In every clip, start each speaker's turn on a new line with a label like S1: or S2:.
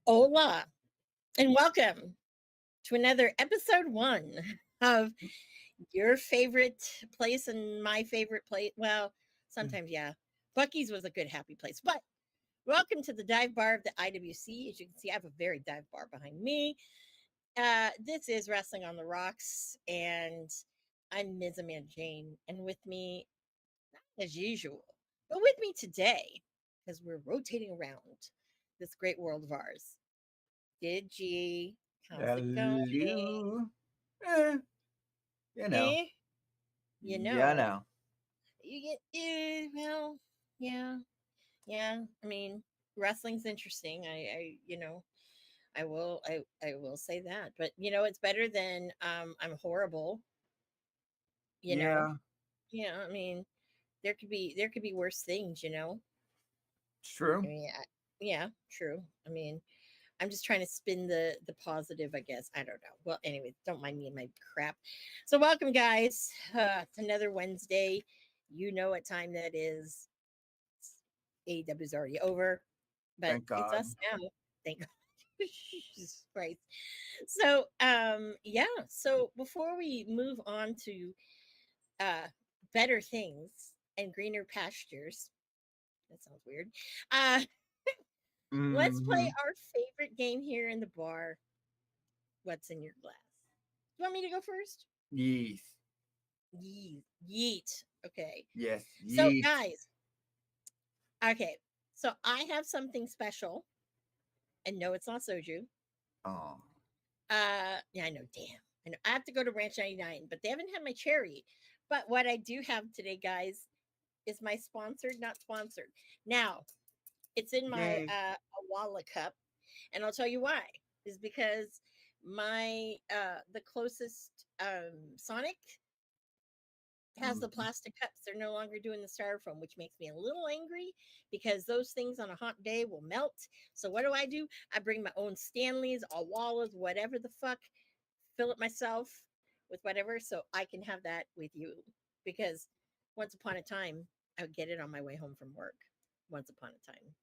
S1: Hola, and welcome to another episode 1 of your favorite place and my favorite place. Well, sometimes, yeah. Bucky's was a good, happy place. But welcome to the dive bar of the IWC. As you can see, I have a very dive bar behind me. This is Wrestling on the Rocks, and I'm Ms. Amanda Jane. And with me, as usual, but with me today, because we're rotating around this great world of ours. Did G? How's it going?
S2: Hello. Eh, you know.
S1: Eh? You
S2: Yeah,
S1: know.
S2: know.
S1: You get well, yeah. Yeah. I mean, wrestling's interesting. I will say that. But it's better than I'm horrible, you know.
S2: Yeah,
S1: I mean, there could be worse things.
S2: it's
S1: I
S2: true.
S1: mean, yeah, true. I mean, I'm just trying to spin the positive, I guess. I don't know. Well, anyway, don't mind me and my crap. So, welcome, guys. It's another Wednesday. You know what time that is. AEW is already over, but
S2: Thank
S1: it's
S2: God.
S1: us now. Thank God. Jesus Christ. So, yeah. So before we move on to uh better things and greener pastures, that sounds weird. Uh, let's play
S2: Mm-hmm.
S1: our favorite game here in the bar. What's in your glass? You want me to go first?
S2: Yes.
S1: Yeet. Yeet. Okay.
S2: Yes.
S1: So,
S2: Yeet.
S1: guys, okay. So, I have something special. And no, it's not soju.
S2: Oh.
S1: Yeah, I know. Damn. I know. I have to go to Ranch 99, but they haven't had my cherry. But what I do have today, guys, is my sponsored, not sponsored. Now, it's in my
S2: Yay.
S1: Awala cup. And I'll tell you why. Is because my the closest Sonic has the
S2: Mm.
S1: plastic cups. They're no longer doing the styrofoam, which makes me a little angry because those things on a hot day will melt. So what do? I bring my own Stanleys, Awalas, whatever the fuck, fill it myself with whatever so I can have that with you. Because once upon a time, I would get it on my way home from work. Once upon a time.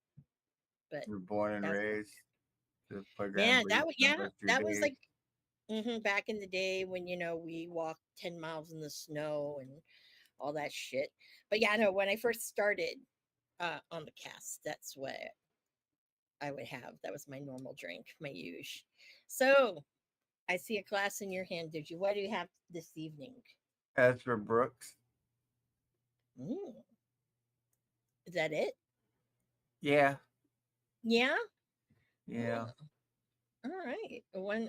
S1: But
S2: You're born and
S1: that's
S2: raised to play Grand
S1: man,
S2: Prix for the rest of your
S1: that was
S2: days.
S1: like back in the day when we walked 10 miles in the snow and all that shit. But yeah, no, when I first started on the cast, that's what I would have. That was my normal drink, my usual. So I see a glass in your hand. Did you? What do you have this evening?
S2: As for Brooks,
S1: Mm, is that it?
S2: yeah,
S1: Yeah.
S2: yeah.
S1: Oh, all right. One.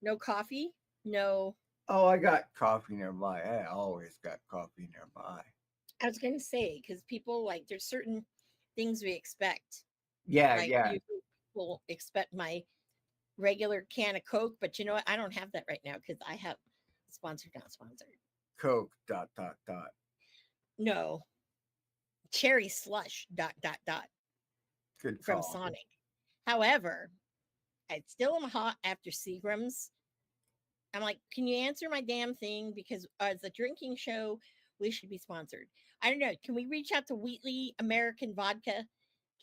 S1: No coffee. No.
S2: Oh, I got coffee nearby. I always got coffee nearby.
S1: I was gonna say because people like there's certain things we expect.
S2: Yeah,
S1: Like
S2: yeah.
S1: you will expect my regular can of Coke, but you know what? I don't have that right now because I have Sponsored, not sponsored.
S2: Coke. ...
S1: No. Cherry slush. ...
S2: Good
S1: From
S2: call.
S1: Sonic. However, I still am hot after Seagram's. I'm like, can you answer my damn thing? Because as a drinking show, we should be sponsored. I don't know. Can we reach out to Wheatley American Vodka?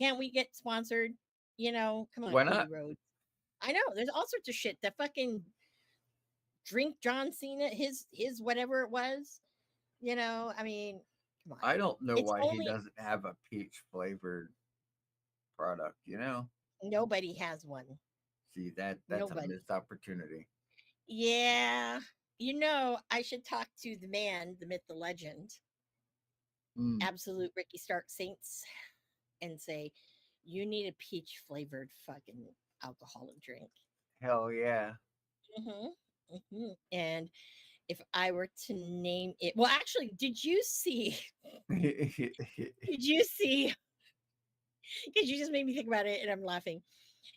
S1: Can't we get sponsored? You know, come on,
S2: Why
S1: Cody
S2: not?
S1: Rhodes. I know there's all sorts of shit. That fucking drink John Cena, his whatever it was. You know, I mean, come on.
S2: I don't know
S1: It's
S2: why he
S1: only
S2: doesn't have a peach flavored product. You know,
S1: nobody has one.
S2: see that's a
S1: Nobody.
S2: missed opportunity.
S1: Yeah. You know, I should talk to the man, the myth, the legend,
S2: Mm,
S1: absolute Ricky Stark Saints, and say, you need a peach flavored fucking alcoholic drink.
S2: hell yeah.
S1: And if I were to name it, well, actually, did you see? Did you see? Because you just made me think about it, and I'm laughing.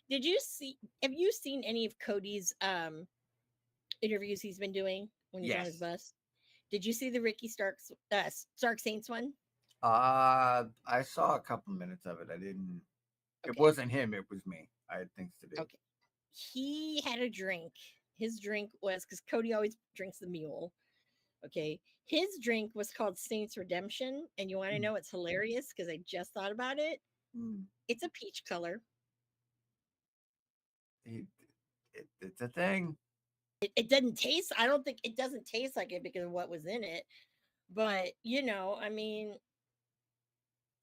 S1: Did you see? Have you seen any of Cody's interviews he's been doing when he's on his
S2: Yes.
S1: bus? Did you see the Ricky Stark Saints one?
S2: I saw a couple minutes of it. I didn't. It
S1: Okay.
S2: wasn't him. It was me. I had things to do.
S1: Okay. He had a drink. His drink was because Cody always drinks the mule. Okay. His drink was called Saints Redemption. And you want to know what's hilarious? Because I just thought about it.
S2: Mm.
S1: It's a peach color.
S2: It's a thing.
S1: It doesn't taste, I don't think it doesn't taste like it because of what was in it. But, you know, I mean,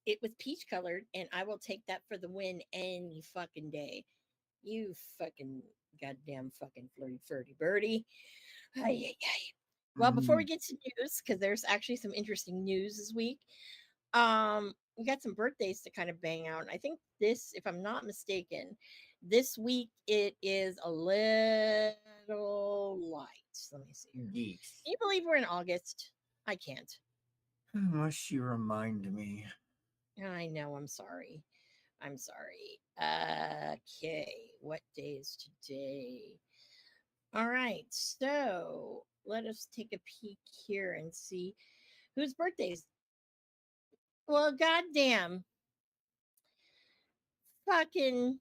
S1: it was peach colored, and I will take that for the win any fucking day. You fucking goddamn fucking flirty birdie. Ay, ay, ay. Well, before we
S2: Mm.
S1: get to news, because there's actually some interesting news this week, we got some birthdays to kind of bang out. I think this, if I'm not mistaken, this week it is a little light. Let me see here.
S2: Yes.
S1: Can you believe we're in August? I can't.
S2: Must you remind me?
S1: I know. I'm sorry. I'm sorry. Okay. What day is today? All right. So let us take a peek here and see whose birthdays. Well, goddamn. Fucking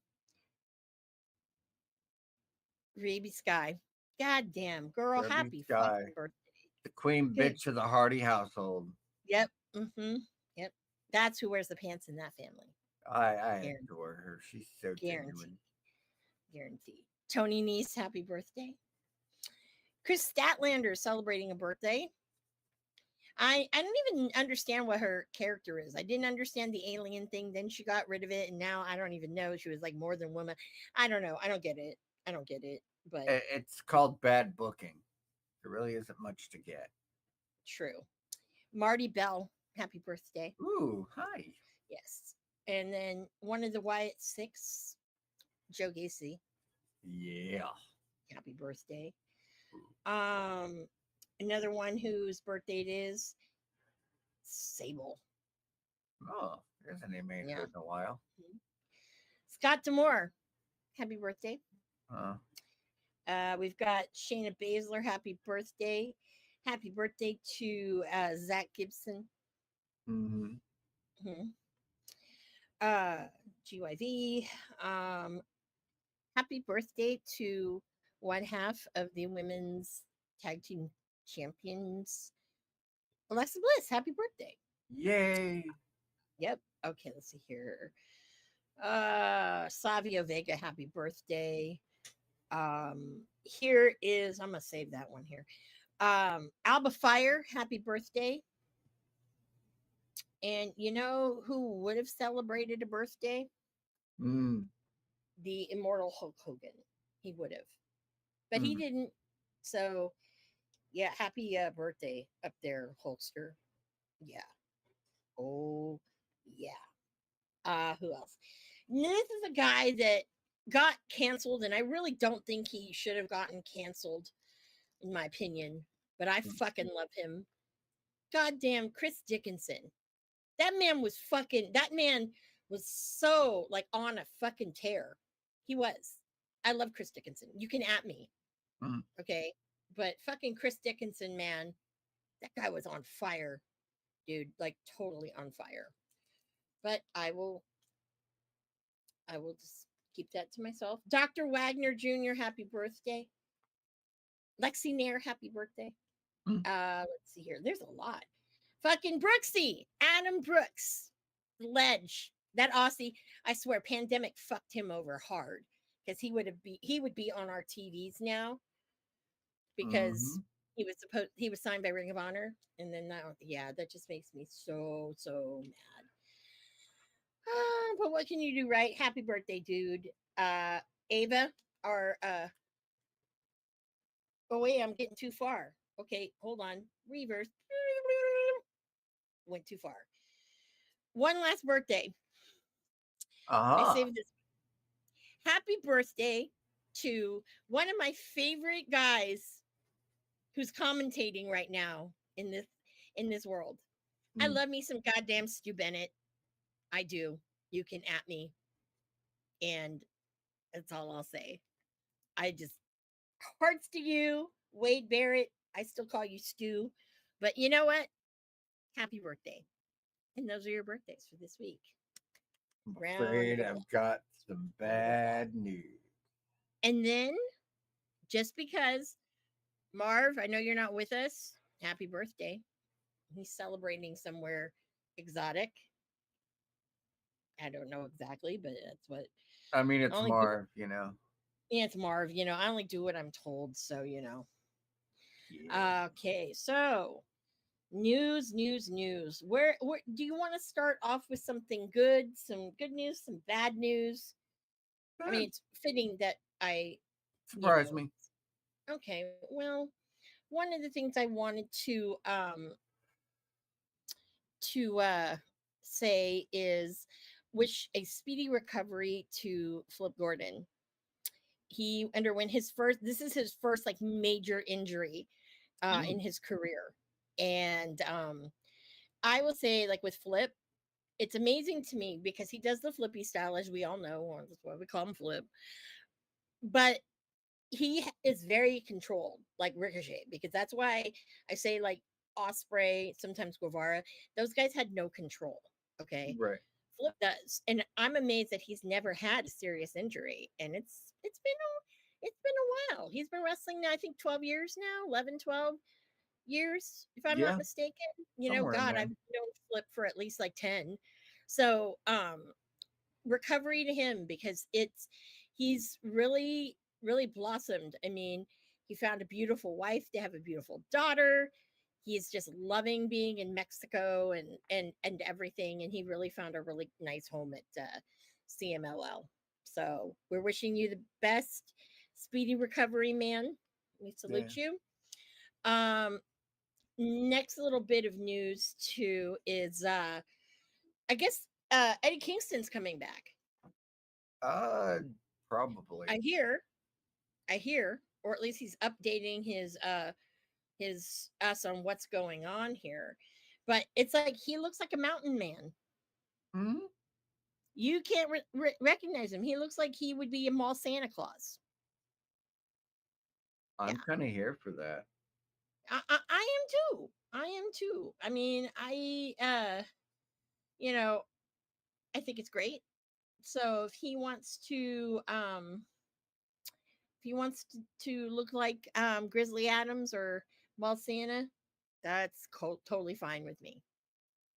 S1: Raby Sky. Goddamn, girl.
S2: Kirby
S1: Happy
S2: Sky,
S1: fucking birthday.
S2: the queen
S1: Good.
S2: bitch of the Hardy household.
S1: Yep. Mm-hmm. Yep. That's who wears the pants in that family.
S2: I
S1: Guaranteed.
S2: adore her. She's so genuine.
S1: Guaranteed. Tony Nese, happy birthday. Chris Statlander is celebrating a birthday. I don't even understand what her character is. I didn't understand the alien thing. Then she got rid of it, and now I don't even know. She was like more than woman. I don't know. I don't get it. I don't get it. But
S2: It's called bad booking. There really isn't much to get.
S1: true. Marty Bell, happy birthday.
S2: Ooh, hi.
S1: Yes. And then one of the Wyatt Six, Joe Gacy,
S2: Yeah.
S1: happy birthday. Another one whose birthday it is, Sable.
S2: Oh, there's a name I ain't heard in a while.
S1: Scott Demore, happy birthday.
S2: Uh,
S1: We've got Shayna Baszler, happy birthday. Happy birthday to Zach Gibson.
S2: mm-hmm.
S1: GYV. Happy birthday to one half of the women's tag team champions, Alexa Bliss. Happy birthday.
S2: Yay.
S1: Yep. Okay, let's see here. Savio Vega, happy birthday. Here is, I'm gonna save that one here. Alba Fire, happy birthday. And you know who would have celebrated a birthday?
S2: Mm.
S1: The immortal Hulk Hogan. He would have, but he didn't. So, yeah, happy birthday up there, Hulkster. Yeah. Oh, yeah. Who else? This is a guy that got canceled, and I really don't think he should have gotten canceled, in my opinion. But I fucking love him. Goddamn, Chris Dickinson. That man was fucking. That man was so like on a fucking tear. He was. I love Chris Dickinson. You can at me.
S2: Mm.
S1: Okay. But fucking Chris Dickinson, man, that guy was on fire, dude, like totally on fire. But I will just keep that to myself. Dr. Wagner Jr., happy birthday. Lexi Nair, happy birthday.
S2: Mm.
S1: Let's see here. There's a lot. Fucking Brooksy, Adam Brooks, Ledge, that Aussie. I swear, pandemic fucked him over hard because he would be on our TVs now because
S2: Mhm.
S1: he was signed by Ring of Honor, and then now, yeah, that just makes me so mad. But what can you do, right? Happy birthday, dude. Ava, our oh wait, I'm getting too far. Okay, hold on. Reverse. Went too far. One last birthday. I
S2: Uh-huh.
S1: saved this. Happy birthday to one of my favorite guys who's commentating right now in this world. I
S2: Mm.
S1: love me some goddamn Stu Bennett. I do. You can at me, and that's all I'll say. I just hearts to you, Wade Barrett. I still call you Stu, but you know what? Happy birthday! And those are your birthdays for this week.
S2: I'm
S1: Round of
S2: afraid
S1: applause.
S2: I've got some bad news.
S1: And then, just because Marv, I know you're not with us. Happy birthday. He's celebrating somewhere exotic. I don't know exactly, but that's what
S2: I mean,
S1: I
S2: it's
S1: only do.
S2: Marv, you know.
S1: Yeah, it's Marv. I only do what I'm told. So,
S2: Yeah.
S1: Okay, so news. Where do you want to start off with something good, some good news, some bad news? I mean,
S2: That
S1: it's fitting that I, you
S2: surprised
S1: know,
S2: me.
S1: okay, well, one of the things I wanted to say is wish a speedy recovery to Flip Gordon. He underwent his first, this is his first like major injury in
S2: Mm.
S1: his career. And I will say, like with Flip, it's amazing to me because he does the flippy style, as we all know, or that's why we call him Flip. But is very controlled, like Ricochet, because that's why I say like Osprey, sometimes Guevara, those guys had no control. Okay,
S2: Right.
S1: Flip does, and I'm amazed that he's never had a serious injury, and it's been a while. He's been wrestling now, I think 12 years now, 11, 12 years, if I'm not
S2: Yeah,
S1: mistaken.
S2: somewhere in
S1: God,
S2: there.
S1: I've known Flip for at least like 10. So, recovery to him because he's really blossomed. I mean, he found a beautiful wife, they have a beautiful daughter. He's just loving being in Mexico and everything, and he really found a really nice home at CMLL. So we're wishing you the best, speedy recovery, man. We
S2: Yeah.
S1: salute you. um Next little bit of news too is I guess Eddie Kingston's coming back.
S2: Uh, probably.
S1: I hear, or at least he's updating his us on what's going on here. But it's like he looks like a mountain man.
S2: Hmm.
S1: You can't recognize him. He looks like he would be a mall Santa Claus.
S2: I'm
S1: Yeah,
S2: kind of here for that.
S1: I am too. I am too. I mean, you know, I think it's great. So if he wants to look like Grizzly Adams or Mall Santa, that's totally fine with me.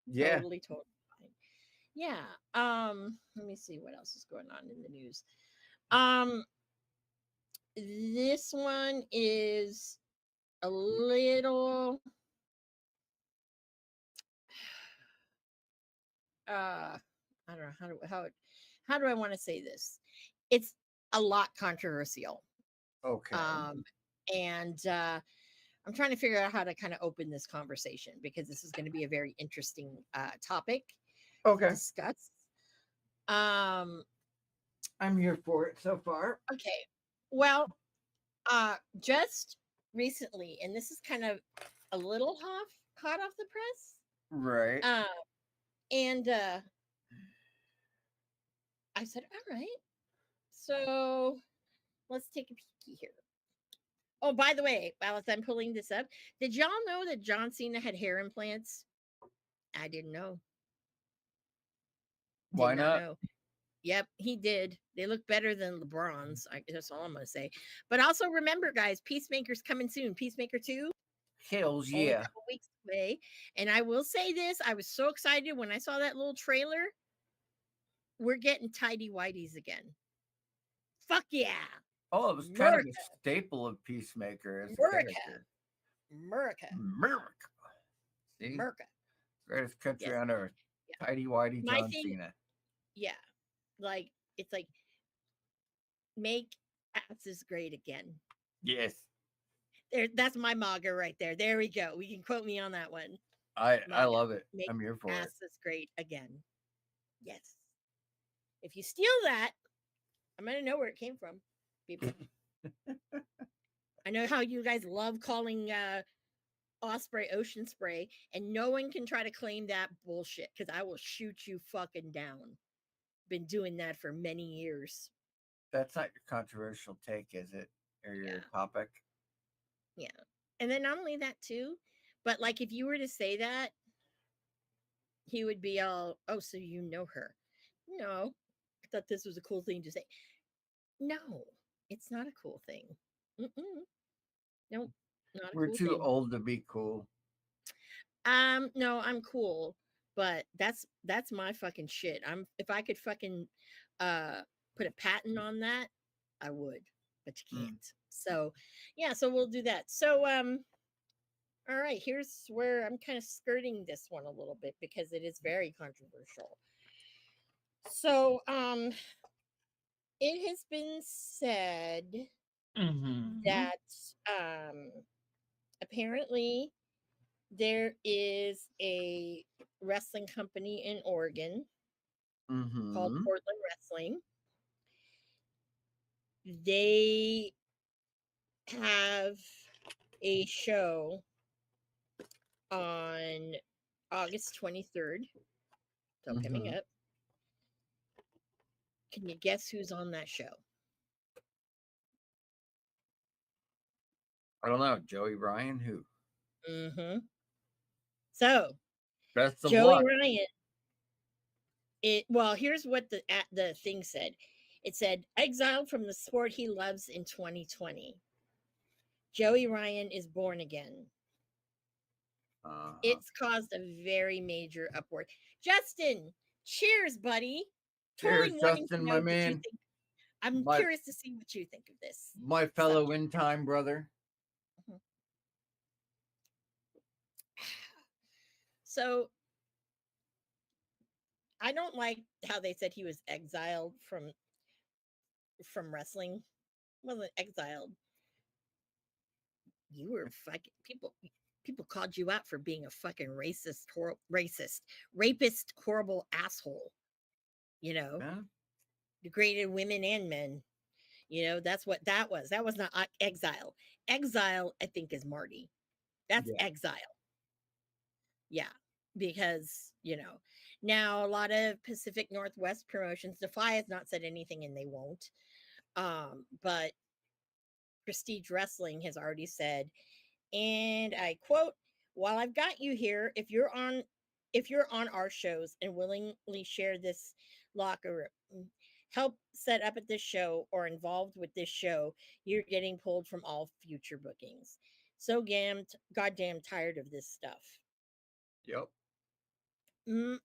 S2: Yeah.
S1: Totally fine. Yeah. Let me see what else is going on in the news. Um, this one is a little uh I don't know how do I want to say this? It's a lot controversial.
S2: Okay.
S1: Um and I'm trying to figure out how to kind of open this conversation because this is going to be a very interesting topic to
S2: Okay.
S1: discuss. Um
S2: I'm here for it so far.
S1: okay. Well, just recently, and this is kind of a little hot off the press.
S2: Right.
S1: And I said, all right, so let's take a peeky here. Oh, by the way, Alice, I'm pulling this up. Did y'all know that John Cena had hair implants? I didn't know. Did
S2: Why
S1: not
S2: not?
S1: know. Yep, he did. They look better than LeBron's. That's all I'm gonna say. But also remember, guys, Peacemaker's coming soon. Peacemaker 2,
S2: Hills,
S1: only a
S2: yeah.
S1: couple weeks away. And I will say this: I was so excited when I saw that little trailer. We're getting tidy whities again. Fuck yeah,
S2: Oh, it was kind of a
S1: America,
S2: staple of Peacemaker as a
S1: America,
S2: character.
S1: America,
S2: America. See?
S1: America.
S2: Greatest country
S1: Yes,
S2: on earth.
S1: yeah.
S2: Tidy Whitey
S1: My
S2: John
S1: thing,
S2: Cena.
S1: yeah, like it's like make asses great again.
S2: Yes.
S1: There, that's my MAGA right there. There we go. We can quote me on that one.
S2: I
S1: MAGA.
S2: love it.
S1: Make
S2: I'm here for it.
S1: asses great again. Yes. If you steal that, I'm gonna know where it came from, people. I know how you guys love calling Osprey ocean spray, and no one can try to claim that bullshit because I will shoot you fucking down. Been doing that for many years.
S2: That's not your controversial take, is it? Or your
S1: Yeah,
S2: topic?
S1: yeah. And then not only that too, but like if you were to say that, he would be all, "Oh, so you know her?" No, I thought this was a cool thing to say. No, it's not a cool thing. Mm-mm. Nope, not a
S2: We're
S1: cool
S2: too
S1: thing.
S2: old to be cool.
S1: No, I'm cool, but that's my fucking shit. I'm if I could fucking uh put a patent on that, I would, but you
S2: Mm.
S1: can't. So, yeah, so we'll do that. So, all right, here's where I'm kind of skirting this one a little bit because it is very controversial. So, it has been said
S2: Mm-hmm.
S1: that apparently there is a wrestling company in Oregon called
S2: Mm-hmm.
S1: Portland Wrestling. They have a show on August 23rd, so coming
S2: Mm-hmm.
S1: up. Can you guess who's on that show?
S2: I don't know. Joey Ryan, who?
S1: Mm-hmm. So
S2: Best of
S1: Joey
S2: luck.
S1: Ryan. Here's what the thing said. It said exiled from the sport he loves in 2020. Joey Ryan is born again.
S2: Uh-huh.
S1: It's caused a very major upward. Justin, cheers, buddy.
S2: Cheers,
S1: Totally wanting to
S2: Justin,
S1: know
S2: my
S1: what you
S2: man.
S1: think. I'm
S2: My
S1: curious to see what you think of this
S2: my fellow
S1: subject.
S2: in time brother.
S1: Mhm. So I don't like how they said he was exiled from wrestling. Wasn't exiled. You were fucking people called you out for being a fucking racist, rapist, horrible asshole. You know,
S2: Yeah.
S1: degraded women and men. You know, that's what that was. That was not exile. Exile, I think, is Marty. That's
S2: Yeah.
S1: exile. Yeah. Because, now a lot of Pacific Northwest promotions, Defy has not said anything and they won't. But Prestige Wrestling has already said, and I quote, while I've got you here, if you're on our shows and willingly share this locker room, help set up at this show or involved with this show, you're getting pulled from all future bookings. So goddamn tired of this stuff.
S2: Yep.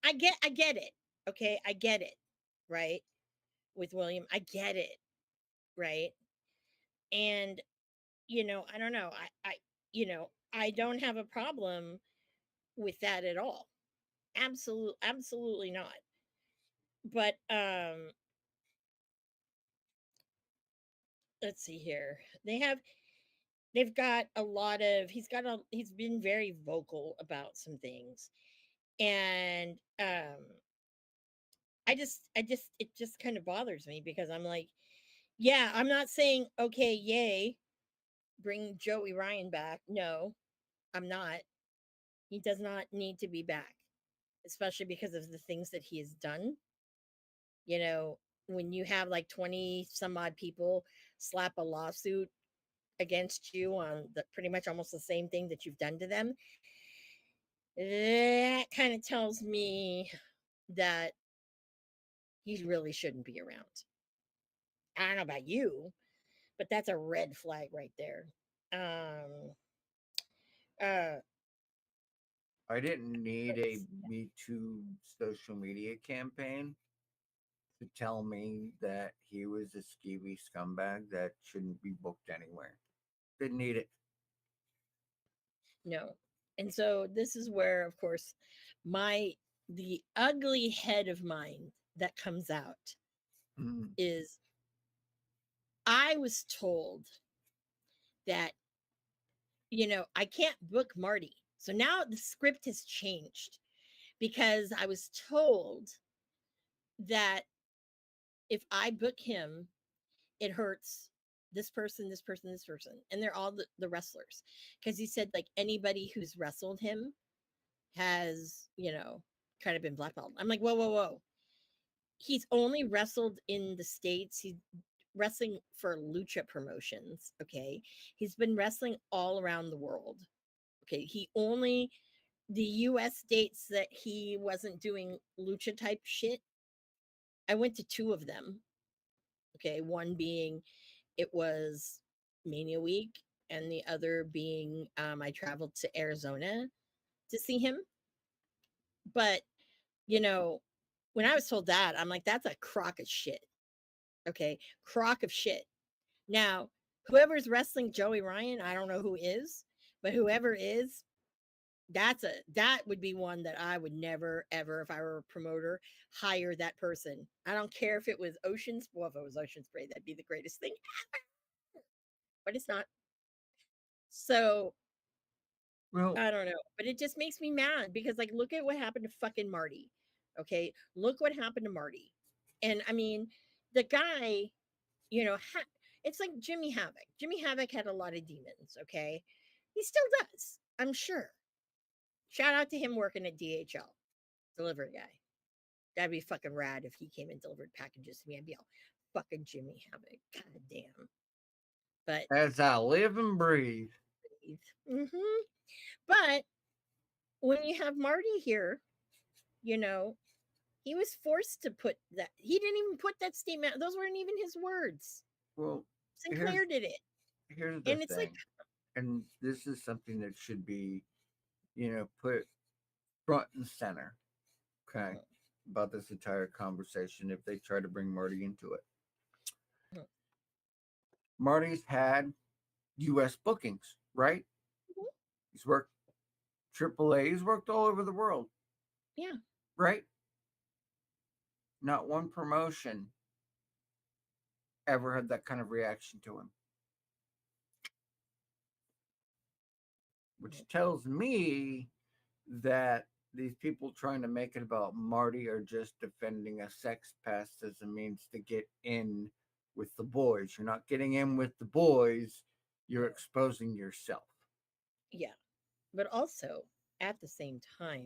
S1: I get it. Okay, I get it. Right? With William, I get it. Right? And I don't know. I don't have a problem with that at all. Absolutely not. But let's see here. They've got a lot of he's been very vocal about some things. And I just it just kind of bothers me because I'm like, yeah, I'm not saying okay, yay, bring Joey Ryan back. No, I'm not. He does not need to be back, especially because of the things that he has done. You know, when you have like 20 some odd people slap a lawsuit against you on the pretty much almost the same thing that you've done to them, that kind of tells me that he really shouldn't be around. I don't know about you, but that's a red flag right there. Um, uh,
S2: I didn't need a
S1: let's-
S2: Me Too social media campaign to tell me that he was a skeevy scumbag that shouldn't be booked anywhere. Didn't need it.
S1: no. And so this is where, of course, the ugly head of mine that comes out
S2: Mm.
S1: is I was told that, I can't book Marty. So now the script has changed because I was told that if I book him, it hurts this person, this person, this person. And they're all the wrestlers. Because he said, like, anybody who's wrestled him has, kind of been blackballed. I'm like, whoa, whoa, whoa. He's only wrestled in the States. He's wrestling for Lucha Promotions. Okay. He's been wrestling all around the world. Okay. The US states that he wasn't doing lucha type shit. I went to two of them. Okay. One being it was Mania Week, and the other being I traveled to Arizona to see him. But, you know, when I was told that, I'm like, that's a crock of shit. Okay. Crock of shit. Now, whoever's wrestling Joey Ryan, I don't know who is, but whoever is, that would be one that I would never ever, if I were a promoter, hire that person. I don't care if it was Oceans. Well, if it was Ocean Spray, that'd be the greatest thing ever. But it's not. So
S2: Well,
S1: I don't know, but it just makes me mad because, like, look at what happened to fucking Marty. Okay, look what happened to Marty, and I mean, the guy, it's like Jimmy Havoc. Jimmy Havoc had a lot of demons. Okay, he still does, I'm sure. Shout out to him working at DHL, delivery guy. That'd be fucking rad if he came and delivered packages to me. I'd be all fucking Jimmy Havoc. God damn. But
S2: as I live and breathe.
S1: mm-hmm. But when you have Marty here, you know, he was forced to put that. He didn't even put that statement. Those weren't even his words.
S2: Well, here's
S1: Sinclair did it.
S2: here's the
S1: And it's like,
S2: thing, and this is something that should be, put front and center. Okay, about this entire conversation if they try to bring Marty into it. Marty's had U.S. bookings, right? He's worked AAA. He's worked all over the world,
S1: yeah,
S2: right? Not one promotion ever had that kind of reaction to him. Which tells me that these people trying to make it about Marty are just defending a sex pest as a means to get in with the boys. You're not getting in with the boys, you're exposing yourself.
S1: yeah. But also, at the same time,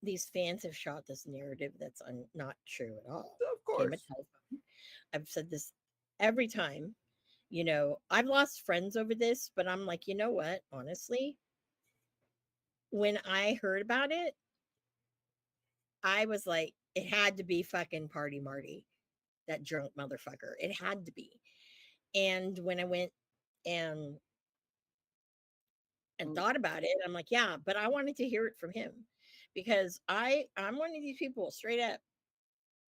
S1: these fans have shot this narrative that's not true at all.
S2: Of
S1: Okay, my
S2: course.
S1: telephone. I've said this every time. I've lost friends over this, but I'm like, you know what? Honestly, when I heard about it, I was like, it had to be fucking Party Marty, that drunk motherfucker. It had to be. And when I went and thought about it, I'm like, yeah, but I wanted to hear it from him because I'm one of these people straight up.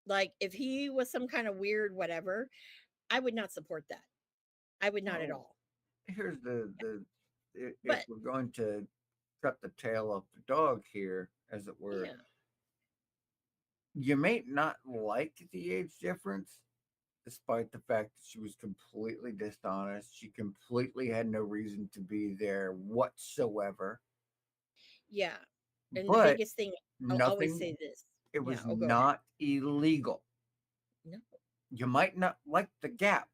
S1: Like, if he was some kind of weird whatever, I would not support that. I would not at
S2: Well,
S1: all.
S2: here's if
S1: But
S2: we're going to cut the tail off the dog here, as it were,
S1: yeah,
S2: you may not like the age difference, despite the fact that she was completely dishonest. She completely had no reason to be there whatsoever.
S1: yeah. And the
S2: But
S1: biggest thing, I'll always
S2: nothing,
S1: say this.
S2: it
S1: Yeah,
S2: was
S1: oh, go ahead.
S2: not illegal.
S1: No,
S2: You might not like the gap,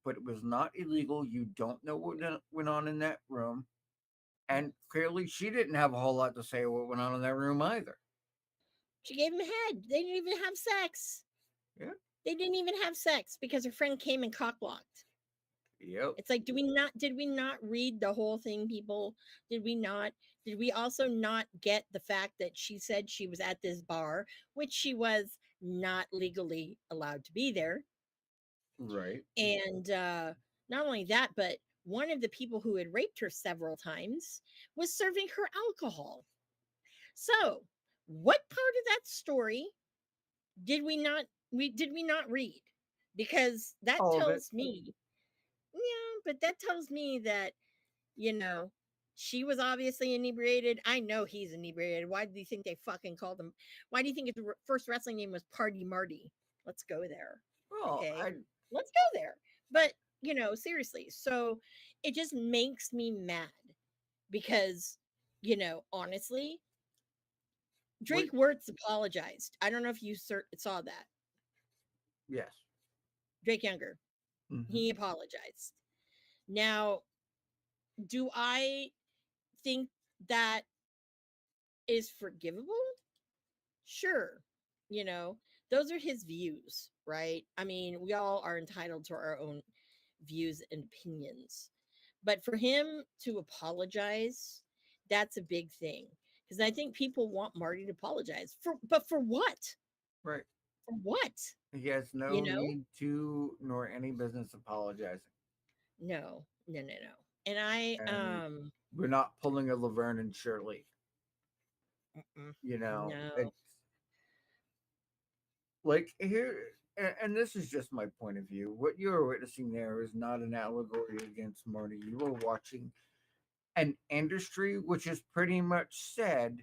S2: but it was not illegal. You don't know what went on in that room. And clearly, she didn't have a whole lot to say what went on in that room either.
S1: she gave him head. They didn't even have sex.
S2: Yeah.
S1: They didn't even have sex because her friend came and cock blocked.
S2: Yep.
S1: It's like, did we not read the whole thing, people? Did we not? Did we also not get the fact that she said she was at this bar, which she was not legally allowed to be there?
S2: Right.
S1: And not only that, but one of the people who had raped her several times was serving her alcohol. So, what part of that story did we not read? Because that
S2: All of it.
S1: tells me, yeah, but that tells me that, you know, she was obviously inebriated. I know he's inebriated. Why do you think they fucking called him? Why do you think his first wrestling name was Party Marty? Let's go there.
S2: Well,
S1: Okay. Let's go there. But, seriously. So it just makes me mad because, honestly, Drake
S2: wait.
S1: Wirtz apologized. I don't know if you saw that.
S2: Yes.
S1: Drake Younger.
S2: Mm-hmm.
S1: He apologized. Now, do I think that is forgivable? Sure. Those are his views, right? I mean, we all are entitled to our own views and opinions. But for him to apologize, that's a big thing. Because I think people want Marty to apologize. But for what?
S2: Right.
S1: For what?
S2: He has
S1: You
S2: no
S1: know?
S2: need to nor any business apologizing.
S1: No, no, no, no. And I
S2: And we're not pulling a Laverne and Shirley.
S1: no.
S2: It's like here, and this is just my point of view. What you're witnessing there is not an allegory against Marty. You are watching an industry which is pretty much said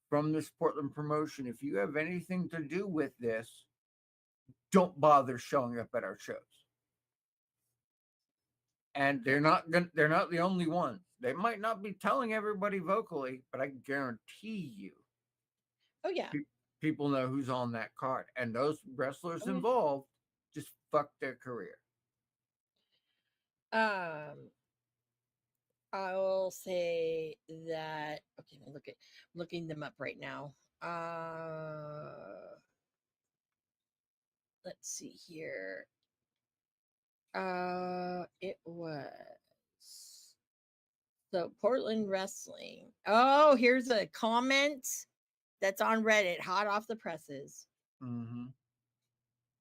S2: from this Portland promotion, if you have anything to do with this, don't bother showing up at our shows. And they're not the only ones. They might not be telling everybody vocally, but I guarantee you
S1: Oh yeah.
S2: people know who's on that card. And those wrestlers
S1: Oh, yeah.
S2: involved just fucked their career.
S1: I will say that. Okay, looking them up right now. Let's see here. It was so Portland Wrestling. Oh, here's a comment that's on Reddit, hot off the presses.
S2: Mm-hmm.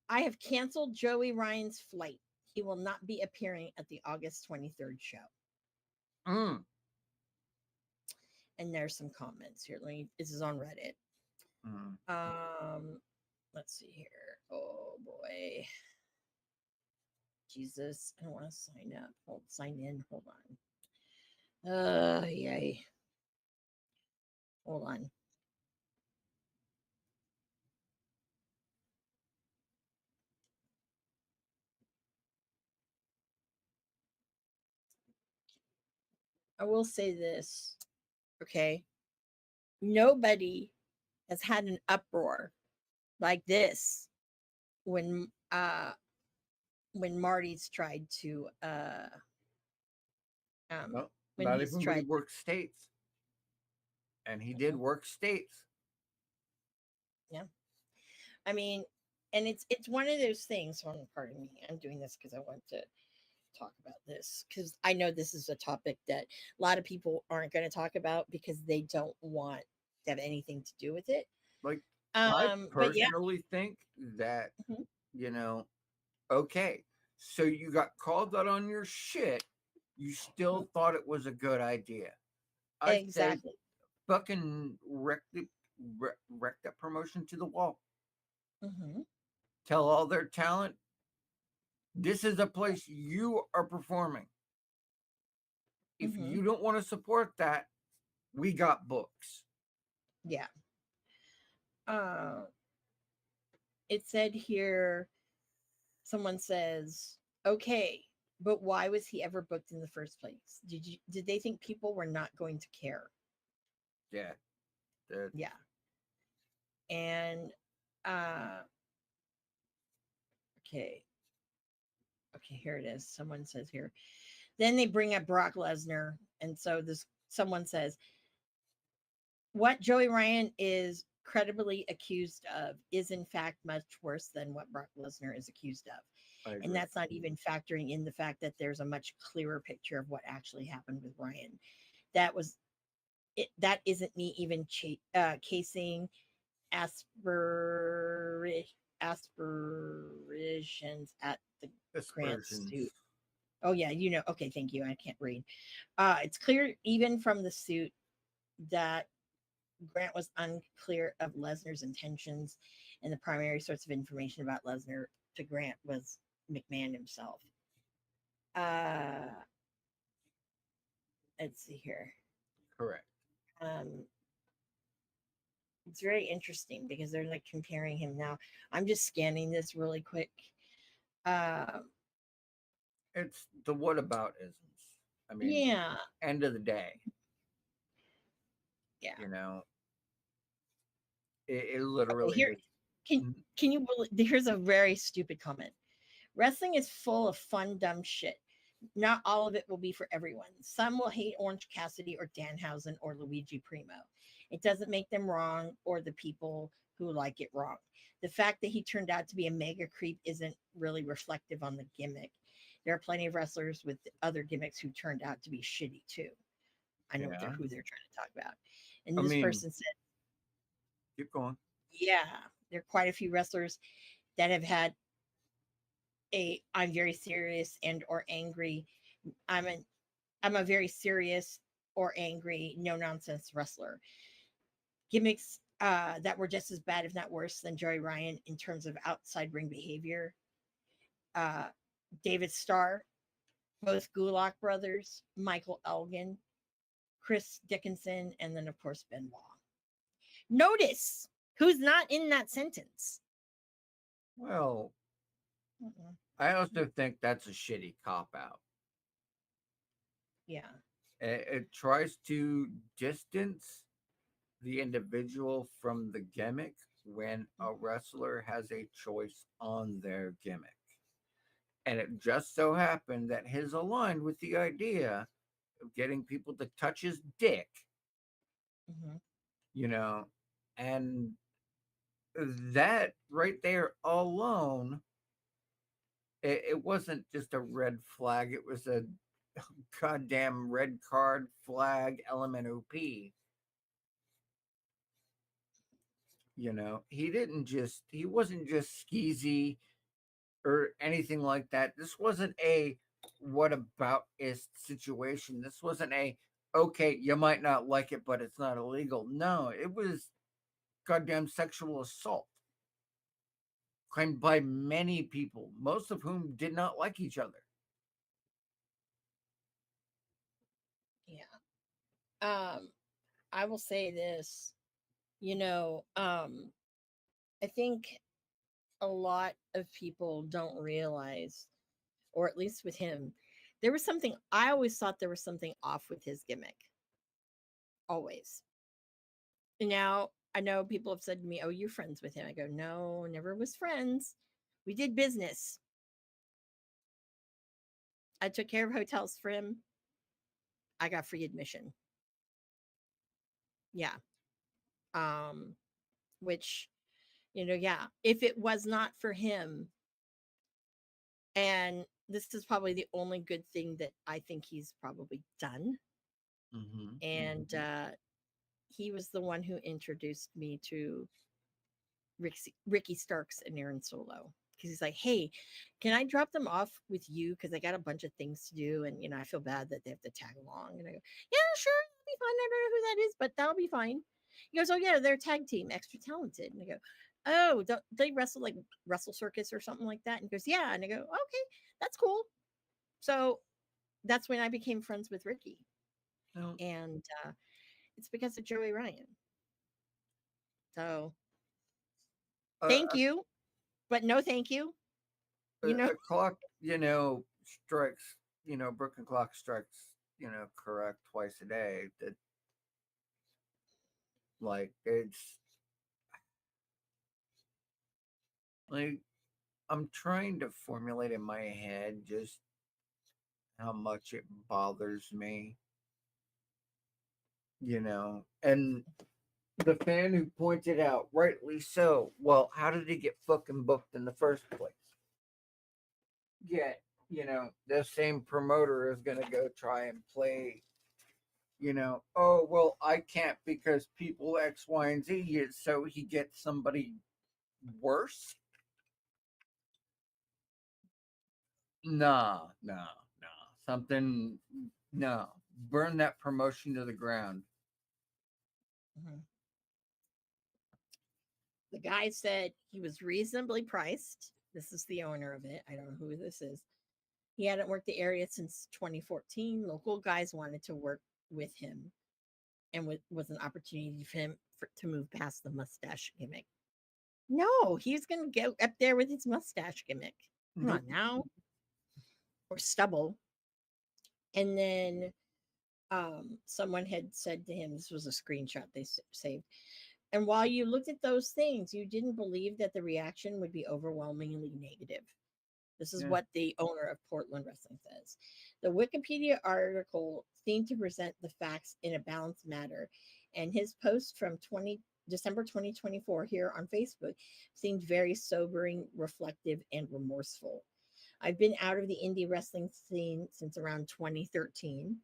S1: I have canceled Joey Ryan's flight. He will not be appearing at the August 23rd show.
S2: Mm.
S1: And there's some comments here. This is on Reddit. Let's see here. Oh boy. Jesus, I don't want to sign up. Sign in. Hold on. Yay. Hold on. I will say this. Okay. Nobody has had an uproar like this when Marty's tried to
S2: Well,
S1: when
S2: not
S1: he's
S2: everybody
S1: tried.
S2: works states. And he did work states.
S1: Yeah. I mean, and it's one of those things. Pardon me. I'm doing this because I want to talk about this because I know this is a topic that a lot of people aren't going to talk about because they don't want to have anything to do with it.
S2: Like, I
S1: But yeah.
S2: personally think that,
S1: Mhm.
S2: Okay, so you got called out on your shit. You still thought it was a good idea. I say
S1: Exactly.
S2: fucking wreck that promotion to the wall.
S1: Hmm.
S2: Tell all their talent, this is a place you are performing. If
S1: Hmm.
S2: you don't want to support that, we got books.
S1: Yeah. It said here, someone says, okay, but why was he ever booked in the first place? Did they think people were not going to care?
S2: Yeah.
S1: Yeah. And okay. Okay, here it is. Someone says here. Then they bring up Brock Lesnar. And so this someone says, what Joey Ryan is credibly accused of is in fact much worse than what Brock Lesnar is accused of.
S2: I
S1: And
S2: agree.
S1: that's not even factoring in the fact that there's a much clearer picture of what actually happened with Ryan. That was it. That isn't me even casing aspir- aspirations at the Grant suit.
S2: Aspersions.
S1: Oh yeah, okay, thank you. I can't read. It's clear even from the suit that Grant was unclear of Lesnar's intentions, and the primary source of information about Lesnar to Grant was McMahon himself. Uh, let's see here.
S2: Correct.
S1: Um, it's very interesting because they're like comparing him now. I'm just scanning this really quick. Um,
S2: It's the whataboutisms. I mean,
S1: yeah,
S2: end of the day,
S1: yeah.
S2: you know, it
S1: Okay,
S2: literally
S1: here
S2: is.
S1: can
S2: Mhm.
S1: can you believe? Here's a very stupid comment. Wrestling is full of fun, dumb shit. Not all of it will be for everyone. Some will hate Orange Cassidy or Danhausen or Luigi Primo. It doesn't make them wrong or the people who like it wrong. The fact that he turned out to be a mega creep isn't really reflective on the gimmick. There are plenty of wrestlers with other gimmicks who turned out to be shitty too. I know
S2: Yeah.
S1: who they're trying to talk about. And
S2: I
S1: this
S2: mean,
S1: person said,
S2: keep going.
S1: yeah, there are quite a few wrestlers that have had a I'm very serious and or angry. I'm an I'm a very serious or angry, no nonsense wrestler. Gimmicks that were just as bad, if not worse, than Joey Ryan in terms of outside ring behavior. Uh, David Starr, both Gulak brothers, Michael Elgin, Chris Dickinson, and then, of course, Benoit. Notice who's not in that sentence.
S2: Well,
S1: Mm-mm.
S2: I also think that's a shitty cop out.
S1: Yeah.
S2: It tries to distance the individual from the gimmick when a
S1: Mm-hmm.
S2: wrestler has a choice on their gimmick. And it just so happened that his aligned with the idea of getting people to touch his dick,
S1: Mm-hmm.
S2: you know, and that right there alone, it wasn't just a red flag, it was a goddamn red card flag LMNOP. He wasn't just skeezy or anything like that. This wasn't a what about is situation. This wasn't a okay, you might not like it, but it's not illegal. No, it was goddamn sexual assault claimed by many people, most of whom did not like each other.
S1: Yeah. I will say this, you know, I think a lot of people don't realize, or at least with him, there was something. I always thought there was something off with his gimmick. Always. And now I know people have said to me, "Oh, you're friends with him." I go, "No, never was friends. We did business. I took care of hotels for him. I got free admission." Yeah. Um, which, yeah, if it was not for him, and this is probably the only good thing that I think he's probably done.
S2: Mm-hmm.
S1: And he was the one who introduced me to Ricky Starks and Aaron Solo. Because he's like, "Hey, can I drop them off with you? Because I got a bunch of things to do, and I feel bad that they have to tag along." And I go, "Yeah, sure, that'll be fine. I don't know who that is, but that'll be fine." He goes, "Oh yeah, they're a tag team, extra talented." And I go, "Oh, don't they wrestle like Wrestle Circus or something like that?" And he goes, "Yeah." And I go, "Okay, that's cool." So that's when I became friends with Ricky,
S2: No,
S1: and it's because of Joey Ryan. So thank
S2: a,
S1: you, but no thank you. You know,
S2: a clock, strikes. Broken clock strikes. Correct twice a day. That like it's like I'm trying to formulate in my head just how much it bothers me, and the fan who pointed out, rightly so, well, how did he get fucking booked in the first place? Yet, the same promoter is going to go try and play, oh, well, I can't because people X, Y, and Z, so he gets somebody worse. Nah, nah, nah. Something, no. Burn that promotion to the ground.
S1: Mhm. The guy said he was reasonably priced. This is the owner of it. I don't know who this is. He hadn't worked the area since 2014. Local guys wanted to work with him and was an opportunity for him to move past the mustache gimmick. No, he's going to go up there with his mustache gimmick. Come
S2: Nope.
S1: on now. Or stubble. And then someone had said to him, this was a screenshot they saved. And while you looked at those things, you didn't believe that the reaction would be overwhelmingly negative. This is
S2: Yeah.
S1: what the owner of Portland Wrestling says. The Wikipedia article seemed to present the facts in a balanced manner, and his post from December 2024 here on Facebook seemed very sobering, reflective, and remorseful. I've been out of the indie wrestling scene since around 2013.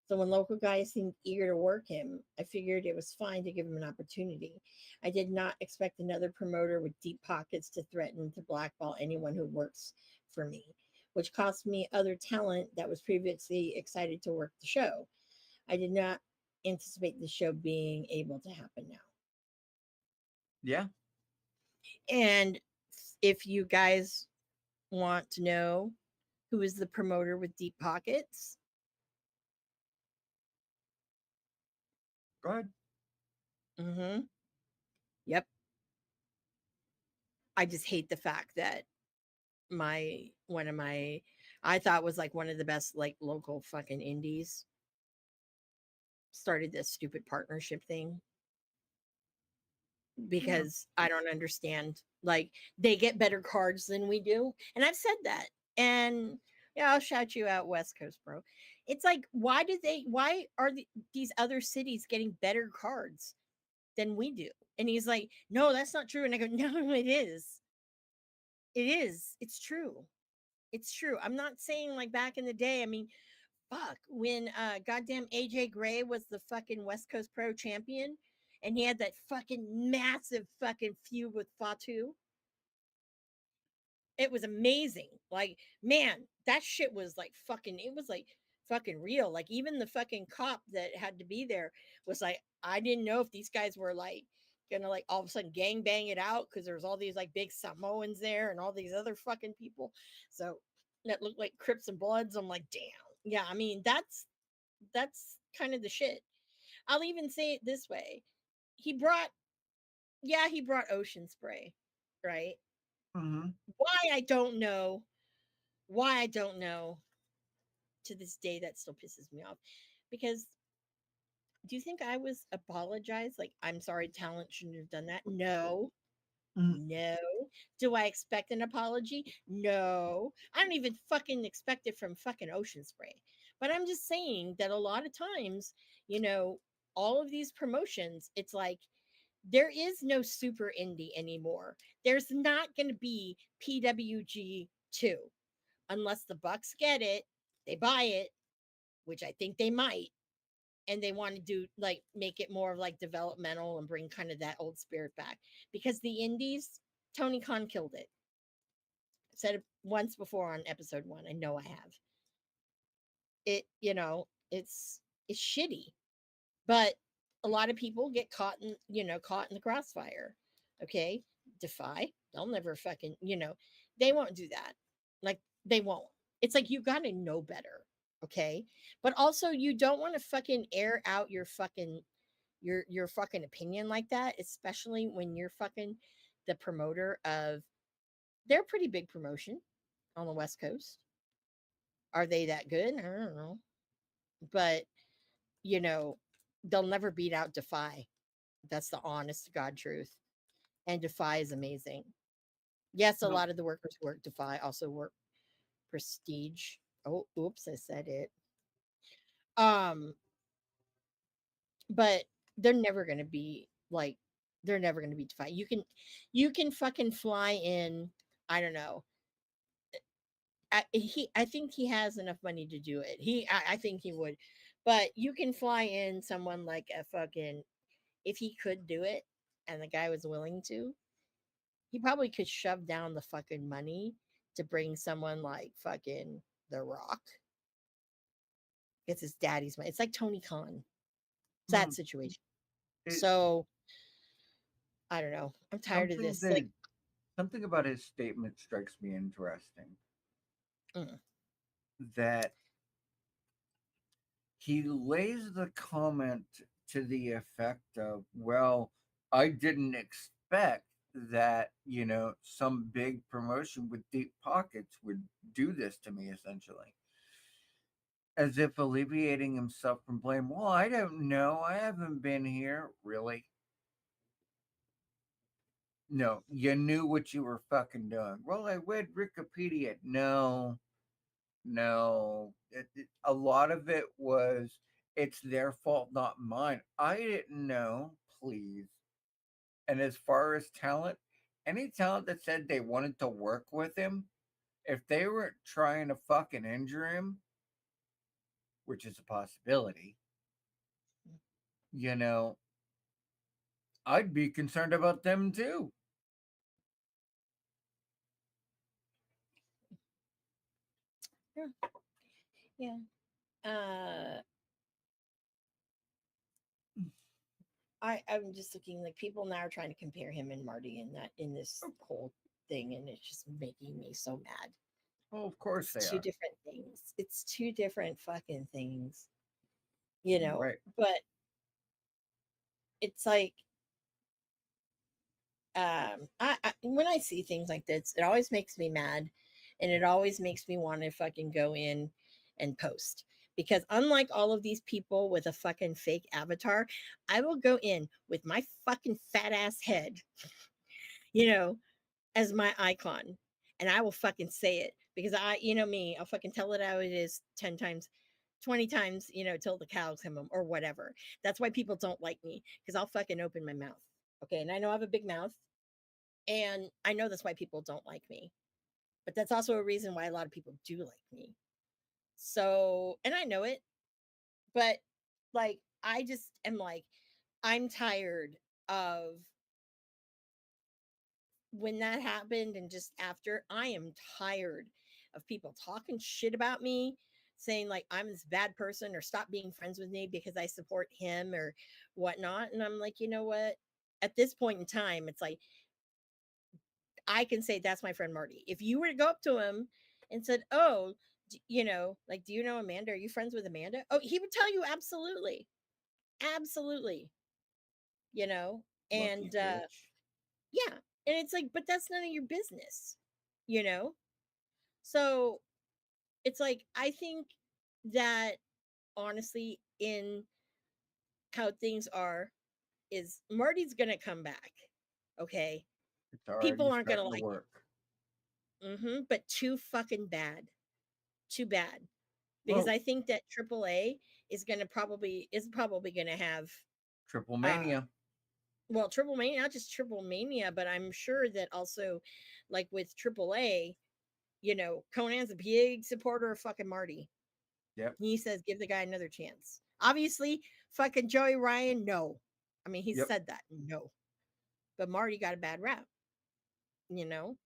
S1: So when local guys seemed eager to work him, I figured it was fine to give him an opportunity. I did not expect another promoter with deep pockets to threaten to blackball anyone who works for me, which cost me other talent that was previously excited to work the show. I did not anticipate the show being able to happen now.
S2: Yeah.
S1: And if you guys want to know who is the promoter with deep pockets,
S2: Go ahead.
S1: mm-hmm, yep. I just hate the fact that my one of my I thought was like one of the best like local fucking indies started this stupid partnership thing
S2: Yeah.
S1: because I don't understand. Like they get better cards than we do. And I've said that. And yeah, I'll shout you out West Coast, bro. It's like why are these other cities getting better cards than we do? And he's like, "No, that's not true." And I go, "No, it is. It is. It's true. It's true. I'm not saying like back in the day. I mean, fuck, when goddamn AJ Gray was the fucking West Coast Pro champion and he had that fucking massive fucking feud with Fatu. It was amazing. Like, man, that shit was like fucking, it was like fucking real. Like, even the fucking cop that had to be there was like, I didn't know if these guys were like gonna like all of a sudden gang bang it out because there's all these like big Samoans there and all these other fucking people. So that looked like Crips and Bloods. I'm like, damn. Yeah, I mean, that's kind of the shit. I'll even say it this way. He brought he brought ocean spray, right?
S2: Mm-hmm.
S1: Why I don't know. Why I don't know to this day that still pisses me off. Because do you think I was apologized? Like, I'm sorry, talent shouldn't have done that. No.
S2: Mm-hmm.
S1: No. Do I expect an apology? No. I don't even fucking expect it from fucking Ocean Spray. But I'm just saying that a lot of times, you know, all of these promotions, it's like there is no super indie anymore. There's not going to be PWG2 unless the Bucks get it, they buy it, which I think they might, and they want to do like make it more like developmental and bring kind of that old spirit back because the indies, Tony Khan killed it. I said it once before on episode 1. I know I have. It, it's shitty, but a lot of people get caught in the crossfire. Okay, Defy, they'll never fucking, they won't do that. Like they won't. It's like you got to know better. Okay, but also you don't want to fucking air out your fucking opinion like that, especially when you're fucking the promoter of they're a pretty big promotion on the West Coast. Are they that good? I don't know. But, you know, they'll never beat out Defy. That's the honest to God truth. And Defy is amazing. Yes, a
S2: No.
S1: lot of the workers who work Defy also work Prestige. Oh, oops, I said it. Um, but they're never gonna be like they're never gonna be Defy. You can fucking fly in, I don't know, I think he has enough money to do it. I think he would, but you can fly in someone like a fucking, if he could do it, and the guy was willing to, he probably could shove down the fucking money to bring someone like fucking The Rock. It's his daddy's money. It's like Tony Khan. It's that
S2: Well,
S1: situation.
S2: it
S1: So I don't know. I'm tired of
S2: something
S1: this. Like,
S2: that something about his statement strikes me interesting.
S1: mm,
S2: That he lays the comment to the effect of, well, I didn't expect that, some big promotion with deep pockets would do this to me, essentially. As if alleviating himself from blame. Well, I don't know. I haven't been here. Really? No, you knew what you were fucking doing. Well, I read Wikipedia. No, no. A lot of it was, it's their fault, not mine. I didn't know, please. And as far as talent, any talent that said they wanted to work with him, if they weren't trying to fucking injure him, which is a possibility, you know, I'd be concerned about them too.
S1: yeah, yeah. I'm just looking like people now are trying to compare him and Marty in that in this whole thing, and it's just making me so mad.
S2: Oh, of course
S1: It's
S2: they
S1: two
S2: are.
S1: different things. It's two different fucking things, you know.
S2: Right.
S1: But it's like, I when I see things like this, it always makes me mad, and it always makes me want to fucking go in and post. Because unlike all of these people with a fucking fake avatar, I will go in with my fucking fat ass head, you know, as my icon, and I will fucking say it because you know me, I'll fucking tell it how it is 10 times, 20 times, till the cows come home or whatever. That's why people don't like me, because I'll fucking open my mouth. Okay. And I know I have a big mouth, and I know that's why people don't like me. But that's also a reason why a lot of people do like me. So, and I know it, but like, I just am like, I'm tired of when that happened, and just after, I am tired of people talking shit about me, saying like I'm this bad person, or stop being friends with me because I support him or whatnot. And I'm like, you know what? At this point in time, it's like, I can say that's my friend Marty. If you were to go up to him and said, "Oh, like, do you know Amanda? Are you friends with Amanda?" Oh, he would tell you absolutely, absolutely. You know,
S2: Lucky
S1: and
S2: bitch.
S1: yeah, and it's like, but that's none of your business. You know, so it's like, I think that honestly, in how things are, is Marty's gonna come back. Okay,
S2: It's
S1: people
S2: already
S1: aren't gonna
S2: starting to
S1: like
S2: work.
S1: but too fucking bad, too bad. Because
S2: Well,
S1: I think that AAA is probably gonna have
S2: Triple
S1: uh
S2: Mania.
S1: well, Triple Mania, not just Triple Mania, but I'm sure that also, like with AAA, Conan's a big supporter of fucking Marty.
S2: Yep.
S1: He says give the guy another chance. Obviously, fucking Joey Ryan, no. I mean, he
S2: Yep.
S1: said that, no. But Marty got a bad rap.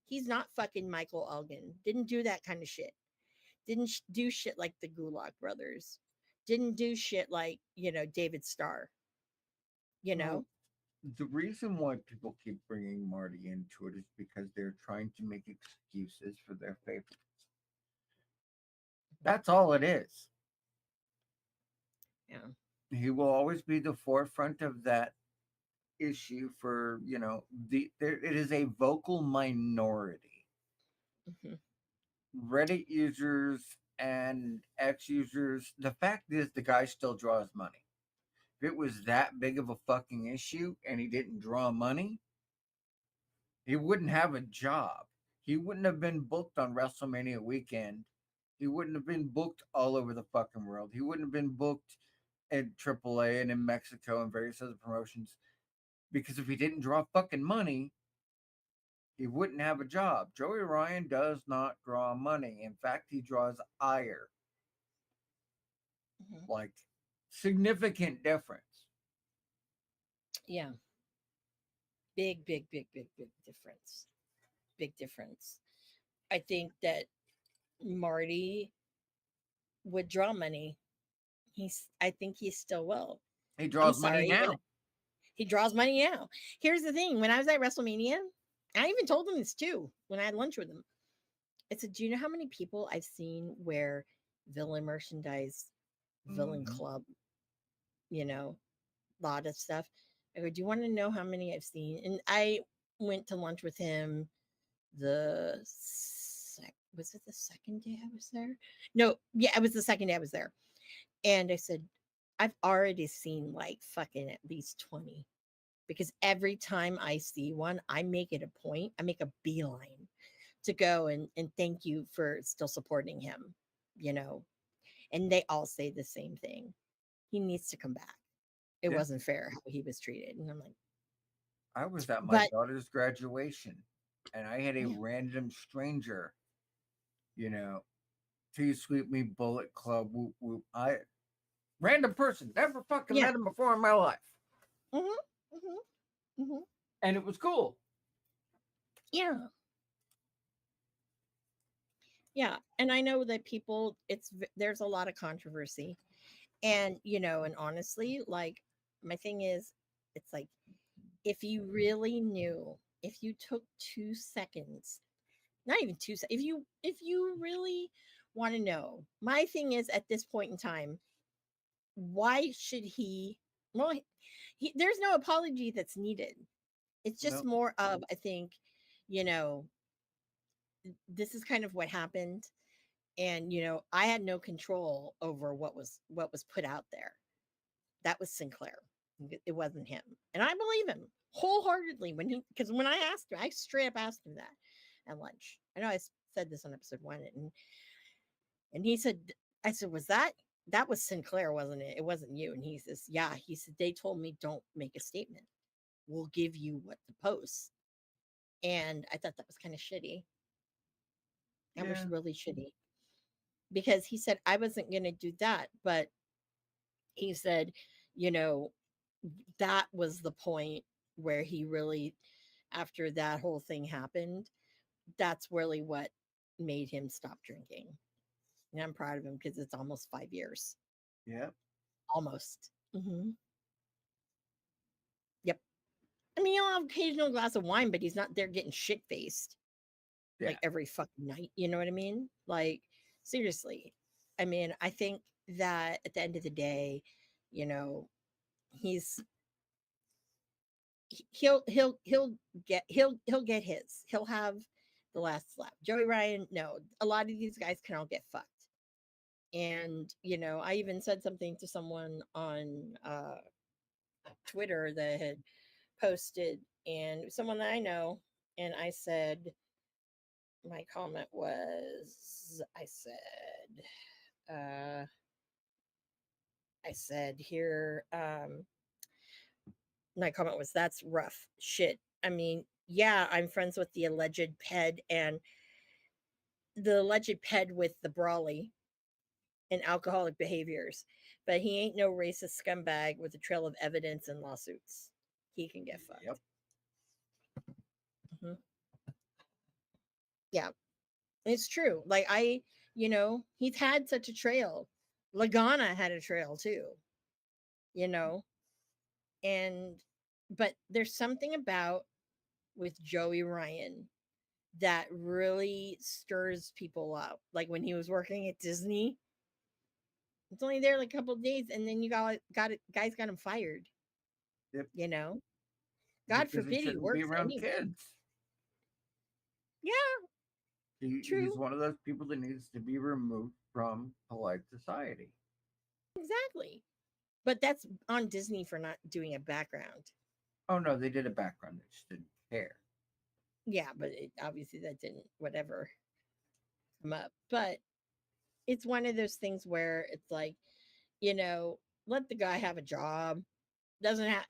S1: He's not fucking Michael Elgin. Didn't do that kind of shit. Didn't do shit like the Gulag brothers. Didn't do shit like, David Starr, you
S2: Well,
S1: know?
S2: the reason why people keep bringing Marty into it is because they're trying to make excuses for their favorites. That's all it is.
S1: Yeah.
S2: He will always be the forefront of that issue for, it is a vocal minority.
S1: Hmm.
S2: Reddit users and X users, the fact is the guy still draws money. If it was that big of a fucking issue and he didn't draw money, he wouldn't have a job. He wouldn't have been booked on WrestleMania weekend. He wouldn't have been booked all over the fucking world. He wouldn't have been booked at AAA and in Mexico and various other promotions, because if he didn't draw fucking money, he wouldn't have a job. Joey Ryan does not draw money. In fact, he draws ire.
S1: Mhm.
S2: Like, significant difference.
S1: Yeah. Big, big, big, big, big difference. Big difference. I think that Marty would draw money. I think he still will.
S2: He
S1: I'm
S2: draws money
S1: sorry.
S2: now.
S1: He draws money now. Here's the thing. When I was at WrestleMania, I even told him this too when I had lunch with him. I said, do you know how many people I've seen wear villain merchandise, villain
S2: Mhm.
S1: club, you know, lot of stuff? I go, do you want to know how many I've seen? And I went to lunch with him was it the second day I was there? No, yeah, it was the second day I was there. And I said, I've already seen like fucking at least 20 because every time I see one, I make it a point, I make a beeline to go and thank you for still supporting him, you know. And they all say the same thing. He needs to come back. It
S2: Yeah.
S1: wasn't fair how he was treated. And I'm like,
S2: I was at my
S1: but
S2: daughter's graduation and I had a
S1: yeah,
S2: random stranger, you know, T Sweep Me Bullet Club, whoop whoop. Random person, never fucking
S1: yeah.
S2: met him before in my life.
S1: Mm-hmm, mm-hmm, mm-hmm.
S2: And it was cool.
S1: Yeah. Yeah. And I know that people, there's a lot of controversy. And, and honestly, like, my thing is, it's like, if you really knew, if you took 2 seconds, not even 2 seconds, if you really want to know, my thing is at this point in time, why should well, there's no apology that's needed. It's just
S2: No,
S1: more of, I think, you know, this is kind of what happened. And, I had no control over what was put out there. That was Sinclair. It wasn't him. And I believe him wholeheartedly because when I asked him, I straight up asked him that at lunch. I know I said this on episode 1, and he said, I said, that was Sinclair, wasn't it? It wasn't you. And he says, yeah. He said, they told me don't make a statement. We'll give you what to post. And I thought that was kind of shitty. That was
S2: yeah,
S1: really shitty because he said I wasn't going to do that, but he said, you know, that was the point where he really, after that whole thing happened, that's really what made him stop drinking. And I'm proud of him because it's almost 5 years.
S2: yeah,
S1: Almost. Yep. I mean, he'll have occasional glass of wine, but he's not there getting shit faced
S2: yeah,
S1: like every fucking night. You know what I mean? Like, seriously. I mean, I think that at the end of the day, you know, he's he'll get his. He'll have the last slap. Joey Ryan, no. A lot of these guys can all get fucked. And, I even said something to someone on Twitter that had posted, and someone that I know, and I said, my comment was, uh, I said here, my comment was, that's rough shit. I mean, yeah, I'm friends with the alleged ped and the alleged ped with the brawly and alcoholic behaviors, but he ain't no racist scumbag with a trail of evidence and lawsuits. He can get fucked.
S2: yep.
S1: Mhm. Yeah, it's true. Like he's had such a trail. Lagana had a trail too, you know, and but there's something about with Joey Ryan that really stirs people up. Like when he was working at Disney, it's only there like a couple of days, and then you guys got him fired.
S2: Yep.
S1: You know, God
S2: Because he
S1: forbid he
S2: shouldn't be
S1: works
S2: around
S1: anywhere.
S2: kids.
S1: Yeah,
S2: He's
S1: true,
S2: one of those people that needs to be removed from polite society.
S1: exactly. But that's on Disney for not doing a background.
S2: Oh no, they did a background. They just didn't care.
S1: Yeah, but obviously that didn't whatever come up. But it's one of those things where it's like, let the guy have a job. Doesn't have,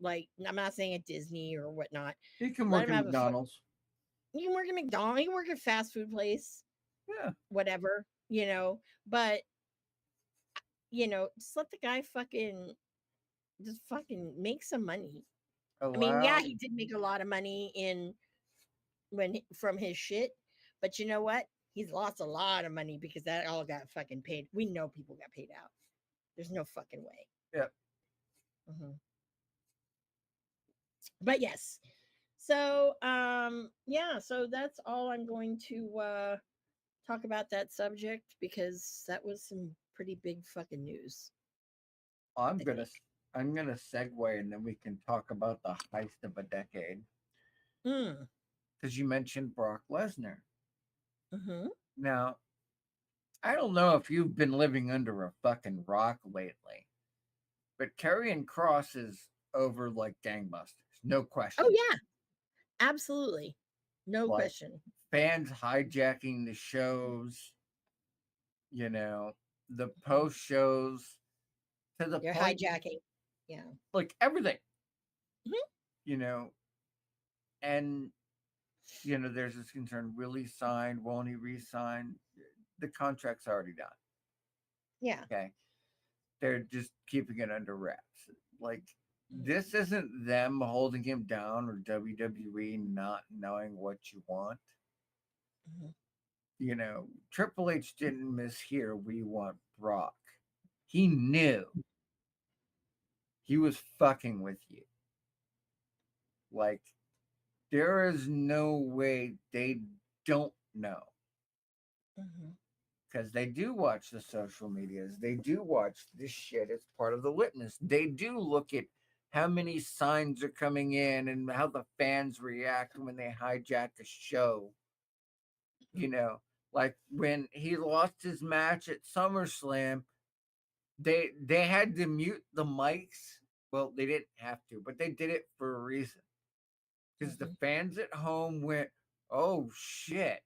S1: like I'm not saying at Disney or whatnot.
S2: He can
S1: Let
S2: work
S1: him
S2: at
S1: have a
S2: McDonald's.
S1: You can work at McDonald's, you can work at a fast food place,
S2: Yeah.
S1: whatever, but just let the guy just fucking make some money. I mean, yeah,
S2: Allow.
S1: he did make a lot of money from his shit, but you know what? He's lost a lot of money because that all got fucking paid. We know people got paid out. There's no fucking way.
S2: Yeah.
S1: Hmm. But yes. So, yeah, so that's all I'm going to talk about that subject because that was some pretty big fucking news,
S2: I'm
S1: I
S2: gonna
S1: think.
S2: I'm gonna segue and then we can talk about the heist of a decade.
S1: Mm.
S2: Because you mentioned Brock Lesnar.
S1: Mm-hmm.
S2: Now, I don't know if you've been living under a fucking rock lately, but Karrion Cross is over like gangbusters. No
S1: Oh
S2: question.
S1: yeah, absolutely. No
S2: Like
S1: question.
S2: fans hijacking the shows, you know, the
S1: Mhm.
S2: post shows to the
S1: You're
S2: point,
S1: hijacking. Yeah.
S2: like everything,
S1: Mhm.
S2: you know, and there's this concern: will he sign? Won't he resign? The contract's already done.
S1: Yeah.
S2: Okay, they're just keeping it under wraps. Like
S1: Mhm.
S2: this isn't them holding him down or WWE not knowing what you want.
S1: Mhm.
S2: Triple H didn't mishear we want Brock. He knew he was fucking with you. Like there is no way they don't know
S1: Mhm.
S2: because they do watch the social medias. They do watch this shit as part of the litmus. They do look at how many signs are coming in and how the fans react when they hijack a show. You know, like when he lost his match at SummerSlam, they had to mute the mics. Well, they didn't have to, but they did it for a reason. Because the
S1: Mhm.
S2: fans at home went, "Oh shit."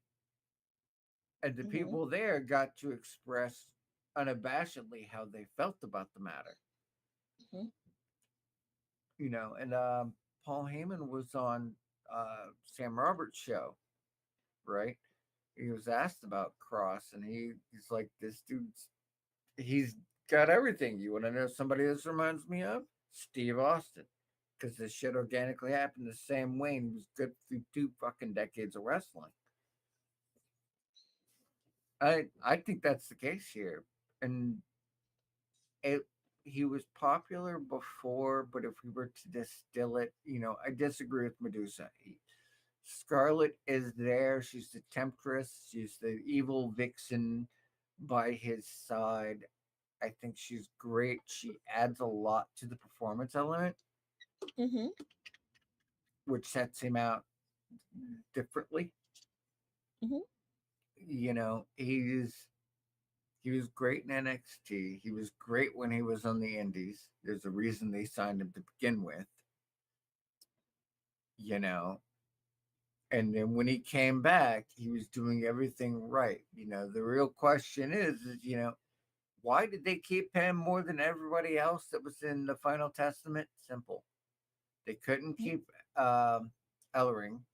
S2: And the
S1: Mhm.
S2: people there got to express unabashedly how they felt about the matter.
S1: Mhm.
S2: And Paul Heyman was on Sam Roberts' show, right? He was asked about Cross, and he's like, "This dude's he's got everything. You want to know somebody this reminds me of? Steve Austin." Because this shit organically happened the same way and was good through 2 fucking decades of wrestling. I think that's the case here. And it he was popular before, but if we were to distill it, I disagree with Medusa. Scarlett is there. She's the temptress. She's the evil vixen by his side. I think she's great. She adds a lot to the performance element,
S1: Mhm.
S2: which sets him out differently.
S1: Mhm.
S2: He was great in NXT. He was great when he was on the Indies. There's a reason they signed him to begin with. You know, and then when he came back, he was doing everything right. The real question is why did they keep him more than everybody else that was in the Final Testament? Simple. They couldn't
S1: Mhm.
S2: keep Ellering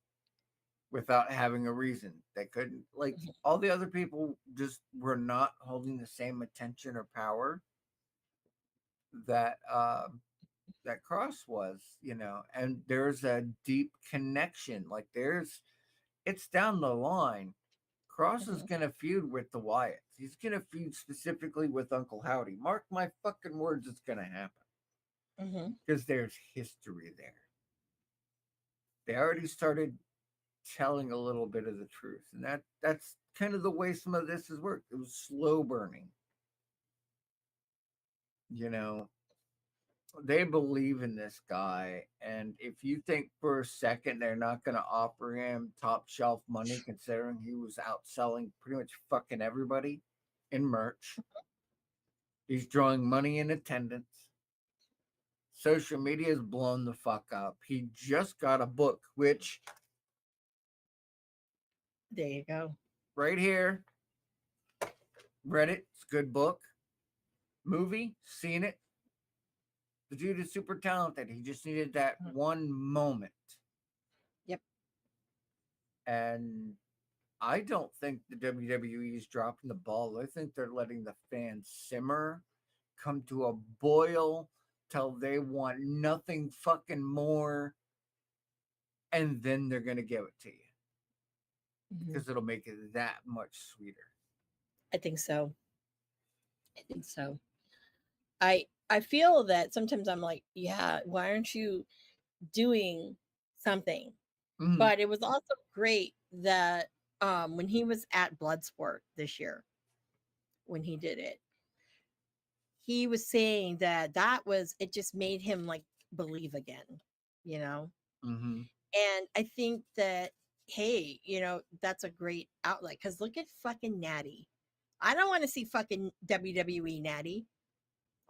S2: without having a reason. They couldn't, like,
S1: Mhm.
S2: all the other people just were not holding the same attention or power that that Cross was, and there's a deep connection. Like it's down the line. Cross is
S1: Mhm.
S2: gonna feud with the Wyatts. He's gonna feud specifically with Uncle Howdy. Mark my fucking words, it's gonna happen
S1: Mhm.
S2: because there's history there. They already started telling a little bit of the truth, and that's kind of the way some of this has worked. It was slow burning. You know, they believe in this guy, and if you think for a second they're not going to offer him top shelf money, considering he was outselling pretty much fucking everybody in merch, he's drawing money in attendance. Social media has blown the fuck up. He just got a book, which
S1: There you go.
S2: right here, read it. It's a good book. Movie, seen it. The dude is super talented. He just needed that
S1: Mhm.
S2: one moment.
S1: Yep.
S2: And I don't think the WWE is dropping the ball. I think they're letting the fans simmer, come to a boil till they want nothing fucking more, and then they're gonna give it to you
S1: Mhm.
S2: because it'll make it that much sweeter.
S1: I think so. I think so. I feel that sometimes I'm like, yeah, why aren't you doing something?
S2: Mhm.
S1: But it was also great that when he was at Bloodsport this year, when he did it, he was saying that it just made him like believe again, you know?
S2: Mhm.
S1: And I think that, hey, that's a great outlet because look at fucking Natty. I don't want to see fucking WWE Natty.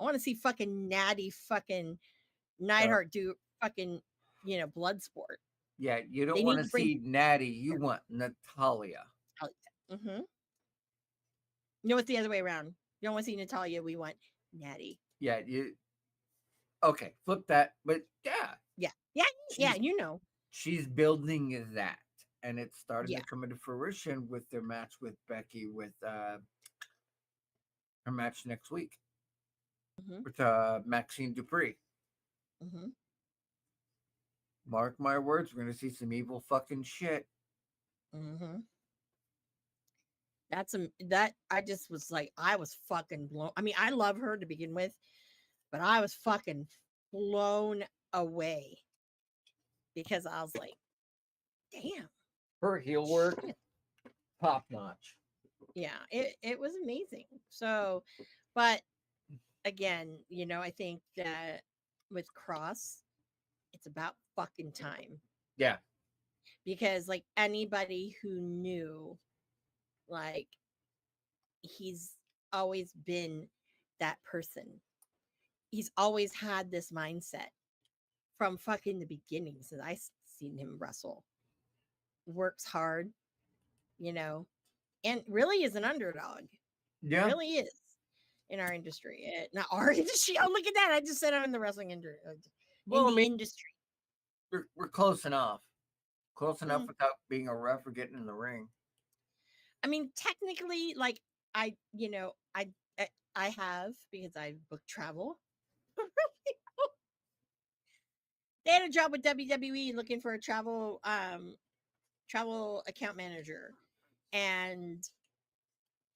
S1: I want to see fucking Natty fucking
S2: Uh,
S1: Neidhart do fucking, blood sport.
S2: yeah, you don't
S1: They
S2: want
S1: need
S2: to
S1: to bring
S2: see Natty. You want Natalia.
S1: mm-hmm. No, it's the other way around. You don't want to see Natalia. We want Natty.
S2: Yeah, you okay? Flip that, but yeah,
S1: Yeah. Yeah. Yeah.
S2: she's she's building that, and it's starting
S1: Yeah.
S2: to come into fruition with their match with Becky with her match next week
S1: Mm-hmm.
S2: with Maxine Dupree.
S1: Mm-hmm.
S2: Mark my words, we're gonna see some evil fucking shit.
S1: Mm-hmm. That I just was like, I was fucking blown. I mean, I love her to begin with, but I was fucking blown away because I was like, damn,
S2: Her heel work,
S1: shit.
S2: top notch.
S1: Yeah, it was amazing. So, but again, I think that with Cross, it's about fucking time
S2: Yeah,
S1: because like anybody who knew, like he's always been that person. He's always had this mindset from fucking the beginning since I seen him wrestle. Works hard, you know, and really is an underdog.
S2: yeah.
S1: Really is in our industry. Not our industry. Oh, look at that! I just said I'm in the wrestling industry. In
S2: Well, I
S1: the
S2: mean,
S1: industry.
S2: we're close enough. Close enough
S1: Mm.
S2: without being a ref or getting in the ring.
S1: I mean, technically, like I, I have because I book travel. They had a job with WWE looking for a travel account manager, and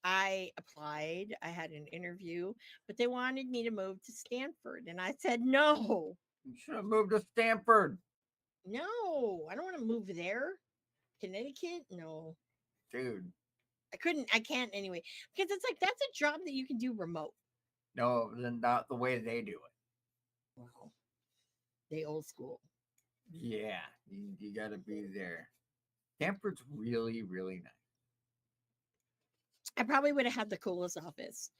S1: I applied. I had an interview, but they wanted me to move to Stanford, and I said no.
S2: You should have moved to Stanford,
S1: No, I don't want to move there. Connecticut? No.
S2: dude.
S1: I can't anyway. Because it's like that's a job that you can do remote.
S2: No, then not the way they do it.
S1: Wow. They old school.
S2: Yeah, you got to be there. Stanford's really, really nice.
S1: I probably would have had the coolest office.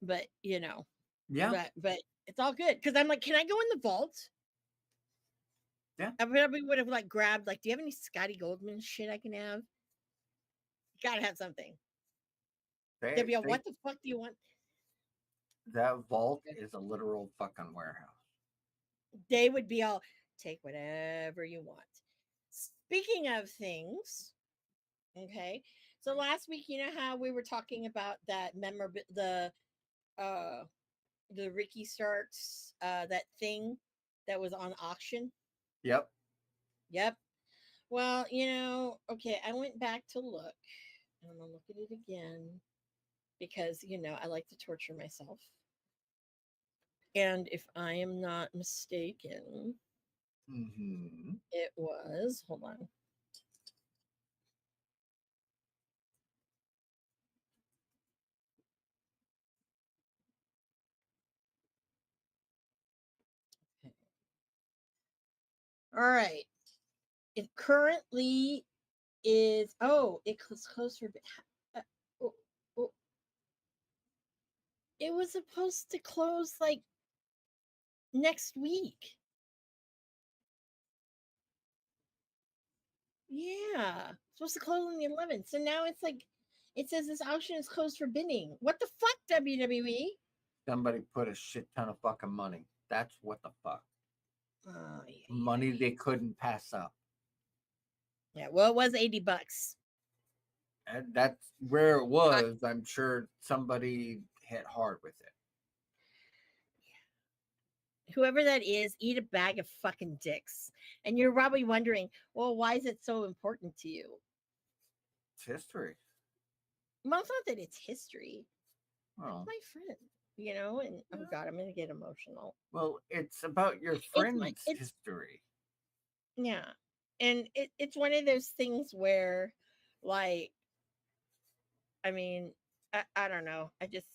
S1: But
S2: Yeah,
S1: but it's all good. Because I'm like, can I go in the vault?
S2: yeah.
S1: I probably would have like grabbed like, do you have any Scotty Goldman shit I can have? Gotta have something. They'd be like,
S2: They
S1: what the fuck do you want?
S2: that vault is a literal fucking warehouse.
S1: They would be all take whatever you want. Speaking of things, okay. So last week, you know how we were talking about that uh the Ricky Starks that thing that was on auction?
S2: Yep.
S1: Yep. Well, okay, I went back to look. And I'm gonna look at it again because I like to torture myself. And if I am not mistaken,
S2: Mm-hmm.
S1: it was hold on. All right. It currently is it was closer. Uh, oh, oh, it was supposed to close like next week. Yeah, supposed to close on the 11th. So now it's like it says this auction is closed for bidding. What the fuck, WWE?
S2: Somebody put a shit ton of fucking money. That's what the fuck.
S1: Oh, yeah,
S2: Money they couldn't pass up.
S1: Yeah, well, it was $80.
S2: And that's where it
S1: I,
S2: was. I'm sure somebody hit hard with it.
S1: whoever that is, eat a bag of fucking dicks. And you're probably wondering, well, why is it so important to you?
S2: It's history.
S1: Well, it's not that it's history. That's
S2: Well,
S1: my friend, you know. And oh
S2: yeah.
S1: god, I'm gonna get emotional.
S2: Well, it's about your
S1: It's my,
S2: friend's
S1: it's
S2: history.
S1: yeah, and it's one of those things where, like, I mean, I don't know. I just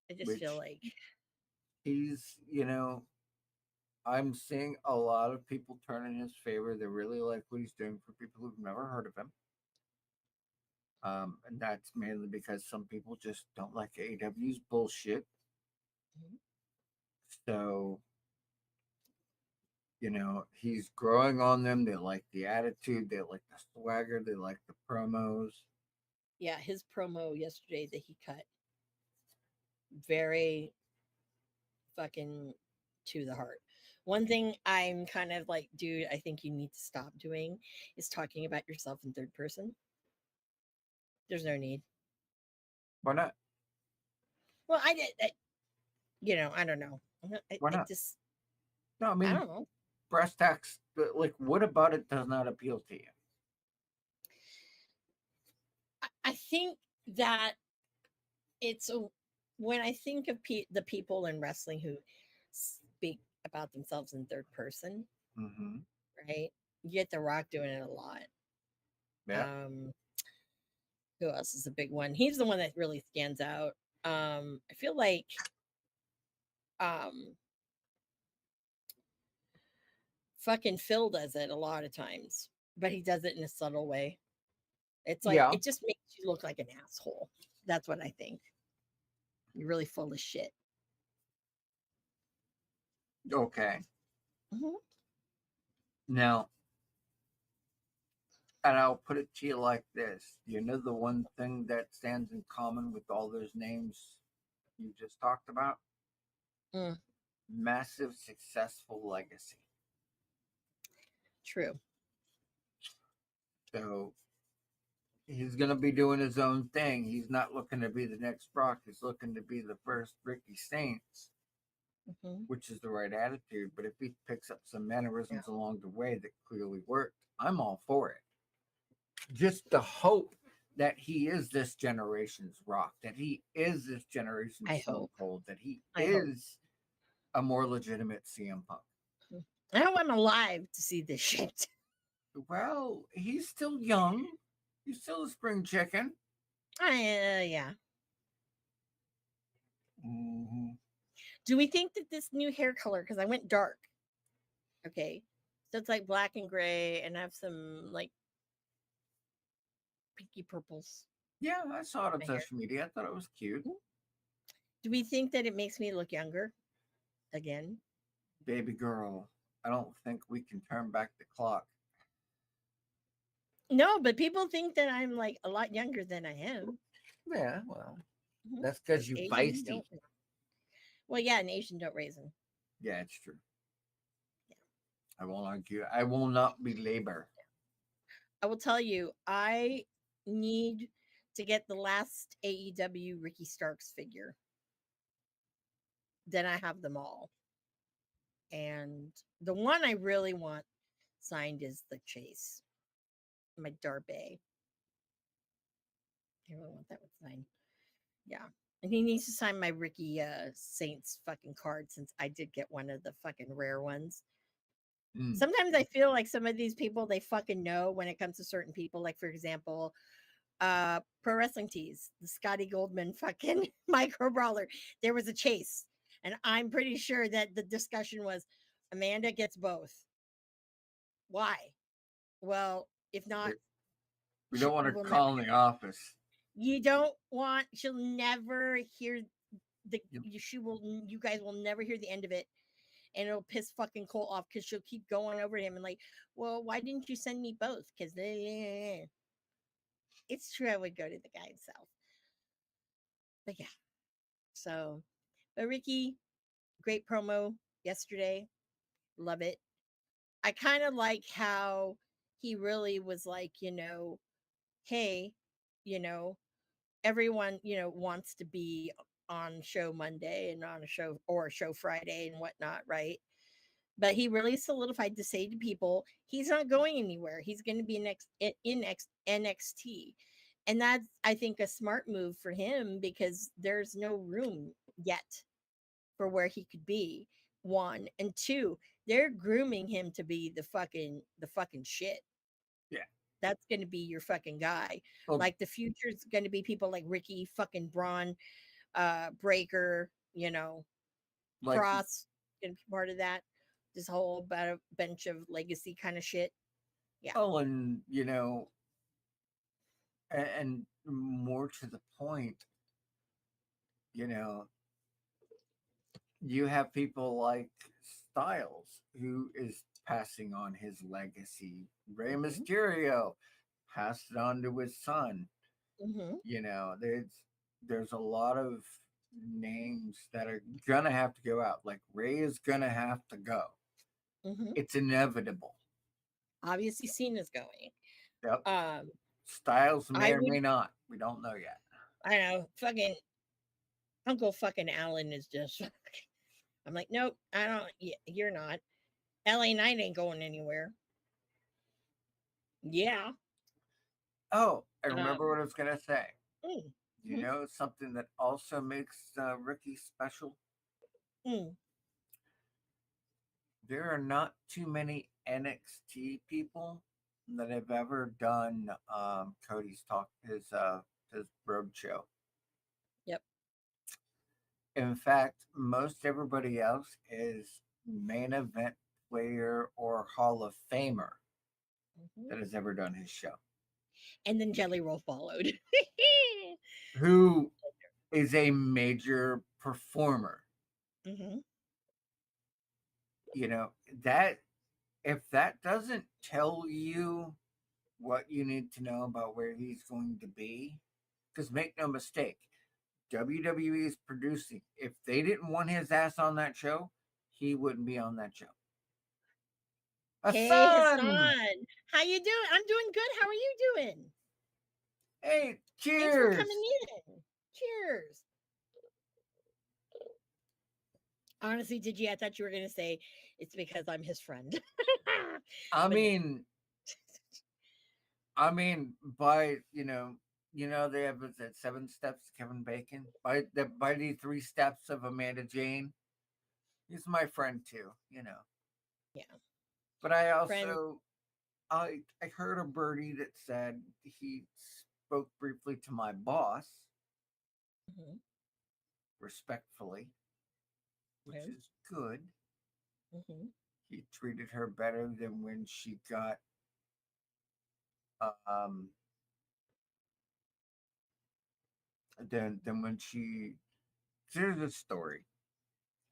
S1: feel
S2: Which
S1: like,
S2: he's. I'm seeing a lot of people turn in his favor. They really like what he's doing for people who've never heard of him. And that's mainly because some people just don't like AEW's bullshit.
S1: mhm,
S2: So, he's growing on them. They like the attitude, they like the swagger, they like the promos.
S1: yeah, his promo yesterday that he cut, very fucking to the heart. One thing I'm kind of like, dude, I think you need to stop doing is talking about yourself in third person. There's no need.
S2: Why not?
S1: Well, I did, I don't know.
S2: Why
S1: I
S2: not?
S1: just,
S2: No, I
S1: I
S2: mean,
S1: don't know.
S2: breast tax, like, what about it does not appeal to you?
S1: I think that it's a, when I think of the people in wrestling who speak about themselves in third person,
S2: Mm-hmm.
S1: right? You get The Rock doing it a lot.
S2: Yeah.
S1: Um, who else is a big one? He's the one that really stands out. I feel like um fucking Phil does it a lot of times, but he does it in a subtle way. It's like
S2: Yeah.
S1: it just makes you look like an asshole. That's what I think. You're really full of shit.
S2: Okay.
S1: Mhm.
S2: Now, and I'll put it to you like this. You know the one thing that stands in common with all those names you just talked about?
S1: Mm,
S2: Massive successful legacy.
S1: true.
S2: So he's going to be doing his own thing. He's not looking to be the next Brock. He's looking to be the first Ricky Saints,
S1: Hmm.
S2: which is the right attitude. But if he picks up some
S1: Yeah,
S2: mannerisms along the way that clearly worked, I'm all for it. Just the hope that he is this generation's Rock, that he is this generation's
S1: I
S2: Stone
S1: hope.
S2: Cold, that he
S1: I hope.
S2: is a more legitimate CM Punk.
S1: Mm. I hope I'm alive to see this shit.
S2: Well, he's still young. He's still a spring chicken.
S1: Yeah.
S2: Mm-hmm.
S1: Do we think that this new hair color? Because I went dark. Okay, so it's like black and gray, and I have some like pinky purples
S2: Yeah, I saw it
S1: in
S2: on
S1: my hair.
S2: social media. I thought it was cute.
S1: Mhm. Do we think that it makes me look younger again?
S2: Baby girl, I don't think we can turn back the clock.
S1: No, but people think that I'm like a lot younger than I am.
S2: Yeah, well, that's because
S1: Because
S2: you
S1: Asian
S2: feisty.
S1: don't. Well, yeah, and Asian don't raisin.
S2: Yeah, it's true.
S1: Yeah.
S2: I won't argue. I will not belabor.
S1: I will tell you, I need to get the last AEW Ricky Starks figure. Then I have them all. And the one I really want signed is the Chase, my Darby. I really want that one signed. Yeah. And he needs to sign my Ricky Saints fucking card since I did get one of the fucking rare ones.
S2: Mm.
S1: Sometimes I feel like some of these people they fucking know when it comes to certain people. Like for example, pro wrestling tees, the Scotty Goldman fucking micro brawler. There was a chase, and I'm pretty sure that the discussion was Amanda gets both. Why? Well, if not,
S2: We don't want
S1: she
S2: to
S1: will never.
S2: call in the office.
S1: You don't want. She'll never hear the.
S2: Yep.
S1: She will. You guys will never hear the end of it, and it'll piss fucking Cole off because she'll keep going over him and like, well, why didn't you send me both? Because it's true. I would go to the guy himself, but yeah. So, but Ricky, great promo yesterday. Love it. I kind of like how he really was like, hey, you know, everyone, wants to be on show Monday and on a show or show Friday and whatnot, right? But he really solidified to say to people, he's not going anywhere. He's going to be NXT. And that's, I think, a smart move for him because there's no room yet for where he could be. One and two, they're grooming him to be the fucking shit.
S2: Yeah.
S1: That's going to be your fucking guy.
S2: Well,
S1: Like the future's going to be people like Ricky fucking Braun, Breaker,
S2: like,
S1: Cross going to be part of that. This whole bench of legacy kind of shit. Yeah.
S2: oh, and and more to the point, you know, you have people like Styles, who is passing on his legacy. Rey
S1: Hmm.
S2: Mysterio passed it on to his son.
S1: Hmm.
S2: There's a lot of names that are gonna have to go out. Like Ray is gonna have to go.
S1: Hmm.
S2: It's inevitable.
S1: Obviously, Cena's going.
S2: Yep.
S1: Um,
S2: Styles may
S1: I
S2: or
S1: would.
S2: may not. We don't know yet.
S1: I know. Fucking Uncle fucking Allen is just. I'm like, nope. I don't. You're not. LA Knight ain't going anywhere. Yeah.
S2: Oh, I remember
S1: Um.
S2: what I was gonna say.
S1: Mm,
S2: You know something that also makes Ricky special?
S1: mm,
S2: There are not too many NXT people that have ever done Cody's talk his road show.
S1: yep.
S2: In fact, most everybody else is main event player or Hall of Famer
S1: Hmm.
S2: that has ever done his show.
S1: And then Jelly Roll followed.
S2: Who is a major performer.
S1: Hmm.
S2: You know, that if that doesn't tell you what you need to know about where he's going to be, because make no mistake, WWE is producing. If they didn't want his ass on that show, he wouldn't be on that show.
S1: Hey,
S2: Hassan!
S1: Hassan. How you doing? I'm doing good. How are you doing?
S2: Hey,
S1: Thanks for
S2: cheers!
S1: coming in. Cheers. Honestly, did you? I thought you were gonna say it's because I'm his friend.
S2: I
S1: But no.
S2: mean, by they have what's that 7 steps to Kevin Bacon. By the 3 steps of Amanda Jane, he's my friend too.
S1: Yeah.
S2: But I
S1: Friend.
S2: also I heard a birdie that said he spoke briefly to my boss,
S1: Mhm.
S2: respectfully, which
S1: Okay.
S2: is good.
S1: Mhm.
S2: He treated her better than when she got um than when she here's the story.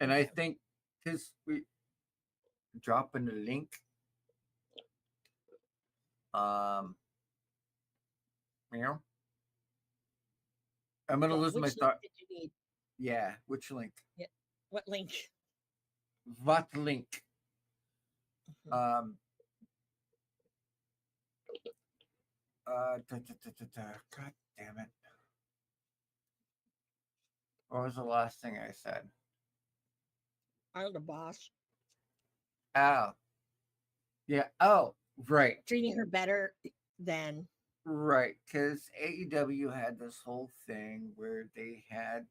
S2: And I
S1: Okay.
S2: think because we dropping the link, um, you know, I'm gonna lose my
S1: Which link
S2: thought.
S1: did you need?
S2: Yeah, which link?
S1: Yeah. What link?
S2: What link?
S1: Mhm.
S2: Um, God damn it! What was the last thing I said?
S1: I'm the boss.
S2: Oh, yeah. Oh, right,
S1: Treating her better than.
S2: right. Because AEW had this whole thing where they had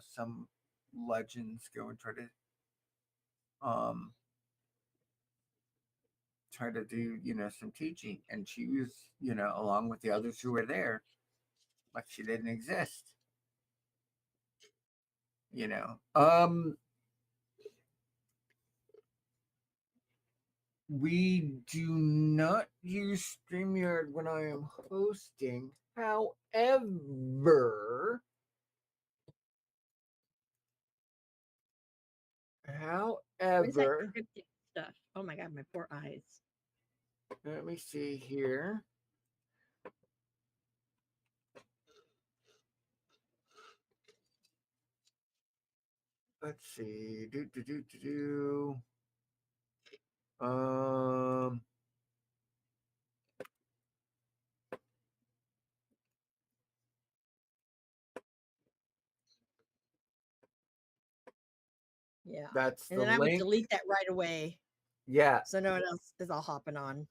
S2: some legends go and um try to do some teaching, and she was along with the others who were there like she didn't exist. you know um we do not use StreamYard when I am hosting.
S1: What is that
S2: However,
S1: cryptic stuff? Oh my god, my poor eyes.
S2: let me see here. Let's see. Do.
S1: Yeah.
S2: That's
S1: And
S2: the
S1: then I would
S2: link.
S1: delete that right away
S2: Yeah,
S1: so no one else is all hopping on.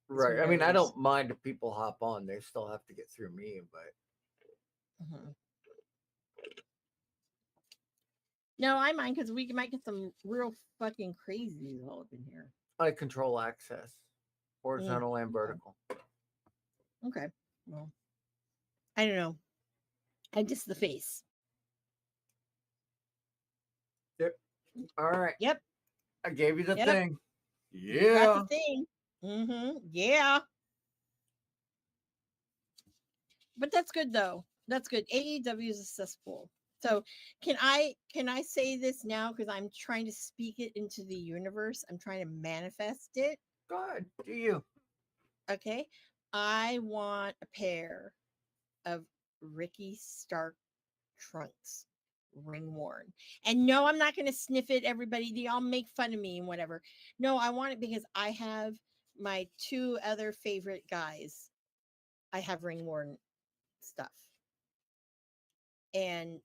S1: 'Cause who
S2: right. I mean, I
S1: knows?
S2: don't mind if people hop on; they still have to get through me. But
S1: Mhm. No, I mind because we might get some real fucking crazies all up in here.
S2: I control access,
S1: Mm,
S2: horizontal and
S1: okay.
S2: vertical.
S1: Okay. Well, I don't know. I just the face.
S2: Yep. All right.
S1: Yep.
S2: I gave you the
S1: Yep.
S2: thing.
S1: You got the
S2: Yeah.
S1: thing. Mm-hmm. Yeah. But that's good though. That's good. AEW is a cesspool. So can I say this now because I'm trying to speak it into the universe. I'm trying to manifest it.
S2: Go ahead. Do you?
S1: Okay. I want a pair of Ricky Stark trunks, ring worn. And no, I'm not going to sniff it. Everybody, they all make fun of me and whatever. No, I want it because I have my two other favorite guys. I have ring worn stuff, and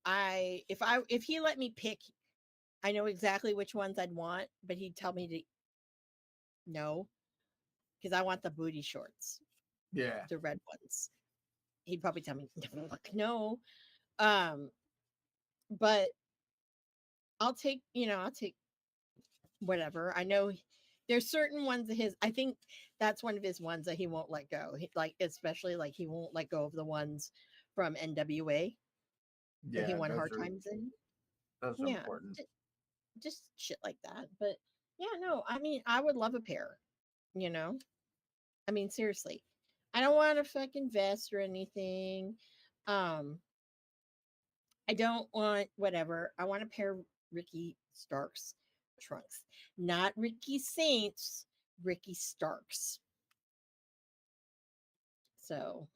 S1: if he let me pick, I know exactly which ones I'd want, but he'd tell me to no because I want the booty shorts,
S2: Yeah.
S1: the red ones. He'd probably tell me no. Um, but I'll take whatever. I know there's certain ones of his. I think that's one of his ones that he won't let go. Like especially like he won't let go of the ones from NWA that he
S2: Yeah.
S1: won
S2: Those
S1: hard
S2: are
S1: times in. Yeah,
S2: important.
S1: just shit like that. But yeah, no, I mean, I would love a pair. You know, I mean, seriously, I don't want a fucking vest or anything. Um, I don't want whatever. I want a pair of Ricky Starks trunks, not Ricky Saints, Ricky Starks. So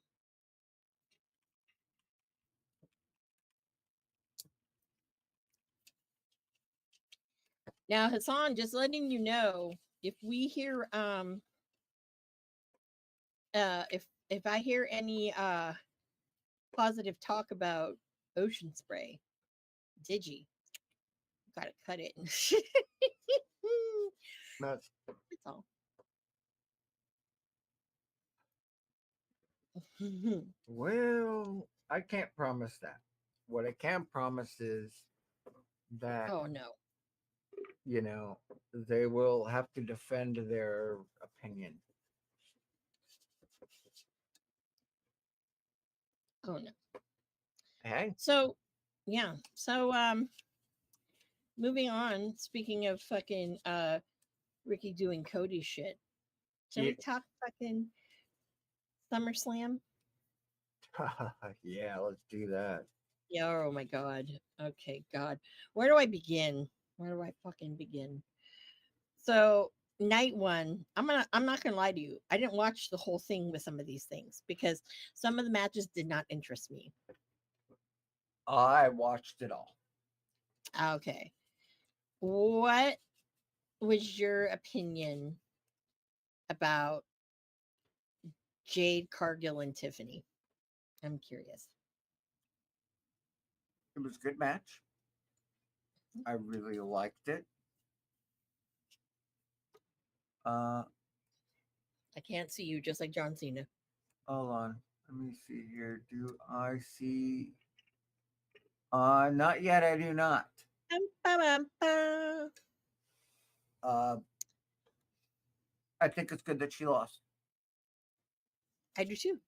S1: now, Hassan, just letting you know, if we hear if I hear any positive talk about ocean spray, Digi, gotta cut it.
S2: That's
S1: That's all.
S2: well. I can't promise that. What I can promise is that
S1: Oh no.
S2: you know they will have to defend their opinion.
S1: Oh no.
S2: Hey.
S1: So yeah. So moving on, speaking of fucking Ricky doing Cody shit. Shall
S2: Yeah.
S1: we talk fucking SummerSlam?
S2: Yeah. Let's do that.
S1: Yeah, oh my god. Okay, god. Where do I begin? Where do I fucking begin? So night one, I'm not gonna lie to you. I didn't watch the whole thing with some of these things because some of the matches did not interest me.
S2: I watched it all.
S1: Okay. What was your opinion about Jade Cargill and Tiffany? I'm curious.
S2: It was a good match. I really liked it. Uh,
S1: I can't see you just like John Cena.
S2: hold on. Let me see here. Do I see? Not yet. I do not.
S1: Bum, ba, bum, ba.
S2: Uh, I think it's good that she lost.
S1: I do too.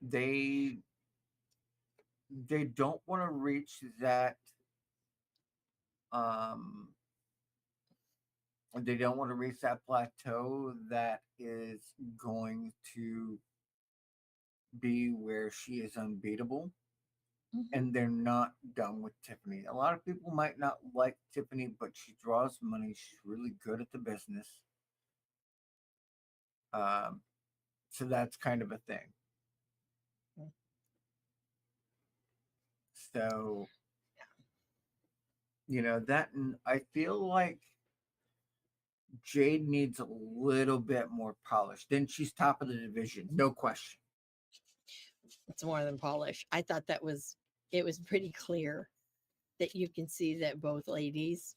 S2: They they don't want to reach that. Um, they don't want to reach that plateau that is going to be where she is unbeatable.
S1: Mhm.
S2: And they're not done with Tiffany. A lot of people might not like Tiffany, but she draws money. She's really good at the business. Um, so that's kind of a thing.
S1: Mm.
S2: So, that, and I feel like Jade needs a little bit more polish. Then she's top of the division, no question.
S1: It's more than polish. I thought it was pretty clear. that you can see that both ladies,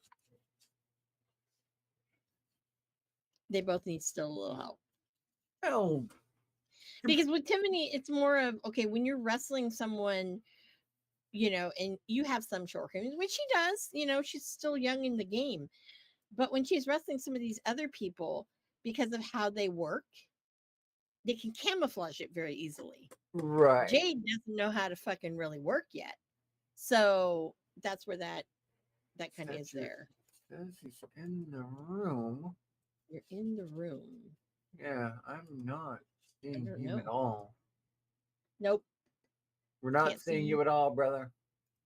S1: they both need still a little help.
S2: Oh,
S1: Because with Tiffany, it's more of, okay, when you're wrestling someone, and you have some shortcomings, which she does, she's still young in the game. But when she's wrestling some of these other people, because of how they work, they can camouflage it very easily.
S2: right.
S1: Jade doesn't know how to fucking really work yet. So that's where that kind of is there.
S2: Says he's in the room.
S1: You're in the room.
S2: Yeah, I'm not seeing
S1: don't
S2: him
S1: know.
S2: at all.
S1: Nope.
S2: We're not
S1: Can't see
S2: seeing
S1: you.
S2: you at all, brother.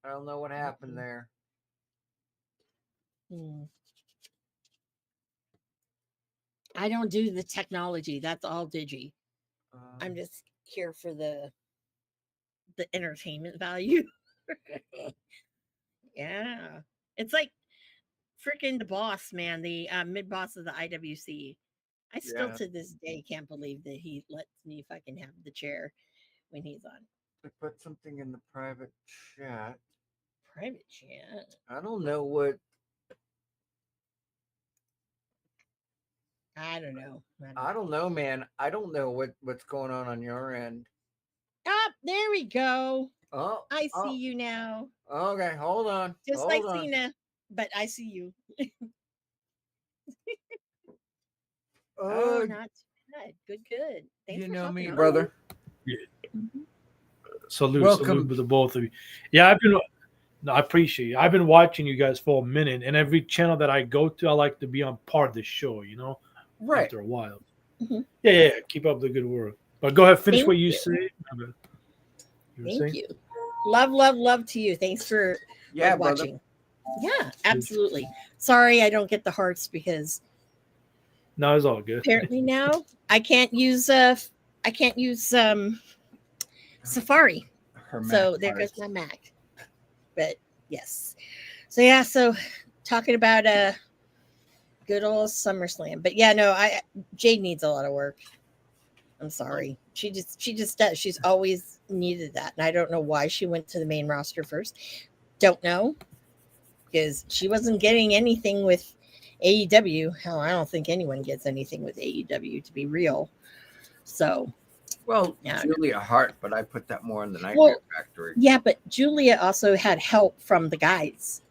S2: I don't know what happened
S1: Mm-mm.
S2: there.
S1: I don't do the technology. That's all Digi. I'm
S2: Um,
S1: just here for the entertainment value. Yeah. It's like freaking the boss, man, the mid boss of the IWC. I still
S2: Yeah.
S1: to this day can't believe that he lets me fucking have the chair when he's on
S2: I put something in the private chat.
S1: private chat.
S2: I don't know what.
S1: I don't know.
S2: I don't know, man. I don't know what's going on your end.
S1: Ah, there we go.
S2: Oh,
S1: I see you now.
S2: okay. Hold on.
S1: Just like
S2: Hold on.
S1: Cena, but I see you.
S2: Oh,
S1: Not too bad. Good. Thanks
S2: you
S1: for
S2: know
S1: hopping
S2: me,
S1: on.
S2: brother.
S1: Mhm.
S3: Salute
S2: Welcome.
S3: to the both of you. Yeah, I appreciate it. I've been watching you guys for a minute, and every channel that I go to, I like to be on part of the show,
S2: Right.
S3: after a while.
S1: Mhm.
S3: Yeah. Keep up the good work. But go ahead, finish
S1: Thank
S3: what you
S1: you.
S3: say.
S1: Thank you. Love to you. Thanks for
S2: Yeah, brother.
S1: watching. Yeah, absolutely. Sorry I don't get the hearts because
S3: No, it's all good.
S1: apparently now I can't use Safari.
S2: Her
S1: So
S2: Mac
S1: there
S2: heart.
S1: goes my Mac. But yes. So yeah, talking about good old SummerSlam. But yeah, no, Jade needs a lot of work. I'm sorry. She just does. She's always needed that. And I don't know why she went to the main roster first. Don't know. Because she wasn't getting anything with AEW. Hell, I don't think anyone gets anything with AEW, to be real. So
S2: Well,
S1: yeah.
S2: Julia Hart, but I put that more in the Nightmare Factory.
S1: Yeah, but Julia also had help from the guys.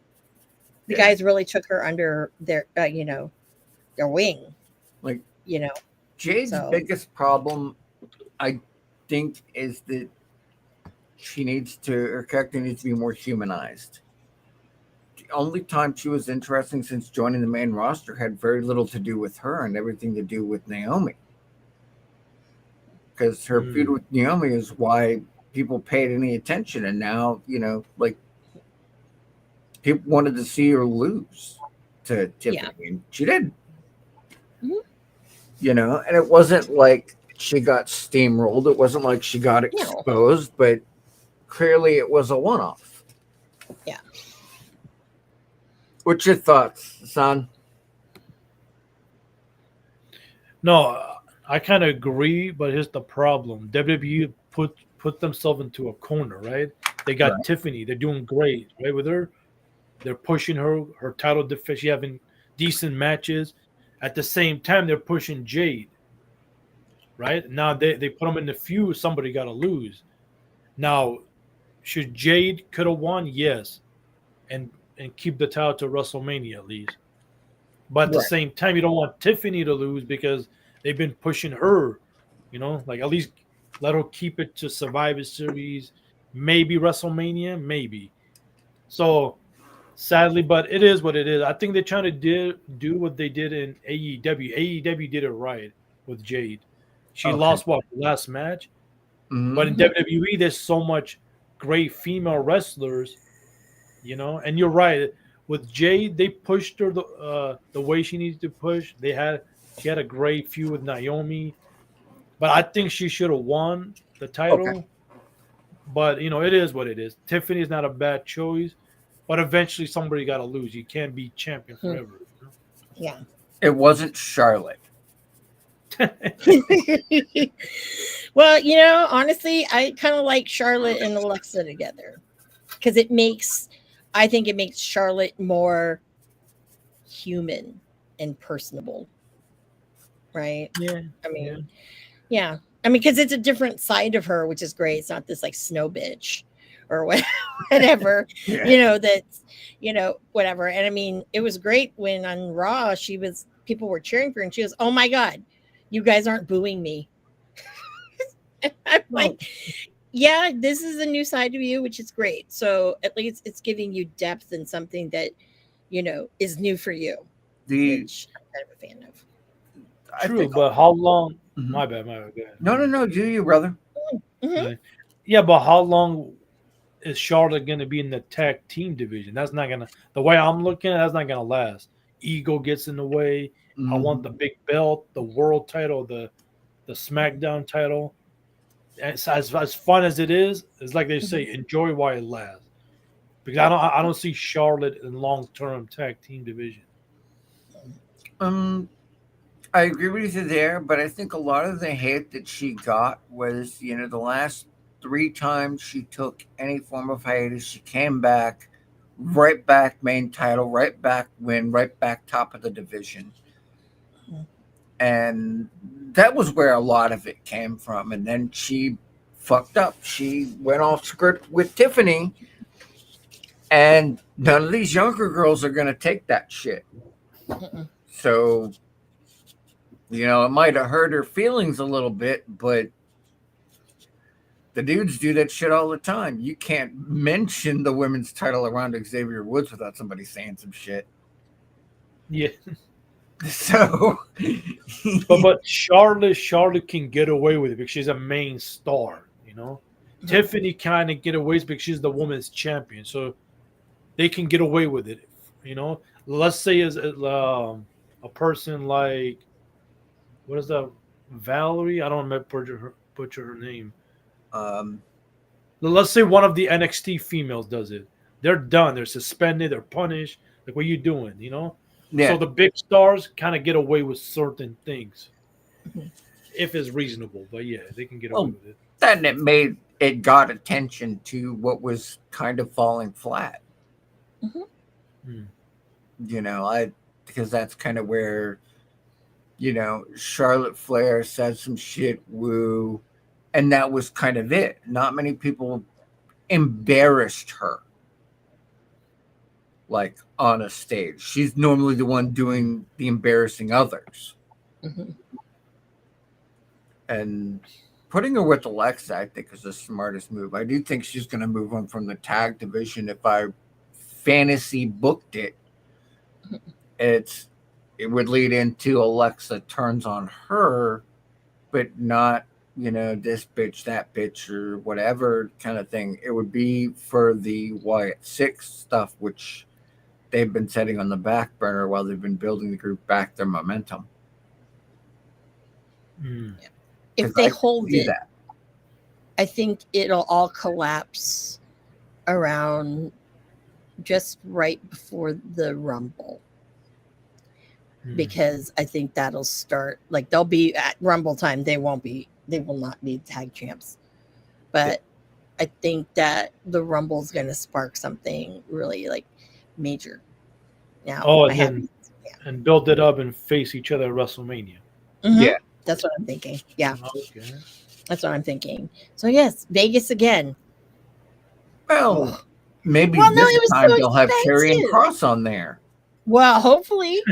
S1: The guys really took her under their their wing.
S2: Like,
S1: you know.
S2: Jade's biggest problem, I think, is that her character needs to be more humanized. The only time she was interesting since joining the main roster had very little to do with her and everything to do with Naomi. Because her feud with Naomi is why people paid any attention. And now, like, people wanted to see her lose to Tiffany. Yeah. And she did.
S1: Mm-hmm.
S2: And it wasn't like she got steamrolled. It wasn't like she got exposed, but clearly it was a one-off.
S1: Yeah.
S2: What's your thoughts, son?
S3: No, I kind of agree, but here's the problem. WWE put themselves into a corner, right? They got Tiffany. They're doing great, right, with her. They're pushing her title defense. She's having decent matches. At the same time, they're pushing Jade, right? Now they put them in the feud. Somebody got to lose. Now, should Jade could have won? Yes, and keep the title to WrestleMania at least. But at the same time, you don't want Tiffany to lose because they've been pushing her. Like at least let her keep it to Survivor Series, maybe WrestleMania, maybe. So sadly, but it is what it is. I think they're trying to do what they did in AEW. AEW did it right with Jade. She lost the last match, but in WWE, there's so much great female wrestlers, And you're right. With Jade, they pushed her the way she needs to push. She had a great feud with Naomi, but I think she should have won the title.
S2: Okay.
S3: But it is what it is. Tiffany's not a bad choice, but eventually somebody got to lose. You can't be champion forever.
S1: Yeah.
S2: It wasn't Charlotte.
S1: Well, honestly, I kind of like Charlotte and Alexa together because it makes I think it makes Charlotte more human and personable, right?
S3: Yeah.
S1: I mean, yeah. I mean, because it's a different side of her, which is great. It's not this like snow bitch or whatever,
S2: Yeah.
S1: that's, whatever. And I mean, it was great when on Raw, people were cheering for her and she goes, oh my God, you guys aren't booing me. I'm
S2: Well,
S1: like, yeah, this is a new side of you, which is great. So at least it's giving you depth and something that, is new for you,
S2: the
S1: which I'm kind of a fan of.
S2: I
S3: True,
S2: think.
S3: but how long?
S2: Mhm.
S3: My bad. Go ahead.
S2: No. Do you, brother?
S1: Mhm.
S3: Yeah, but how long is Charlotte going to be in the tag team division? That's not going to, the way I'm looking at it, that's not going to last. Ego gets in the way. I want the big belt, the world title, the SmackDown title. As fun as it is, it's like they say, enjoy while it lasts. Because I don't see Charlotte in long term tag team division.
S2: I agree with you there, but I think a lot of the hate that she got was, the last 3 times she took any form of hiatus, she came back, right back main title, right back win, right back top of the division. And that was where a lot of it came from. And then she fucked up. She went off script with Tiffany, and none of these younger girls are going to take that shit.
S1: Mm-mm.
S2: So, it might have hurt her feelings a little bit, but the dudes do that shit all the time. You can't mention the women's title around Xavier Woods without somebody saying some shit.
S3: Yeah.
S2: So,
S3: But Charlotte can get away with it because she's a main star, Tiffany kind of get away because she's the women's champion, so they can get away with it, Let's say as a person like, what is that, Valerie? I don't remember butcher her name.
S2: um,
S3: Let's say one of the NXT females does it. They're done. They're suspended. They're punished. Like, what are you doing?
S2: yeah.
S3: So the big stars kind of get away with certain things
S1: Mhm.
S3: if it's reasonable. But yeah, they can get
S2: Well,
S3: away with it.
S2: then it got attention to what was kind of falling flat.
S1: Mhm.
S2: Because that's kind of where, Charlotte Flair said some shit, woo, and that was kind of it. Not many people embarrassed her, like, on a stage. She's normally the one doing the embarrassing others.
S1: Mhm.
S2: And putting her with Alexa, I think, is the smartest move. I do think she's going to move on from the tag division. If I fantasy booked it, it would lead into Alexa turns on her, but not, this bitch, that bitch, or whatever kind of thing. It would be for the Wyatt Six stuff, which they've been setting on the back burner while they've been building the group back their momentum.
S1: If they
S2: I
S1: hold
S2: see
S1: it,
S2: that.
S1: I think it'll all collapse around just right before the Rumble. Because I think that'll start, like, they'll be at Rumble time. They will not be tag champs. But I think that the Rumble's going to spark something really, like, major. Now,
S3: and build it up and face each other at WrestleMania.
S1: Mm-hmm.
S2: Yeah.
S1: That's what I'm thinking. Yeah.
S3: Okay.
S1: That's what I'm thinking. So, yes, Vegas again.
S2: Well, maybe
S1: Well, no,
S2: this
S1: it was
S2: time
S1: so
S2: they'll have Karrion
S1: expensive.
S2: Kross on there.
S1: Well, hopefully.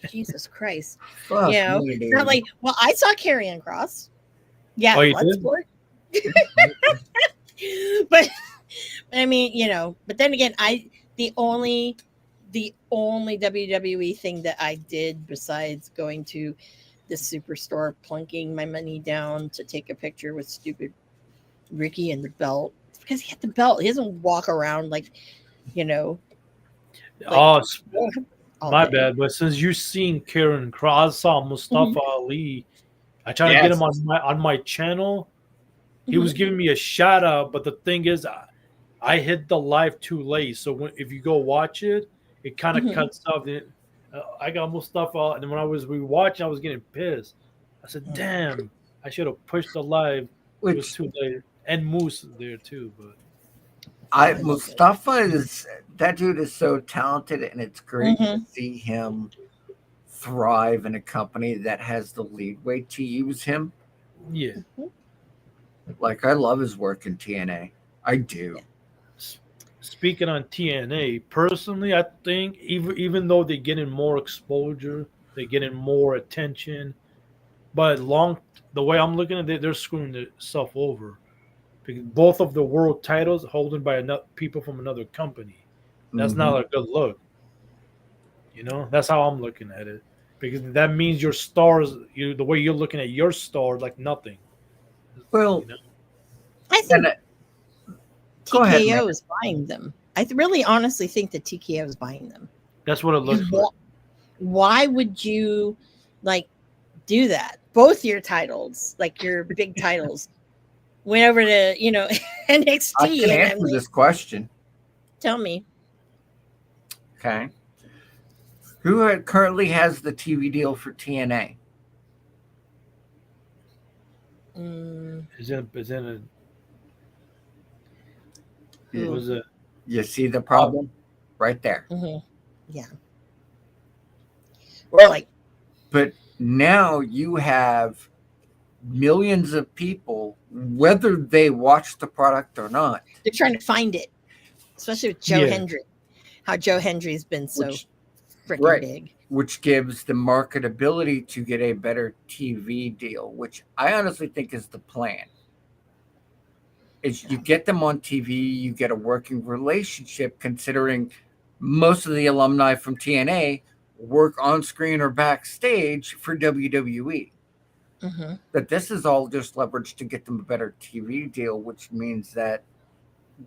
S1: Jesus Christ.
S2: Fuck
S1: You know,
S2: me,
S1: it's
S2: dude.
S1: not like, well, I saw Karrion Kross. Yeah,
S3: Oh, you
S1: Bloodsport.
S3: did?
S1: But I mean, but then again, the only WWE thing that I did besides going to the Superstore, plunking my money down to take a picture with stupid Ricky and the belt, because he had the belt. He doesn't walk around like,
S3: Oh,
S1: all
S3: my
S1: day.
S3: bad. But since you've seen Karrion Kross, I saw Mustafa Ali. I tried to get him on my channel. He was giving me a shout out, but the thing is, I hit the live too late. So if you go watch it, it kind of cuts off. I got Mustafa, and when I was rewatching, I was getting pissed. I said, "Damn, I should have pushed the live." It was too late, and Moose there too. But
S2: I
S1: really good.
S2: Mustafa is that dude is so talented, and it's great to
S1: Mhm.
S2: see him thrive in a company that has the leadway to use him.
S3: Yeah.
S2: Like I love his work in TNA. I do.
S1: Yeah.
S3: Speaking on TNA, personally, I think even though they're getting more exposure, they're getting more attention, but the way I'm looking at it, they're screwing themselves over because both of the world titles holding by people from another company. That's
S2: Mhm.
S3: not a good look. That's how I'm looking at it because that means your stars, the way you're looking at your stars, like nothing.
S2: Well,
S3: You know,
S1: I
S2: and
S1: think
S2: go ahead, man.
S1: TKO is buying them. I really honestly think that TKO is buying them.
S3: that's what it
S1: Because
S3: looks like.
S1: why would you like do that? Both your titles, like your big titles, went over to
S2: I
S1: NXT,
S2: can
S1: and I'm
S2: answer
S1: like,
S2: this question.
S1: tell me.
S2: Okay. Who currently has the TV deal for TNA?
S1: Mm,
S3: Is in a
S1: who?
S3: was it?
S2: You see the problem right there.
S1: Mhm. Yeah. Or like,
S2: But now you have millions of people, whether they watch the product or not,
S1: they're trying to find it, especially with Joe
S3: Yeah.
S1: Hendry. How Joe Hendry's been so
S2: which
S1: freaking
S2: right,
S1: big.
S2: which gives the marketability to get a better TV deal, which I honestly think is the plan. Is you
S1: Yeah.
S2: get them on TV, you get a working relationship, considering most of the alumni from TNA work on screen or backstage for WWE.
S1: Hmm.
S2: That this is all just leverage to get them a better TV deal, which means that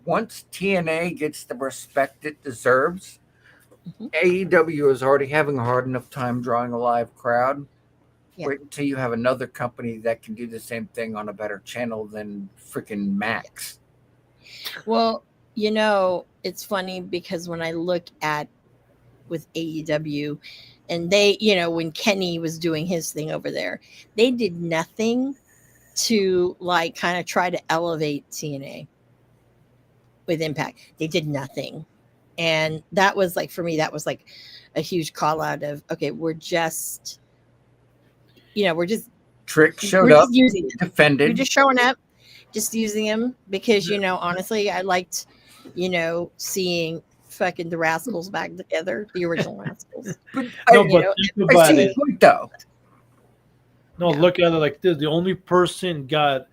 S2: once TNA gets the respect it deserves,
S1: Hmm.
S2: AEW is already having a hard enough time drawing a live crowd.
S1: Yeah.
S2: Wait until you have another company that can do the same thing on a better channel than freaking Max.
S1: Well, it's funny because when I look at with AEW, and they, when Kenny was doing his thing over there, they did nothing to like kind of try to elevate TNA with Impact. They did nothing. And that was like, for me, that was like a huge call out of, okay, we're just, we're just
S2: Trick showed
S1: we're
S2: up,
S1: just using them. We're
S2: defended.
S1: just showing up, just using them because honestly, I liked, seeing fucking the Rascals back together, the original Rascals.
S2: But
S3: No,
S2: I,
S3: but
S1: know,
S3: think
S2: I
S3: about
S2: see
S3: it.
S2: the point though.
S3: No,
S1: Yeah.
S3: look at it like this. The only person got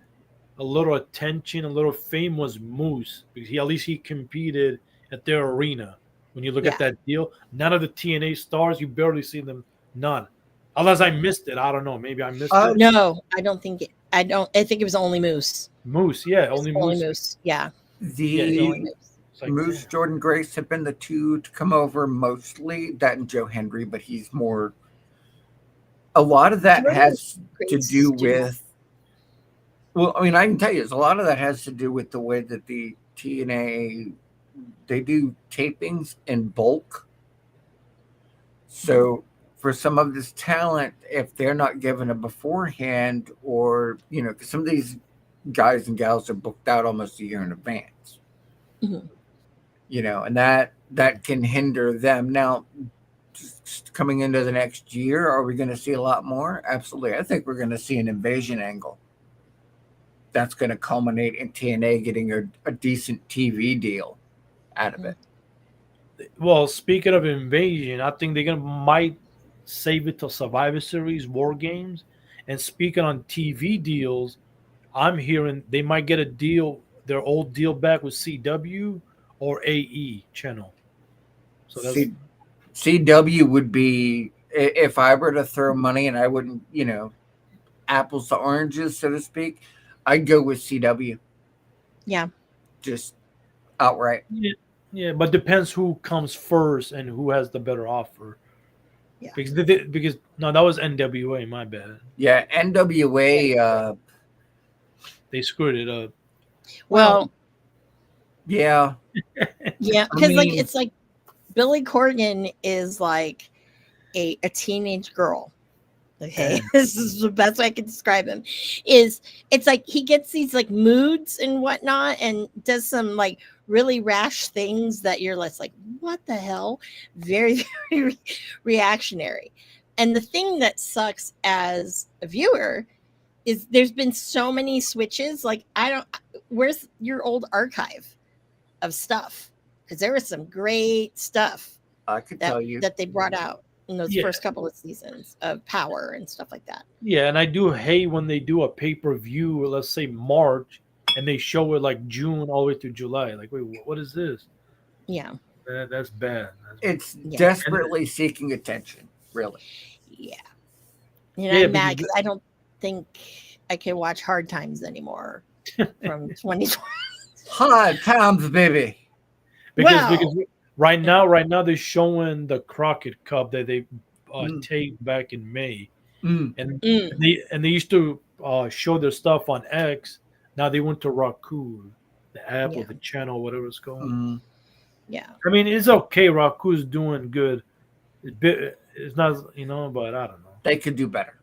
S3: a little attention, a little fame was Moose because at least he competed at their arena. When you look
S1: Yeah.
S3: at that deal, none of the TNA stars, you barely see them. None. Unless I missed it. I don't know. Maybe I missed it.
S1: No, I don't think it. I think it was only Moose.
S3: Moose, yeah,
S1: It's
S3: only
S1: only
S3: Moose.
S1: Moose. Yeah,
S3: Yeah,
S1: it's
S3: he,
S1: only
S2: The
S1: Moose.
S3: it's like,
S2: Moose,
S3: damn.
S2: Jordan Grace have been the two to come over mostly. That and Joe Hendry, but he's more. A lot of that
S1: Jordan
S2: has to
S1: Grace
S2: do
S1: did not-
S2: with. Well, I mean, I can tell you, a lot of that has to do with the way that the TNA they do tapings in bulk. So for some of this talent, if they're not given it beforehand, or because some of these guys and gals are booked out almost a year in advance,
S1: Mhm.
S2: and that can hinder them. Now, just coming into the next year, are we going to see a lot more? Absolutely. I think we're going to see an invasion angle. That's going to culminate in TNA getting a decent TV deal out of it.
S3: Well, speaking of invasion, I think they're gonna might save it till Survivor Series, War Games. And speaking on TV deals, I'm hearing they might get a deal, their old deal back with CW or AE channel. So that's
S2: CW would be, if I were to throw money and I wouldn't, apples to oranges, so to speak, I'd go with CW.
S1: Yeah.
S2: Just outright.
S3: yeah, but depends who comes first and who has the better offer.
S1: Yeah.
S3: Because no, that was NWA. My bad.
S2: Yeah, NWA.
S3: They screwed it up.
S1: Well,
S2: Yeah.
S1: yeah,
S2: I
S1: because
S2: mean,
S1: it's like Billy Corgan is like a teenage girl. Okay, this is the best way I can describe him. It's like he gets these like moods and whatnot, and does some like really rash things that you're less like, what the hell? Very, very reactionary. And the thing that sucks as a viewer is there's been so many switches. Like, where's your old archive of stuff? Because there was some great stuff
S2: I could tell you.
S1: that they brought out in those
S3: Yeah.
S1: first couple of seasons of Power and stuff like that.
S3: Yeah, and I do hate when they do a pay-per-view, let's say March, and they show it like June all the way through July. Like, wait, what is this?
S1: Yeah.
S3: That's bad.
S2: It's
S1: Yeah.
S2: desperately seeking attention, really.
S1: Yeah. You know,
S3: Yeah,
S1: I'm mad
S3: because-
S1: because I don't think I can watch Hard Times anymore from 2020.
S2: Hard times, baby.
S3: Because right now they're showing the Crockett Cup that they taped back in May,
S2: Mm.
S3: and
S1: Mm.
S3: they used to show their stuff on X. Now they went to Roku, the app
S1: Yeah.
S3: or the channel, whatever it's called.
S2: Mm.
S1: Yeah.
S3: I mean, it's okay. Raku's doing good. It's not, but I don't know.
S2: They could do better.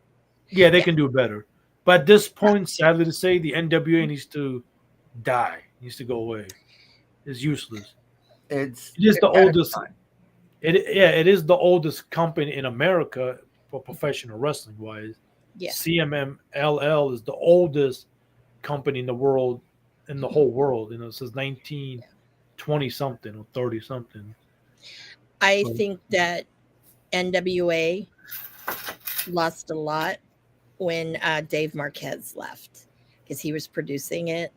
S3: Yeah, they can do better. But at this point, sadly to say, the NWA needs to die. Needs to go away. It's useless. It is the oldest.
S2: Fine.
S3: It is the oldest company in America for professional wrestling wise.
S1: Yeah.
S3: CMMLL is the oldest company in the world, in the whole world. Since 1920 something or 30 something.
S1: I think that NWA lost a lot when Dave Marquez left because he was producing it,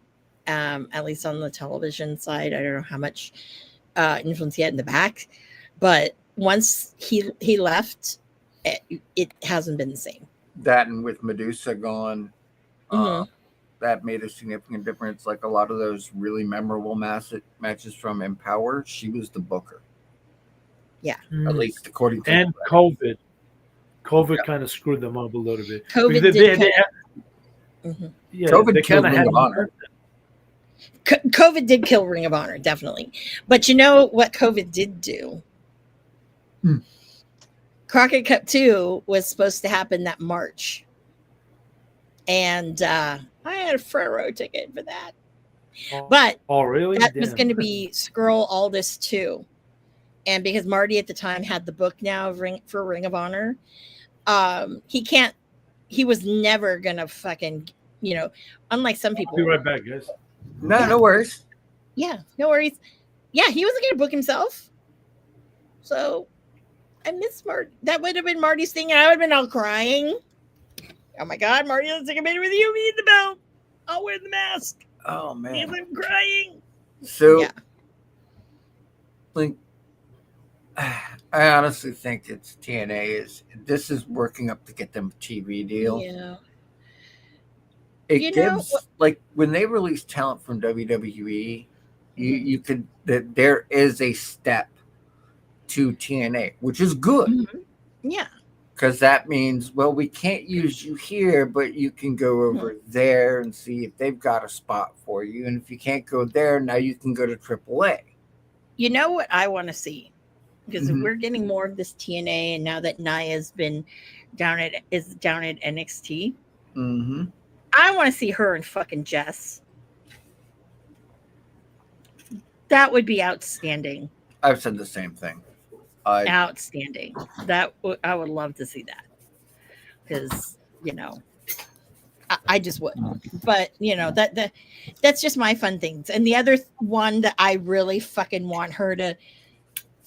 S1: at least on the television side. I don't know how much influence he had in the back, but once he left, it hasn't been the same.
S2: That and with Medusa gone, that made a significant difference. Like a lot of those really memorable matches from Empower, she was the booker.
S1: Yeah.
S2: At least according to
S3: And COVID kind of screwed them up a little bit.
S1: COVID
S3: Because
S1: did
S2: COVID
S3: they
S2: killed
S3: kinda
S2: Ring of Honor.
S1: COVID did kill Ring of Honor, definitely. But you know what COVID did do? Crockett Cup 2 was supposed to happen that March. And I had a front row ticket for that. But
S3: really?
S1: that was going to be Skrull Aldous 2. And because Marty at the time had the book now for Ring of Honor, he was never going to fucking, unlike some people.
S3: I'll be right back, guys.
S2: No worries.
S1: Yeah, no worries. Yeah, he wasn't going to book himself. So I miss Marty. That would have been Marty's thing. And I would have been all crying. Oh my God, Marty, let's take a minute with you. We need the belt. I'll wear the mask.
S2: Oh man.
S1: Because I'm crying.
S2: So,
S1: Yeah.
S2: like, I honestly think it's TNA this is working up to get them a TV deal.
S1: Yeah.
S2: It gives like when they release talent from WWE, you could that there is a step to TNA, which is good.
S1: Mm-hmm. Yeah.
S2: Because that means, well, we can't use you here, but you can go over there and see if they've got a spot for you. And if you can't go there, now you can go to AAA.
S1: You know what I want to see? Because if we're getting more of this TNA, and now that Naya's been down at NXT, I want to see her and fucking Jess. That would be outstanding.
S2: I've said the same thing.
S1: Outstanding. I would love to see that because I just would. But that's just my fun things. And the other one that I really fucking want her to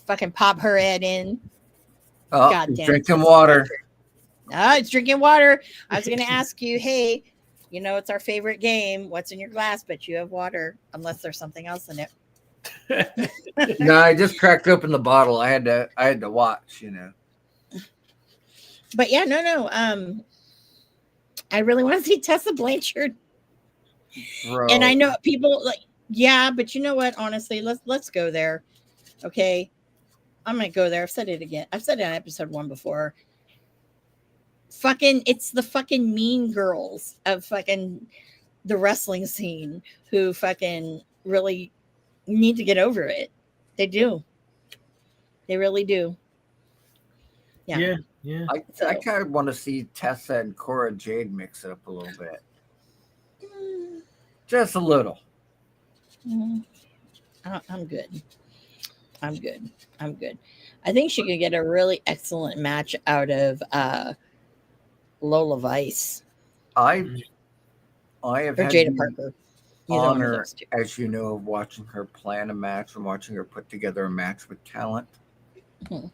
S1: fucking pop her head in.
S2: Oh,
S1: Goddamn,
S2: drinking water.
S1: It's drinking water. I was going to ask you, hey, it's our favorite game. What's in your glass? But you have water, unless there's something else in it.
S2: No, I just cracked open the bottle. I had to watch,
S1: But yeah, no. I really want to see Tessa Blanchard.
S2: Bro.
S1: And I know people but you know what? Honestly, let's go there. Okay. I'm gonna go there. I've said it again. I've said it on episode 1 before. It's the fucking mean girls of fucking the wrestling scene who fucking really need to get over it. They do. They really do. Yeah.
S2: I kind of want to see Tessa and Cora Jade mix it up a little bit. Just a little.
S1: I'm good. I'm good. I'm good. I think she could get a really excellent match out of Lola Vice
S2: I have
S1: or
S2: had
S1: Jada
S2: the
S1: Parker. Either one of
S2: honor,
S1: those two.
S2: as you know, of watching her plan a match and watching her put together a match with talent.
S1: Mhm.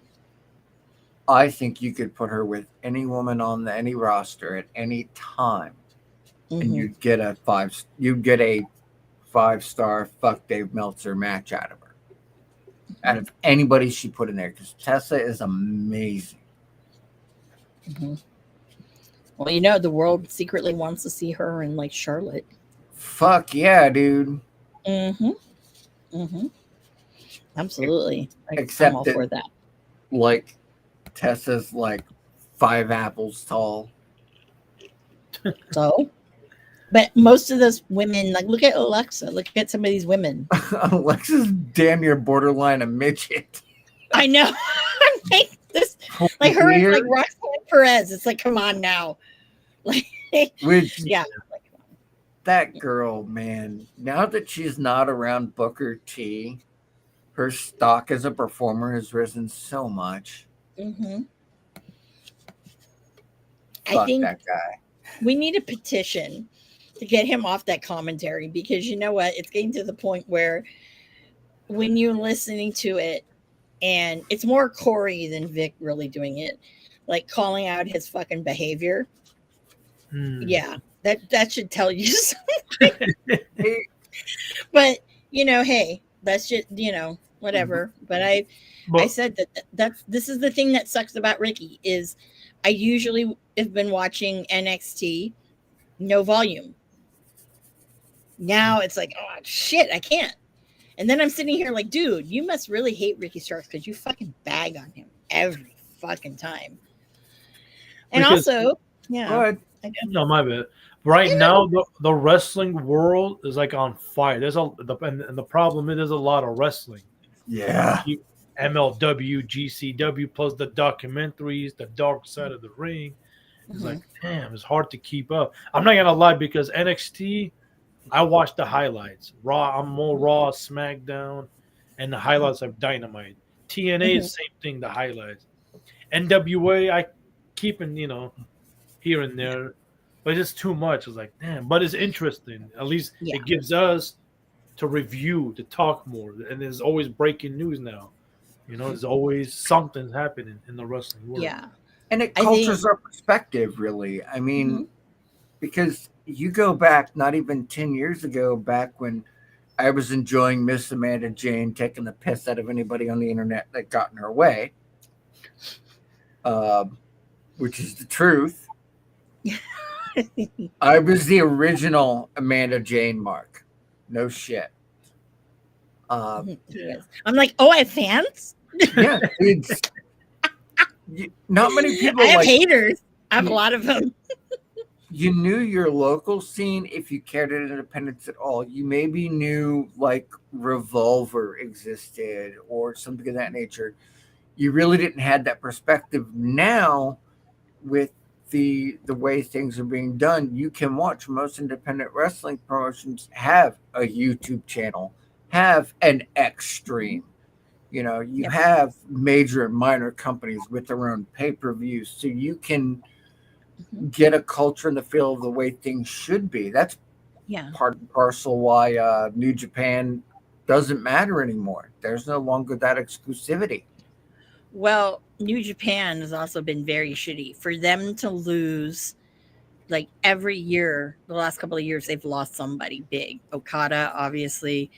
S2: I think you could put her with any woman on any roster at any time, and
S1: Mhm.
S2: you'd get a 5-star fuck Dave Meltzer match out of her. Out of anybody she put in there, because Tessa is amazing.
S1: Mhm. Well, you know, the world secretly wants to see her in like Charlotte.
S2: Fuck yeah, dude.
S1: Mm-hmm. Mm-hmm. Absolutely. I'm
S2: Except
S1: all
S2: that,
S1: for that.
S2: like, Tessa's like 5 apples tall.
S1: So, but most of those women, like, look at Alexa. Look at some of these women.
S2: Alexa's damn near borderline a midget.
S1: I know. I'm like this, like her and like
S2: Weird.
S1: Roxanne Perez. It's like, come on now. Like,
S2: Which
S1: yeah. Like,
S2: that girl, man, now that she's not around Booker T, her stock as a performer has risen so much.
S1: mm-hmm. I
S2: Fuck
S1: think
S2: that guy.
S1: we need a petition to get him off that commentary because you know what? It's getting to the point where when you're listening to it, and it's more Corey than Vic really doing it, like calling out his fucking behavior. Yeah, that should tell you something. But you know, hey, that's just whatever. But I said that's this is the thing that sucks about Ricky is I usually have been watching NXT no volume. Now it's like, oh shit, I can't. And then I'm sitting here like, dude, you must really hate Ricky Starks because you fucking bag on him every fucking time. And
S3: Because-
S1: also, yeah.
S2: Go ahead.
S3: No, my bad. Right now, the wrestling world is like on fire. There's and the problem is there's a lot of wrestling.
S2: Yeah.
S3: MLW, GCW, plus the documentaries, the Dark Side of the Ring. It's like, damn, it's hard to keep up. I'm not gonna lie because NXT, I watch the highlights. Raw, I'm more Raw, SmackDown, and the highlights of Dynamite. TNA is the same thing, the highlights. NWA, I keep in, here and there, but it's too much. It's like, damn, but it's interesting. At least it gives us to review, to talk more. And there's always breaking news now. There's always something happening in the wrestling world.
S1: Yeah.
S2: And it cultures our perspective, really. I mean, because you go back not even 10 years ago, back when I was enjoying Miss Amanda Jane taking the piss out of anybody on the internet that got in her way, which is the truth. I was the original Amanda Jane Mark. No shit.
S1: I'm like, oh, I have fans?
S2: Yeah. Not many people
S1: I have haters. I have a lot of them.
S2: You knew your local scene if you cared at independence at all. You maybe knew like Revolver existed or something of that nature. You really didn't have that perspective. Now, with the way things are being done, you can watch most independent wrestling promotions have a YouTube channel, have an X stream. You have major and minor companies with their own pay-per-views, so you can get a culture and the feel of the way things should be. That's part and parcel why New Japan doesn't matter anymore. There's no longer that exclusivity.
S1: Well, New Japan has also been very shitty. For them to lose, like every year, the last couple of years, they've lost somebody big. Okada, obviously.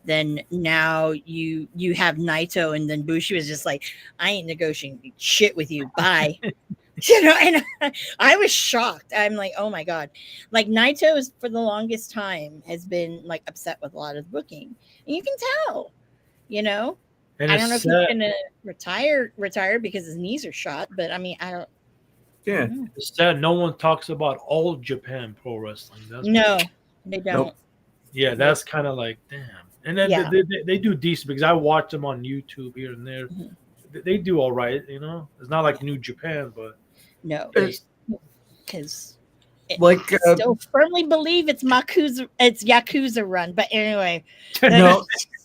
S1: Then now you have Naito, and then Bushi was just like, I ain't negotiating shit with you. Bye. And I was shocked. I'm like, oh my God. Like Naito is for the longest time has been like upset with a lot of the booking. And you can tell, And I don't know if he's gonna retire because his knees are shot, but I mean, I don't.
S2: Yeah.
S3: It's sad no one talks about all Japan pro wrestling.
S1: No, they don't.
S2: Nope.
S3: Yeah, that's kind of like, damn. And then they do decent because I watch them on YouTube here and there. They do all right, It's not like New Japan, but
S1: no, because
S2: like
S1: still firmly believe it's Yakuza run. But anyway,
S2: no,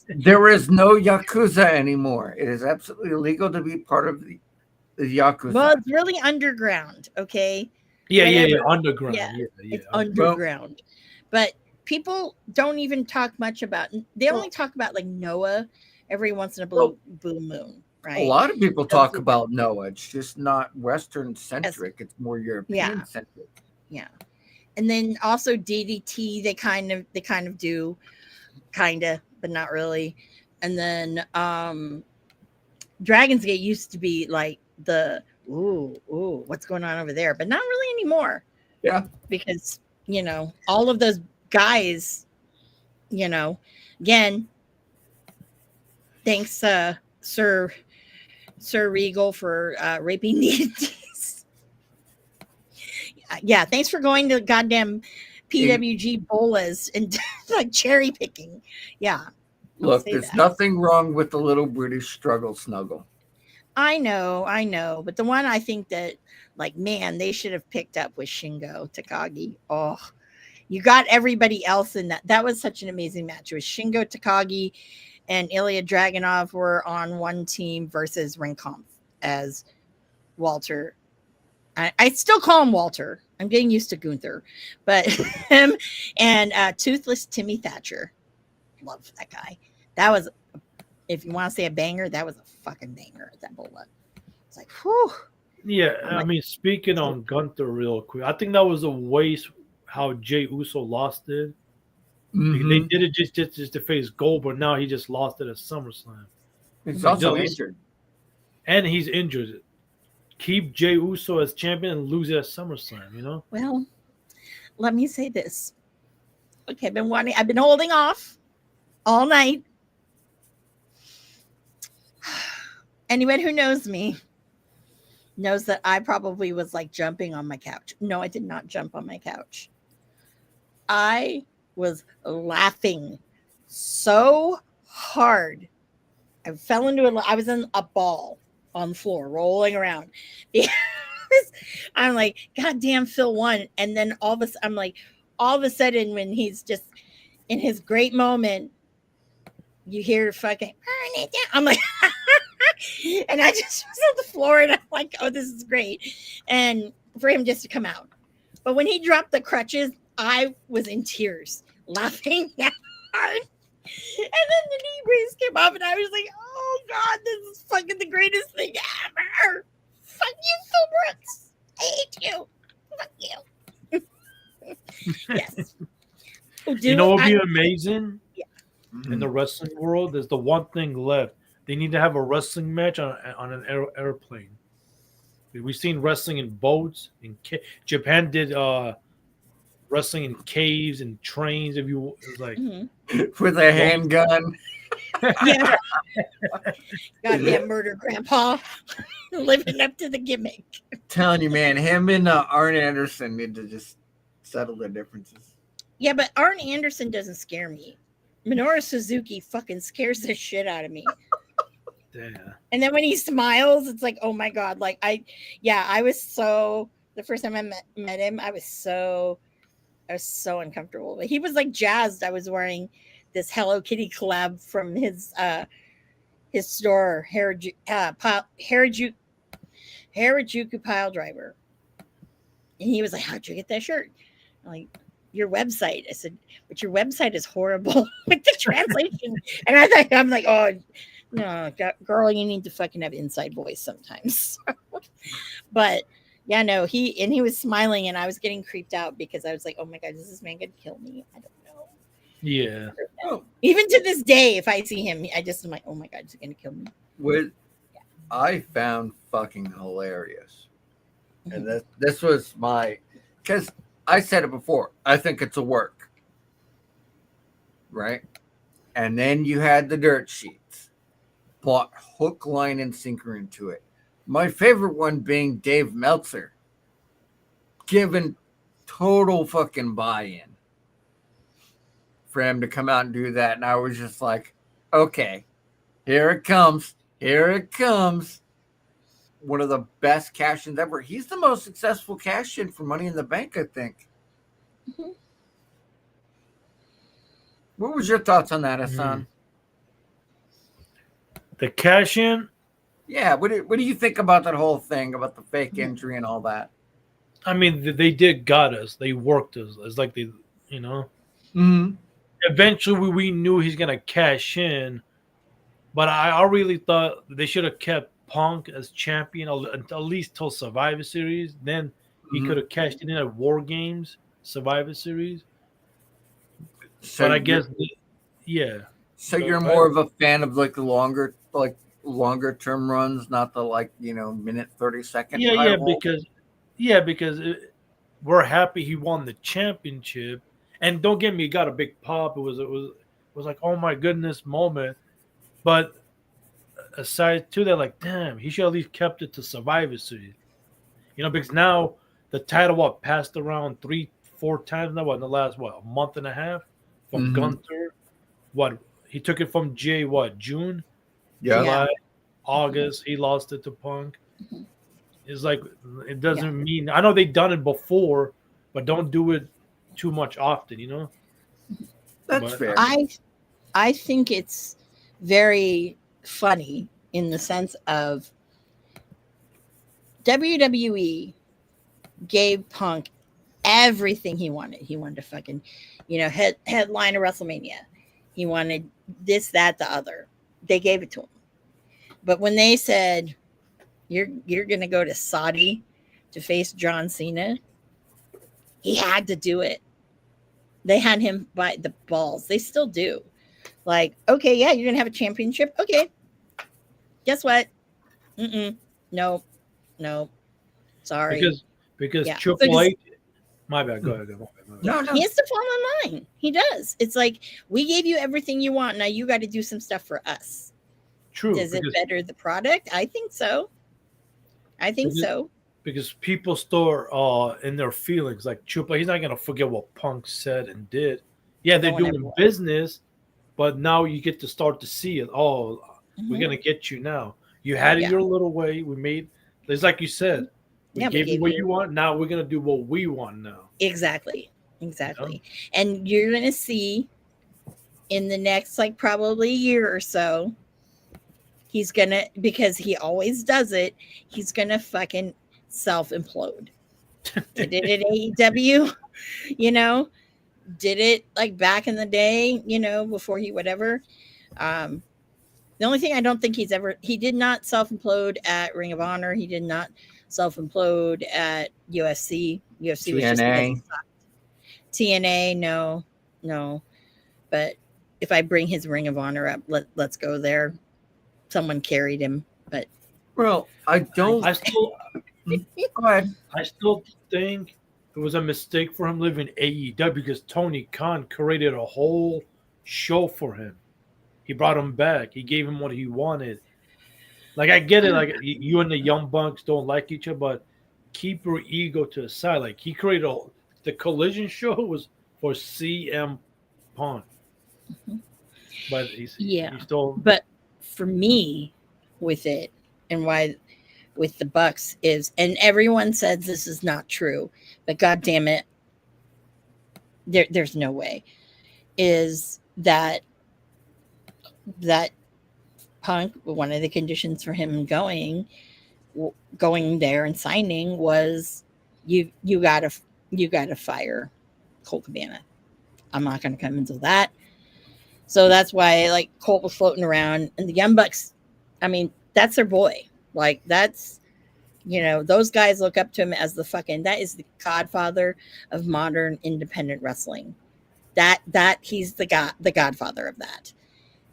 S2: There is no Yakuza anymore. It is absolutely illegal to be part of the Yakuza.
S1: Well, it's really underground, okay?
S3: Yeah,
S1: Whatever.
S3: underground.
S1: Yeah,
S3: Yeah,
S1: it's
S3: underground.
S1: underground. But people don't even talk much about. They only talk about like Noah every once in a blue moon, right?
S2: A lot of people
S1: Those
S2: talk
S1: are-
S2: about Noah. It's just not Western
S1: Yes.
S2: centric. It's more European
S1: Yeah.
S2: centric.
S1: Yeah. And then also DDT, they kind of do, kind of, but not really. And then Dragon's Gate used to be like the ooh, what's going on over there, but not really anymore.
S2: Yeah.
S1: Because, all of those guys, again, thanks Sir Regal for raping the Indies. Yeah, thanks for going to goddamn PWG bolas and like cherry picking. Yeah.
S2: Look,
S1: say
S2: there's
S1: that.
S2: nothing wrong with the little British struggle snuggle.
S1: I know, but the one I think that, like, man, they should have picked up with Shingo Takagi. Oh, you got everybody else in that. That was such an amazing match. It was Shingo Takagi and Ilya Dragunov were on one team versus Ringkampf as Walter. I still call him Walter. I'm getting used to Gunther, but him and Toothless Timmy Thatcher. Love that guy. That was, if you want to say a banger, that was a fucking banger. That bola. It's like, whew.
S3: Yeah, I mean, speaking on Gunther real quick, I think that was a waste how Jey Uso lost it.
S2: Mm-hmm.
S3: They did it just to face Goldberg. Now he just lost it at SummerSlam.
S2: He's also injured.
S3: And he's injured. Keep Jey Uso as champion and lose it at SummerSlam,
S1: Well, let me say this. Okay, I've been holding off all night. Anyone who knows me knows that I probably was like jumping on my couch. No, I did not jump on my couch. I was laughing so hard. I fell into I was in a ball on the floor, rolling around. Because I'm like, God damn, Phil won. And then all of a sudden, when he's just in his great moment, you hear fucking burn it down. I'm like, and I just was on the floor and I'm like, oh, this is great. And for him just to come out. But when he dropped the crutches, I was in tears, laughing that hard. And then the knee brace came off and I was like, oh God, this is fucking the greatest thing ever. Fuck you, Phil Brooks. I hate you. Fuck you. Yes.
S3: You know what would be amazing?
S2: Mm-hmm.
S3: In the wrestling world, there's the one thing left. They need to have a wrestling match on an airplane. We've seen wrestling in boats. Japan did wrestling in caves and trains. If you like,
S2: with a handgun.
S1: Yeah. Goddamn murder grandpa. Living up to the gimmick.
S2: I'm telling you, man, him and Arn Anderson need to just settle their differences.
S1: Yeah, but Arn Anderson doesn't scare me. Minoru Suzuki fucking scares the shit out of me.
S3: Yeah.
S1: And then when he smiles, it's like, oh my God. Like the first time I met him, I was so uncomfortable. He was like jazzed. I was wearing this Hello Kitty collab from his store, Harajuku Pile Driver. And he was like, how'd you get that shirt? I'm like, your website. I said, but your website is horrible with the translation. And I'm like, oh no, girl, you need to fucking have inside voice sometimes. But yeah, no, he was smiling and I was getting creeped out because I was like, oh my God, is this man gonna kill me? I don't know.
S3: Yeah.
S1: Even to this day, if I see him, I just am like, oh my God, is he gonna kill me?
S2: I found fucking hilarious. And this was because I said it before, I think it's a work. Right? And then you had the dirt sheets. Bought hook, line, and sinker into it. My favorite one being Dave Meltzer. Given total fucking buy-in for him to come out and do that. And I was just like, okay, here it comes. Here it comes. One of the best cash-ins ever. He's the most successful cash-in for Money in the Bank, I think. Mm-hmm. What was your thoughts on that, Hassan?
S3: The cash in.
S2: Yeah, what do you think about that whole thing about the fake injury and all that?
S3: I mean, they did got us. They worked us. It's like they, you know.
S2: Mm-hmm.
S3: Eventually, we knew he's gonna cash in, but I really thought they should have kept Punk as champion at least till Survivor Series. Then he
S2: Mhm.
S3: could have cashed it in at War Games, Survivor Series.
S2: So
S3: But I
S2: you're,
S3: guess, yeah.
S2: so
S3: Go
S2: you're
S3: ahead.
S2: more of a fan of like the longer term runs, not the minute 30-second
S3: Yeah,
S2: title.
S3: because we're happy he won the championship, and don't get me, he got a big pop. It was like, oh my goodness moment. But aside to that, like, damn, he should at least kept it to Survivor Series. Because now the title passed around 3-4 times now. In the last a month and a half from
S2: Mhm.
S3: Gunther. He took it from Jay? June,
S2: Yeah.
S3: July, August. He lost it to Punk.
S1: Mhm.
S3: It's like it doesn't mean. I know they've done it before, but don't do it too much often.
S2: That's
S3: But
S2: fair.
S1: I think it's very funny in the sense of WWE gave Punk everything he wanted. He wanted to fucking, headline a WrestleMania. He wanted this, that, the other. They gave it to him. But when they said you're gonna go to Saudi to face John Cena, he had to do it. They had him by the balls. They still do. Like, okay, yeah, you're gonna have a championship. Okay, guess what? No, sorry.
S3: because
S1: Yeah.
S3: Triple H. My bad. Go ahead. My bad.
S2: No.
S1: He has to fall in line. He does. It's like, we gave you everything you want. Now you got to do some stuff for us.
S3: True.
S1: Does it better the product? I think so.
S3: Because people store in their feelings. Like Triple, he's not gonna forget what Punk said and did. Yeah, they're
S1: No one
S3: doing
S1: ever will.
S3: business, but now you get to start to see it. Oh, we're
S1: Mhm.
S3: gonna get you now. You had it
S1: Yeah.
S3: your little way. We made. It's like you said. We
S1: Yeah, we
S3: gave you
S1: gave
S3: what
S1: you-
S3: you want. Now we're gonna do what we want now.
S1: Exactly. And you're going to see in the next, like, probably year or so, he's going to, because he always does it, he's going to fucking self implode. Did it at AEW, did it like back in the day, before he whatever. The only thing I don't think he did not self implode at Ring of Honor. He did not self implode at UFC. UFC was just because he
S2: TNA.
S1: sucked. TNA, no. But if I bring his Ring of Honor up, let's go there. Someone carried him, but
S2: Well, I don't.
S3: I still,
S2: Go ahead.
S3: I still think it was a mistake for him leaving AEW because Tony Khan created a whole show for him. He brought him back. He gave him what he wanted. Like, I get it. Like, you and the Young Bucks don't like each other, but keep your ego to the side. Like, he created the Collision show was for CM Punk, but he still.
S1: But for me, with it, and why with the Bucks is, and everyone says this is not true, but God damn it, there's no way, is that Punk, one of the conditions for him going there and signing was you gotta fire Colt Cabana. I'm not gonna come into that. So that's why, like, Colt was floating around, and the Young Bucks, I mean, that's their boy. Like, that's, those guys look up to him as that is the godfather of modern independent wrestling. That he's the godfather of that.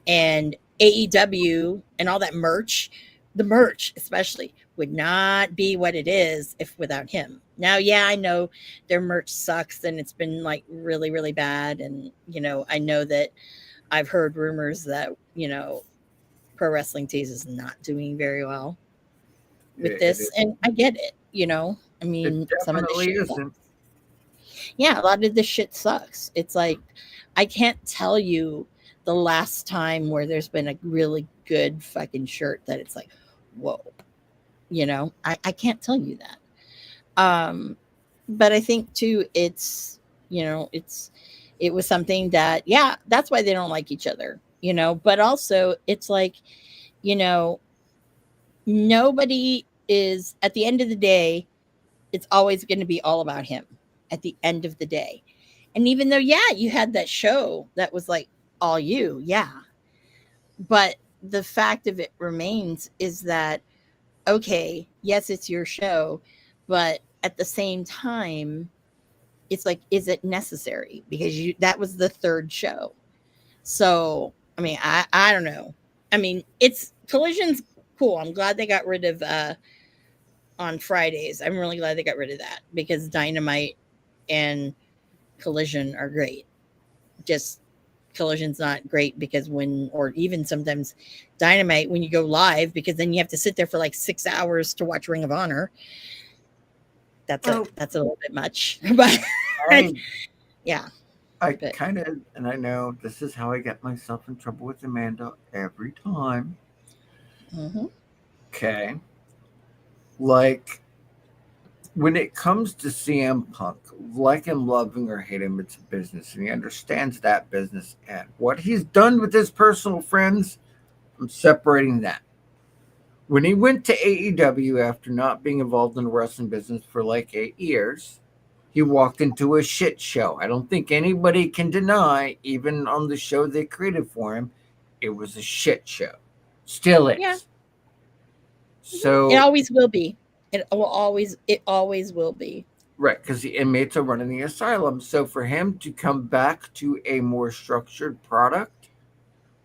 S1: And AEW and all that merch, the merch especially, would not be what it is if without him. Now, yeah, I know their merch sucks and it's been like really, really bad. And, I know that I've heard rumors that, Pro Wrestling Tees is not doing very well with this. And I get it, I mean, some of the shit
S2: isn't.
S1: Yeah, a lot of this shit sucks. It's like, I can't tell you the last time where there's been a really good fucking shirt that it's like, whoa, I can't tell you that. But I think too, it's, it was something that, yeah, that's why they don't like each other, but also it's like, you know, nobody is, at the end of the day, it's always going to be all about him at the end of the day. And even though, yeah, you had that show that was like all you, yeah. But the fact of it remains is that, okay, yes, it's your show, but at the same time, it's like, is it necessary? Because that was the third show. So, I mean, I don't know. I mean, it's Collision's cool. I'm glad they got rid of on Fridays. I'm really glad they got rid of that because Dynamite and Collision are great. Just Collision's not great because or even sometimes Dynamite when you go live, because then you have to sit there for like 6 hours to watch Ring of Honor. That's a little bit much, but yeah.
S2: I kind of, and I know this is how I get myself in trouble with Amanda every time.
S1: Mm-hmm.
S2: Okay. Like, when it comes to CM Punk, like him, loving or hate him, it's a business, and he understands that business. And what he's done with his personal friends, I'm separating that. When he went to AEW after not being involved in the wrestling business for like 8 years, he walked into a shit show. I don't think anybody can deny, even on the show they created for him, it was a shit show. Still is.
S1: Yeah.
S2: So
S1: it always will be. It always will be.
S2: Right, because the inmates are running the asylum. So for him to come back to a more structured product,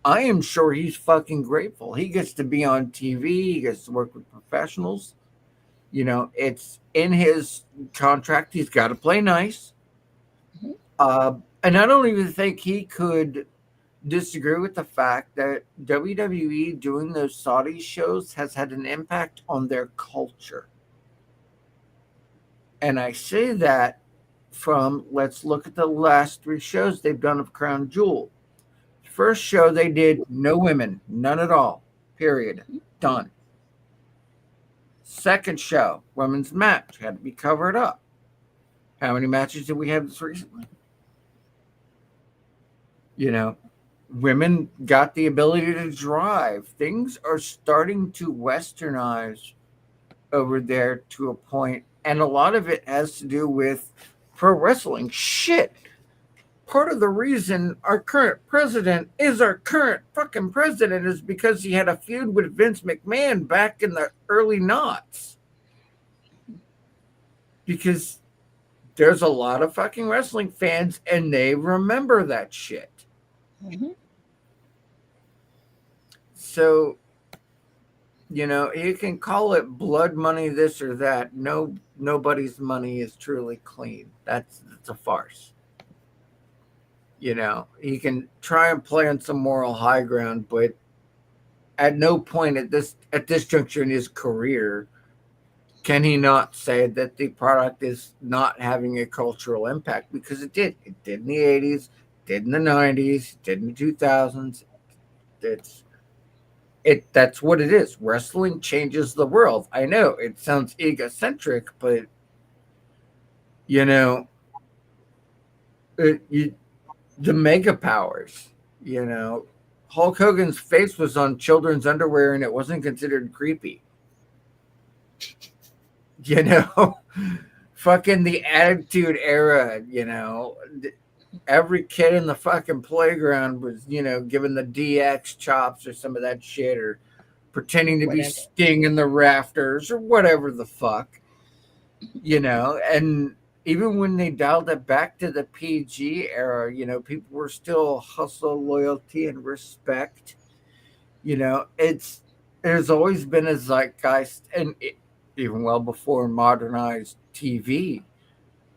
S2: I am sure he's fucking grateful. He gets to be on TV. He gets to work with professionals. You know, it's in his contract. He's got to play nice.
S1: Mm-hmm.
S2: And I don't even think he could disagree with the fact that WWE doing those Saudi shows has had an impact on their culture. And I say that from, let's look at the last 3 shows they've done of Crown Jewel. First show they did no women, none at all, period, done. Second show, women's match, had to be covered up. How many matches did we have this recently? You know, women got the ability to drive. Things are starting to westernize over there to a point, and a lot of it has to do with pro wrestling. Shit. Part of the reason our current president is our current fucking president is because he had a feud with Vince McMahon back in the early noughts. Because there's a lot of fucking wrestling fans and they remember that shit.
S1: Mm-hmm.
S2: So, you know, you can call it blood money, this or that. Nobody's money is truly clean. That's a farce. You know, he can try and play on some moral high ground, but at no point at this juncture in his career can he not say that the product is not having a cultural impact, because it did. It did in the 80s, did in the 90s, did in the 2000s. That's what it is. Wrestling changes the world. I know it sounds egocentric, but you know, the mega powers, you know, Hulk Hogan's face was on children's underwear and it wasn't considered creepy. You know, fucking the Attitude Era, you know, every kid in the fucking playground was, you know, given the DX chops or some of that shit, or pretending to be Sting in the rafters or whatever the fuck, you know. And even when they dialed it back to the PG era, you know, people were still hustle, loyalty, and respect. You know, there's always been a zeitgeist, and even well before modernized TV,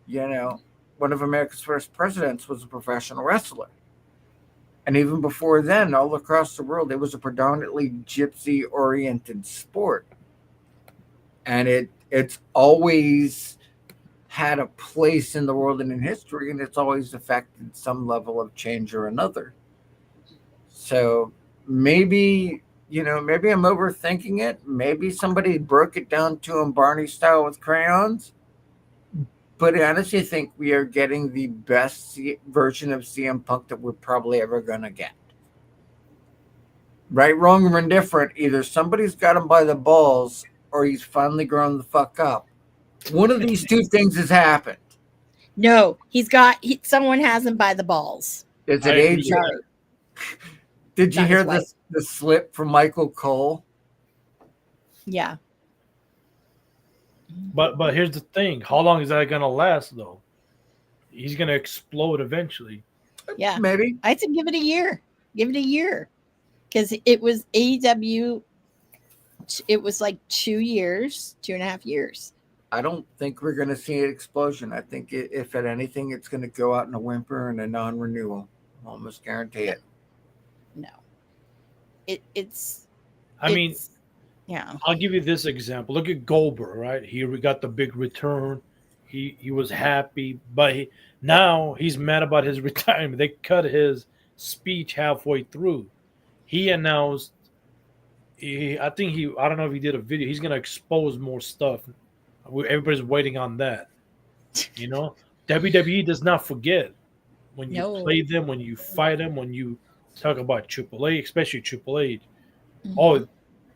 S2: you know, one of America's first presidents was a professional wrestler. And even before then, all across the world, it was a predominantly gypsy-oriented sport. And it's always had a place in the world and in history, and it's always affected some level of change or another. So maybe, you know, maybe I'm overthinking it. Maybe somebody broke it down to him Barney style with crayons. But I honestly think we are getting the best version of CM Punk that we're probably ever going to get. right, wrong, or indifferent, either somebody's got him by the balls or he's finally grown the fuck up. One of these two things has happened.
S1: No, someone has him by the balls.
S2: Is
S3: I
S2: it
S3: agree.
S2: AJ?
S1: Sorry.
S2: Did you
S1: Not
S2: hear
S1: his wife.
S2: this? The slip from Michael Cole?
S1: Yeah.
S3: But here's the thing: how long is that gonna last, though? He's gonna explode eventually.
S1: Yeah.
S2: Maybe.
S1: I'd say give it a year. Give it a year. Because it was AEW, it was like 2 years, 2.5 years.
S2: I don't think we're going to see an explosion. I think if at anything, it's going to go out in a whimper and a non-renewal. Almost guarantee it.
S1: No. It's
S3: I mean,
S1: yeah.
S3: I'll give you this example. Look at Goldberg, right? He got the big return. He was happy, but now he's mad about his retirement. They cut his speech halfway through. He announced, I don't know if he did a video. He's gonna expose more stuff. Everybody's waiting on that. You know, WWE does not forget when you
S1: No.
S3: play them, when you fight them, when you talk about AAA, especially Triple H.
S1: Mhm.
S3: Oh,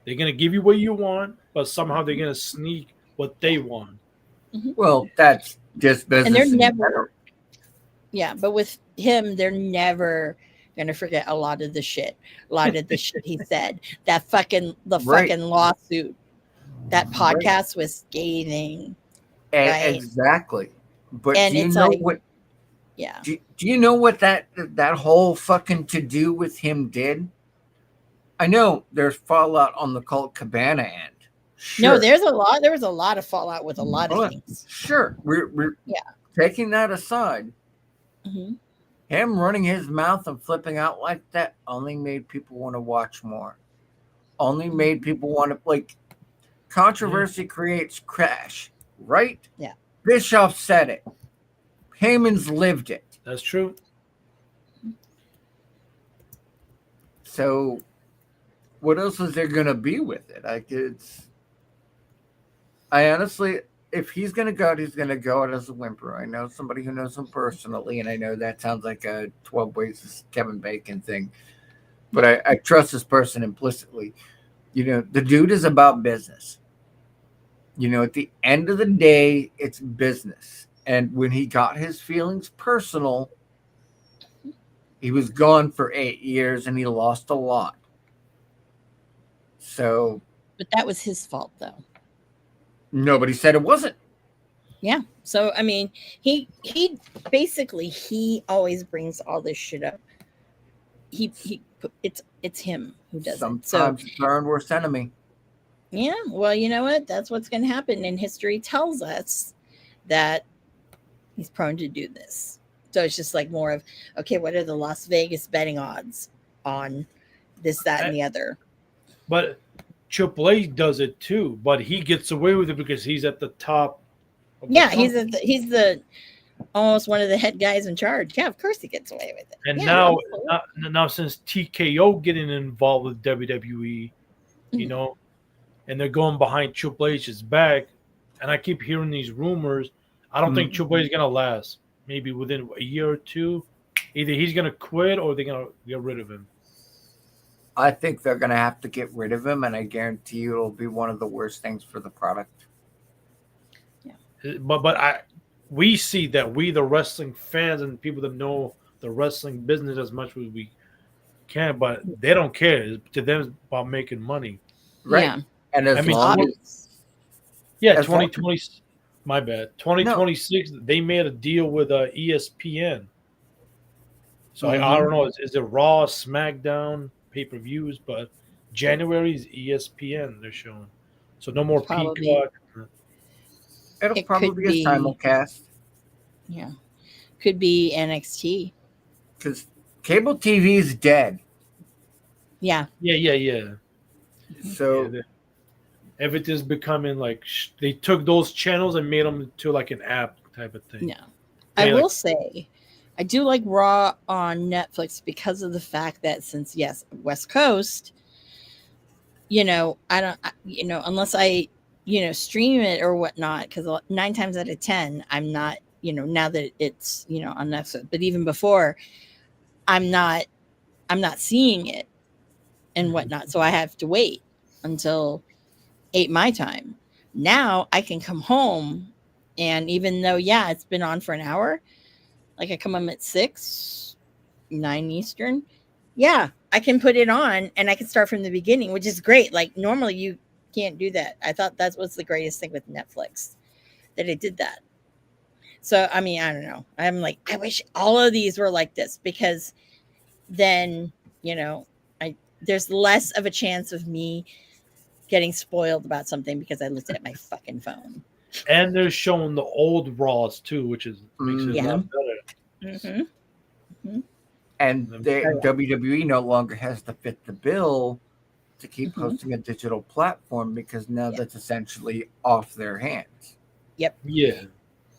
S3: they're gonna give you what you want, but somehow they're gonna sneak what they want.
S2: Well, that's just business.
S1: And they're
S2: in
S1: never,
S2: general.
S1: yeah, but with him, they're never gonna forget a lot of the shit. A lot of the shit he said. The
S2: Right.
S1: fucking lawsuit. That podcast was scathing. Right.
S2: Exactly. But
S1: And
S2: do you
S1: it's
S2: know
S1: like-
S2: what?
S1: Yeah.
S2: Do you know what that whole fucking to do with him did? I know there's fallout on the Colt Cabana end. Sure.
S1: No, there was a lot of fallout with a lot of
S2: Well,
S1: things.
S2: Sure. We're
S1: Yeah.
S2: taking that aside.
S1: Hmm.
S2: Him running his mouth and flipping out like that only made people want to watch more. Only made people want to, like, controversy creates crash, right?
S1: Yeah.
S2: Bischoff said it. Heyman's lived it.
S3: That's true.
S2: So what else is there gonna be with it? I honestly, if he's gonna go out, he's gonna go out as a whimper. I know somebody who knows him personally, and I know that sounds like a 12 Ways to Kevin Bacon thing, but I trust this person implicitly. You know, the dude is about business. You know, at the end of the day, it's business. And when he got his feelings personal, he was gone for 8 years and he lost a lot. So
S1: But that was his fault, though.
S2: nobody said it wasn't.
S1: Yeah. So I mean, he basically he always brings all this shit up. It's him who does it. So
S2: Sometimes it's our own worst enemy.
S1: yeah, well, you know what? That's what's going to happen, and history tells us that he's prone to do this. So it's just like more of, okay, what are the Las Vegas betting odds on this, that, and the other?
S3: But Triple H does it too, but he gets away with it because he's at the top. Of the
S1: Yeah,
S3: company.
S1: he's the almost one of the head guys in charge. Yeah, of course he gets away with it.
S3: And
S1: Yeah,
S3: now since TKO getting involved with WWE, you
S1: Mhm.
S3: know, and they're going behind Triple H's back, and I keep hearing these rumors. I don't think Triple H is gonna last. Maybe within a year or two, either he's gonna quit or they're gonna get rid of him.
S2: I think they're going to have to get rid of him, and I guarantee you it'll be one of the worst things for the product.
S3: But we see that, we the wrestling fans and people that know the wrestling business as much as we can, but they don't care. To them, it's about making money.
S2: Right.
S1: Yeah.
S2: And as
S3: I mean,
S2: long as
S1: Obvious.
S3: Yeah,
S2: As long-
S3: 2020. My bad. 2026. They made a deal with ESPN. So I don't know. Is it Raw, SmackDown, pay-per-views? But January is ESPN. They're showing. So no more
S1: Probably.
S3: Peacock.
S2: it'll
S1: It
S2: probably
S1: could
S2: be a
S1: be-
S2: simulcast
S1: Yeah. Could be NXT.
S2: because cable TV is dead.
S1: Yeah.
S3: Yeah.
S2: So
S3: Yeah, everything's becoming like they took those channels and made them to like an app type of thing.
S1: Yeah. I
S3: Yeah,
S1: will
S3: like-
S1: say, I do like Raw on Netflix because of the fact that since, yes, West Coast, you know, unless I, stream it or whatnot, because 9 times out of 10, I'm not, now that it's, on Netflix, but even before, I'm not seeing it. and whatnot. So I have to wait until 8 my time. Now I can come home, and even though, yeah, it's been on for an hour, like I come home at 6, 9 Eastern. Yeah, I can put it on and I can start from the beginning, which is great. Like normally you can't do that. I thought that was the greatest thing with Netflix, that it did that. So, I mean, I don't know. I'm like, I wish all of these were like this, because then, there's less of a chance of me getting spoiled about something because I looked at my fucking phone.
S3: And they're showing the old Raws too, which makes it
S1: Yeah.
S3: a lot better.
S1: Mm-hmm.
S2: And
S3: Mhm.
S2: WWE no longer has to fit the bill to keep
S1: Mhm.
S2: hosting a digital platform, because now
S1: Yeah.
S2: that's essentially off their hands.
S3: Yeah.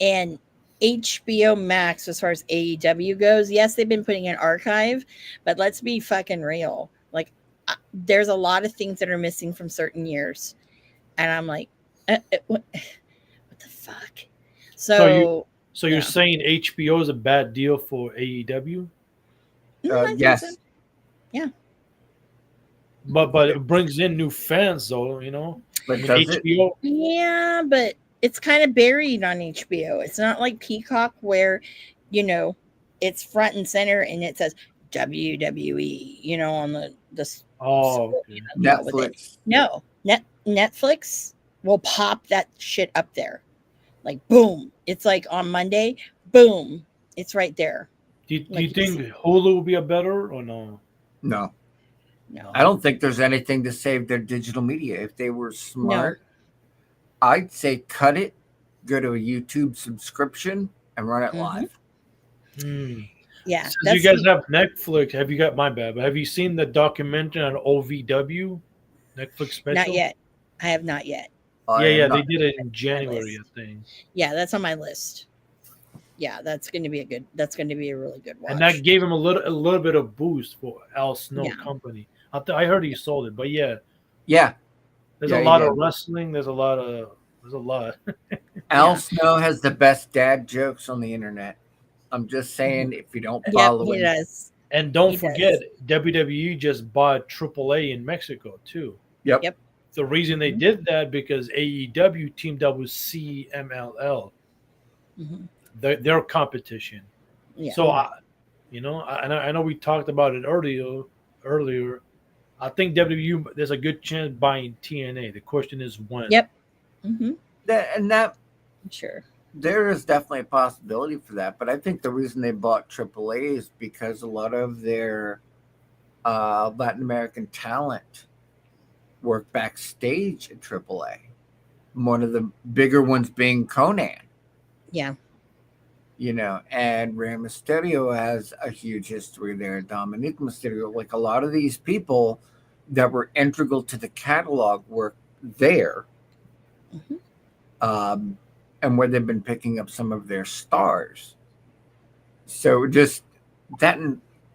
S1: And HBO Max, as far as AEW goes, yes, they've been putting an archive, but let's be fucking real. Like, there's a lot of things that are missing from certain years, and I'm like, what the fuck? So
S3: So you're
S1: yeah.
S3: saying HBO is a bad deal for AEW,
S1: I think
S2: Yes.
S1: so. Yeah.
S3: but it brings in new fans though. You know,
S2: But
S3: I mean
S2: does it?
S3: HBO.
S1: Yeah, but it's kind of buried on HBO. It's not like Peacock where, it's front and center and it says WWE, on the
S3: Oh, okay.
S1: no, with it.
S2: Netflix.
S1: No, Netflix will pop that shit up there, like boom. It's like on Monday, boom, it's right there.
S3: Do you
S1: Like,
S3: think Hulu will be a better or no?
S2: No,
S1: No,
S2: I don't think there's anything to save their digital media. If they were smart, I'd say cut it, go to a YouTube subscription, and run it
S1: Mhm.
S2: live.
S3: Hmm.
S1: yeah,
S3: Since
S1: that's
S3: you guys have Netflix, have you got my bad? But have you seen the documentary on OVW Netflix special?
S1: not yet. I have not yet.
S3: Yeah,
S2: I'm
S3: they
S2: not-
S3: did it in January,
S1: list.
S3: I think.
S1: Yeah, that's on my list. Yeah, that's going to be a really good watch.
S3: And that gave him a little bit of boost for Al Snow
S1: Yeah.
S3: Company. I heard he sold it, but yeah,
S2: Yeah,
S3: there's
S2: Yeah,
S3: a
S2: he
S3: lot
S2: did.
S3: of wrestling. There's a lot.
S2: Al
S1: Yeah.
S2: Snow has the best dad jokes on the internet. I'm just saying, if you don't
S1: Yep,
S2: follow
S1: he
S2: him,
S1: does.
S3: And don't
S1: He
S3: forget,
S1: does.
S3: WWE just bought AAA in Mexico too.
S2: Yep.
S3: The reason they
S1: Mhm.
S3: did that because AEW teamed up with CMLL,
S1: Mhm.
S3: their competition.
S1: Yeah.
S3: So I know we talked about it earlier. I think WWE there's a good chance buying TNA. The question is when.
S1: Yep. Mm-hmm.
S2: that
S1: Sure.
S2: there is definitely a possibility for that. But I think the reason they bought AAA is because a lot of their Latin American talent work backstage at AAA. One of the bigger ones being Conan.
S1: Yeah.
S2: And Rey Mysterio has a huge history there. Dominic Mysterio, like a lot of these people that were integral to the catalog work there,
S1: Mhm.
S2: and where they've been picking up some of their stars. So just that,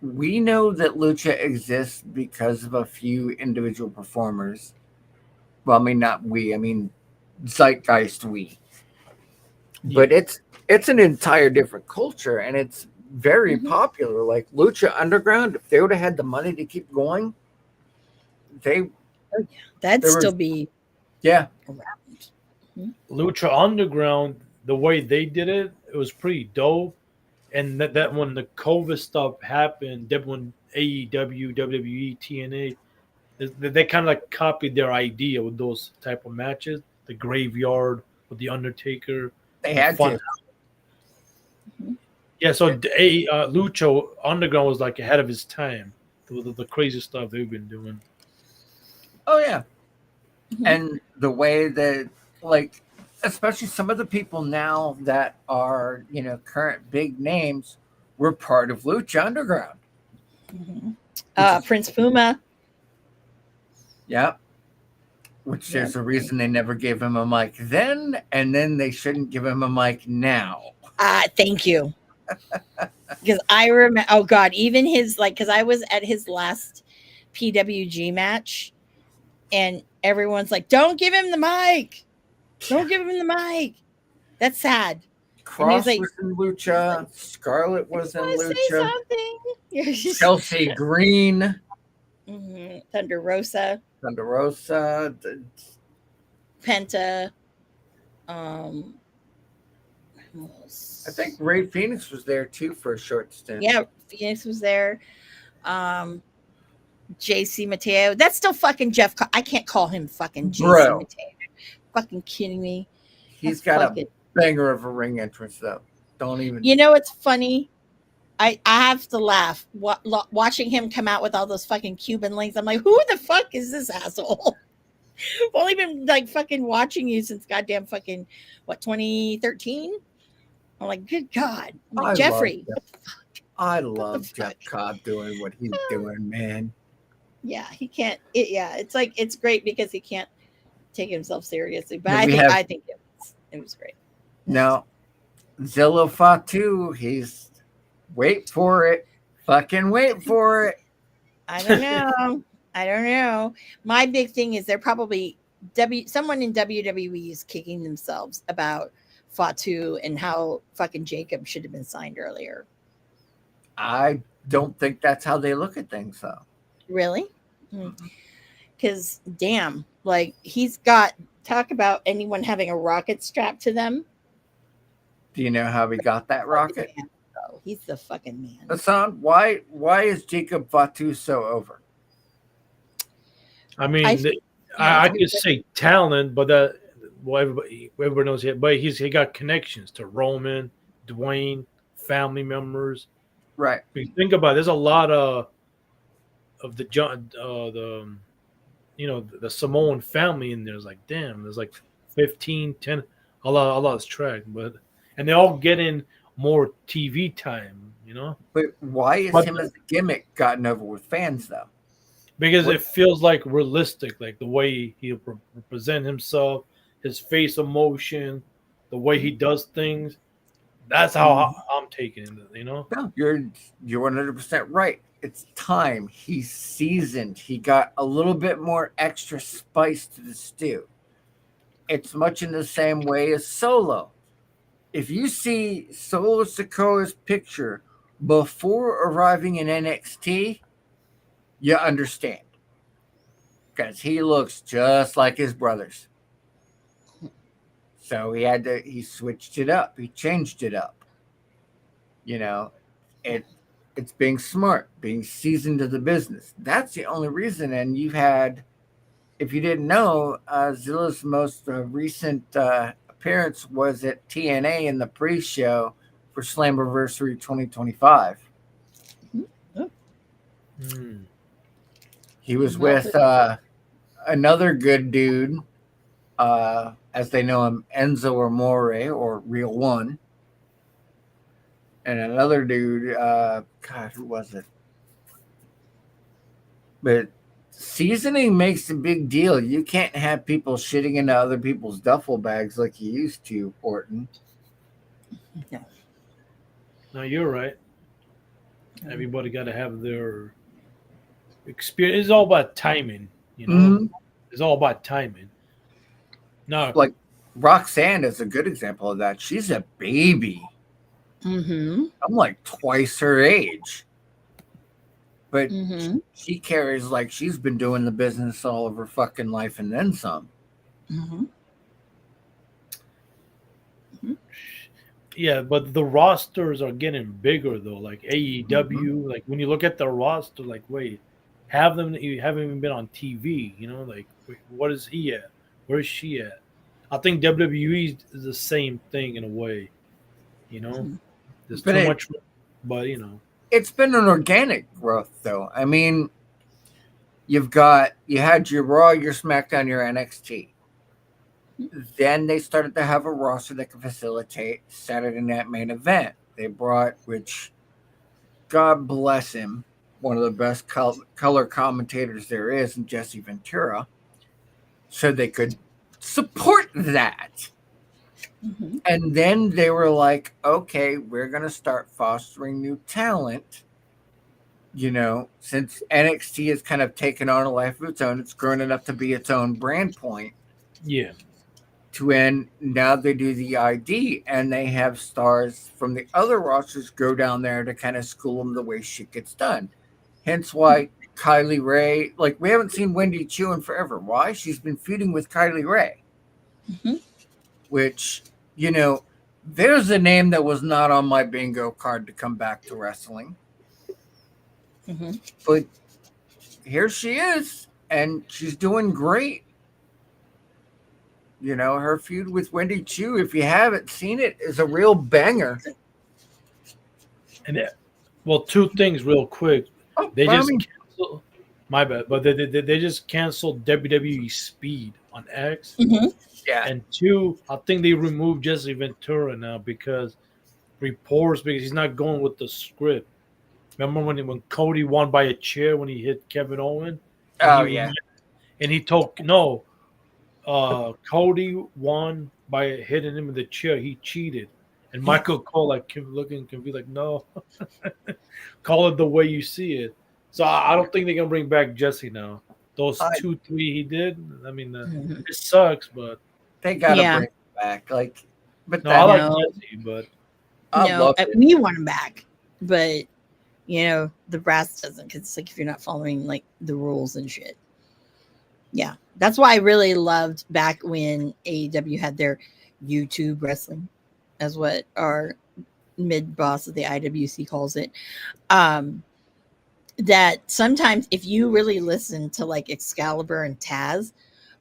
S2: we know that Lucha exists because of a few individual performers. Well, I mean, not we, I mean, Zeitgeist we. But it's an entire different culture, and it's very
S1: Mhm.
S2: popular. Like Lucha Underground, if they would have had the money to keep going,
S1: That'd
S2: there was-
S1: still be
S2: yeah,
S1: around.
S3: Lucha Underground, the way they did it, it was pretty dope. And that when the COVID stuff happened, that when AEW, WWE, TNA, they kind of like copied their idea with those type of matches. The Graveyard with the Undertaker.
S2: they
S3: the
S2: had
S3: fun-
S2: to.
S3: Yeah, so Lucha Underground was like ahead of his time. The crazy stuff they've been doing.
S2: Oh yeah,
S1: Mhm.
S2: and the way that, like, especially some of the people now that are current big names were part of Lucha Underground.
S1: Mhm. Prince Puma.
S2: Yeah. Which
S1: Yeah.
S2: there's a reason they never gave him a mic then, and then they shouldn't give him a mic now.
S1: Thank you. Because I remember, oh God, even his, like, because I was at his last PWG match, and everyone's like, "Don't give him the mic. Don't give him the mic." That's sad.
S2: Cross
S1: like-
S2: was in Lucha. Scarlett was in
S1: I say
S2: Lucha.
S1: something.
S2: Chelsea Green.
S1: Thunder Rosa,
S2: Thunder Rosa.
S1: Penta. Who else?
S2: I think Ray Phoenix was there too for a short stint.
S1: Yeah, Phoenix was there. JC Mateo. That's still fucking Jeff. I can't call him fucking JC
S2: Bro.
S1: Mateo. Fucking kidding me?
S2: He's
S1: That's
S2: got
S1: fucking-
S2: a banger of a ring entrance though. Don't even.
S1: You know what's funny? I have to laugh watching him come out with all those fucking Cuban links. I'm like, who the fuck is this asshole? I've only been like fucking watching you since goddamn fucking 2013. I'm like, good God, I'm like, Jeffrey.
S2: I love
S1: fuck?
S2: Jeff Cobb doing what he's doing, man.
S1: Yeah, he can't. It's like it's great because he can't take himself seriously. But
S2: Yeah,
S1: I think it was great.
S2: Now, Zillow Fatu, he's wait for it, fucking wait for it.
S1: I don't know. I don't know. My big thing is they're probably someone in WWE is kicking themselves about Fatu and how fucking Jacob should have been signed earlier.
S2: I don't think that's how they look at things, though.
S1: Really? Because damn, like he's got talk about anyone having a rocket strapped to them.
S2: Do you know how he got that rocket?
S1: Oh, he's the fucking man.
S2: Hassan, why is Jacob Fatu so over?
S3: I mean, I could say talent, but everybody knows it. But he got connections to Roman, Dwayne, family members.
S2: Right.
S3: If you think about it, there's a lot of the the Samoan family in there. It's like, damn, there's like 15, 10, a lot is track, and they're all getting more TV time, you know.
S2: But why is him as a gimmick gotten over with fans though?
S3: Because it feels like realistic, like the way he represent himself, his face emotion, the way he does things. That's how I'm taking it, you know.
S2: No, you're 100% right. It's time. He's seasoned. He got a little bit more extra spice to the stew. It's much in the same way as Solo. If you see Solo Sikoa's picture before arriving in NXT, you understand. Because he looks just like his brothers. So he switched it up. He changed it up. You know, it's being smart, being seasoned to the business. That's the only reason. And you had, if you didn't know, Zilla's most recent appearance was at TNA in the pre-show for Slammiversary 2025. He was with another good dude, as they know him, Enzo Amore, or Real One. And another dude, God, who was it? But seasoning makes a big deal. You can't have people shitting into other people's duffel bags like you used to, Orton.
S3: No, you're right. Everybody got to have their experience. It's all about timing, you know.
S2: Mm-hmm.
S3: It's all about timing. No,
S2: like Roxanne is a good example of that. She's a baby.
S1: Mm-hmm.
S2: I'm like twice her age. But
S1: Mm-hmm.
S2: she carries like she's been doing the business all of her fucking life and then some.
S1: Mm-hmm.
S3: yeah, but the rosters are getting bigger though. Like AEW, like when you look at the roster, like wait, you haven't even been on TV. You know, like wait, what is he at? Where is she at? I think WWE is the same thing in a way. You know, there's too much, but you know.
S2: It's been an organic growth, though. I mean, you had your Raw, your SmackDown, your NXT. Then they started to have a roster that could facilitate Saturday Night Main Event. They brought, which, God bless him, one of the best color commentators there is, and Jesse Ventura, so they could support that.
S1: Mm-hmm.
S2: And then they were like, okay, we're going to start fostering new talent. You know, since NXT has kind of taken on a life of its own, it's grown enough to be its own brand point.
S3: Yeah.
S2: To end, now they do the ID and they have stars from the other rosters go down there to kind of school them the way shit gets done. Hence why Kylie Ray. Like, we haven't seen Wendy Chu in forever. Why? She's been feuding with Kylie Ray,
S1: Mhm.
S2: which, you know, there's a name that was not on my bingo card to come back to wrestling.
S1: Mhm.
S2: But here she is, and she's doing great. You know, her feud with Wendy Chu, if you haven't seen it, is a real banger.
S3: And well, two things real quick.
S2: Oh,
S3: They
S2: by all
S3: just
S2: means.
S3: canceled, my bad, but they just canceled WWE Speed on X.
S1: Mhm.
S2: Yeah.
S3: And two, I think they removed Jesse Ventura now because he's not going with the script. Remember when Cody won by a chair when he hit Kevin Owens? And
S2: Oh,
S3: he,
S2: yeah.
S3: And he told no, Cody won by hitting him with the chair. He cheated. And Michael Cole looking confused, like, no, call it the way you see it. So I don't think they're gonna bring back Jesse now. Those 2-3 he did. I mean,
S1: Mhm.
S3: it sucks, but
S2: They got to
S1: Yeah.
S2: bring it back. Like, but
S3: no, I like
S1: No.
S3: Jesse, but
S2: I
S1: No,
S2: love it.
S1: we want him back, but the brass doesn't, because it's like if you're not following like the rules and shit. Yeah, that's why I really loved back when AEW had their YouTube wrestling, as what our mid boss of the IWC calls it. That sometimes if you really listen to like Excalibur and Taz,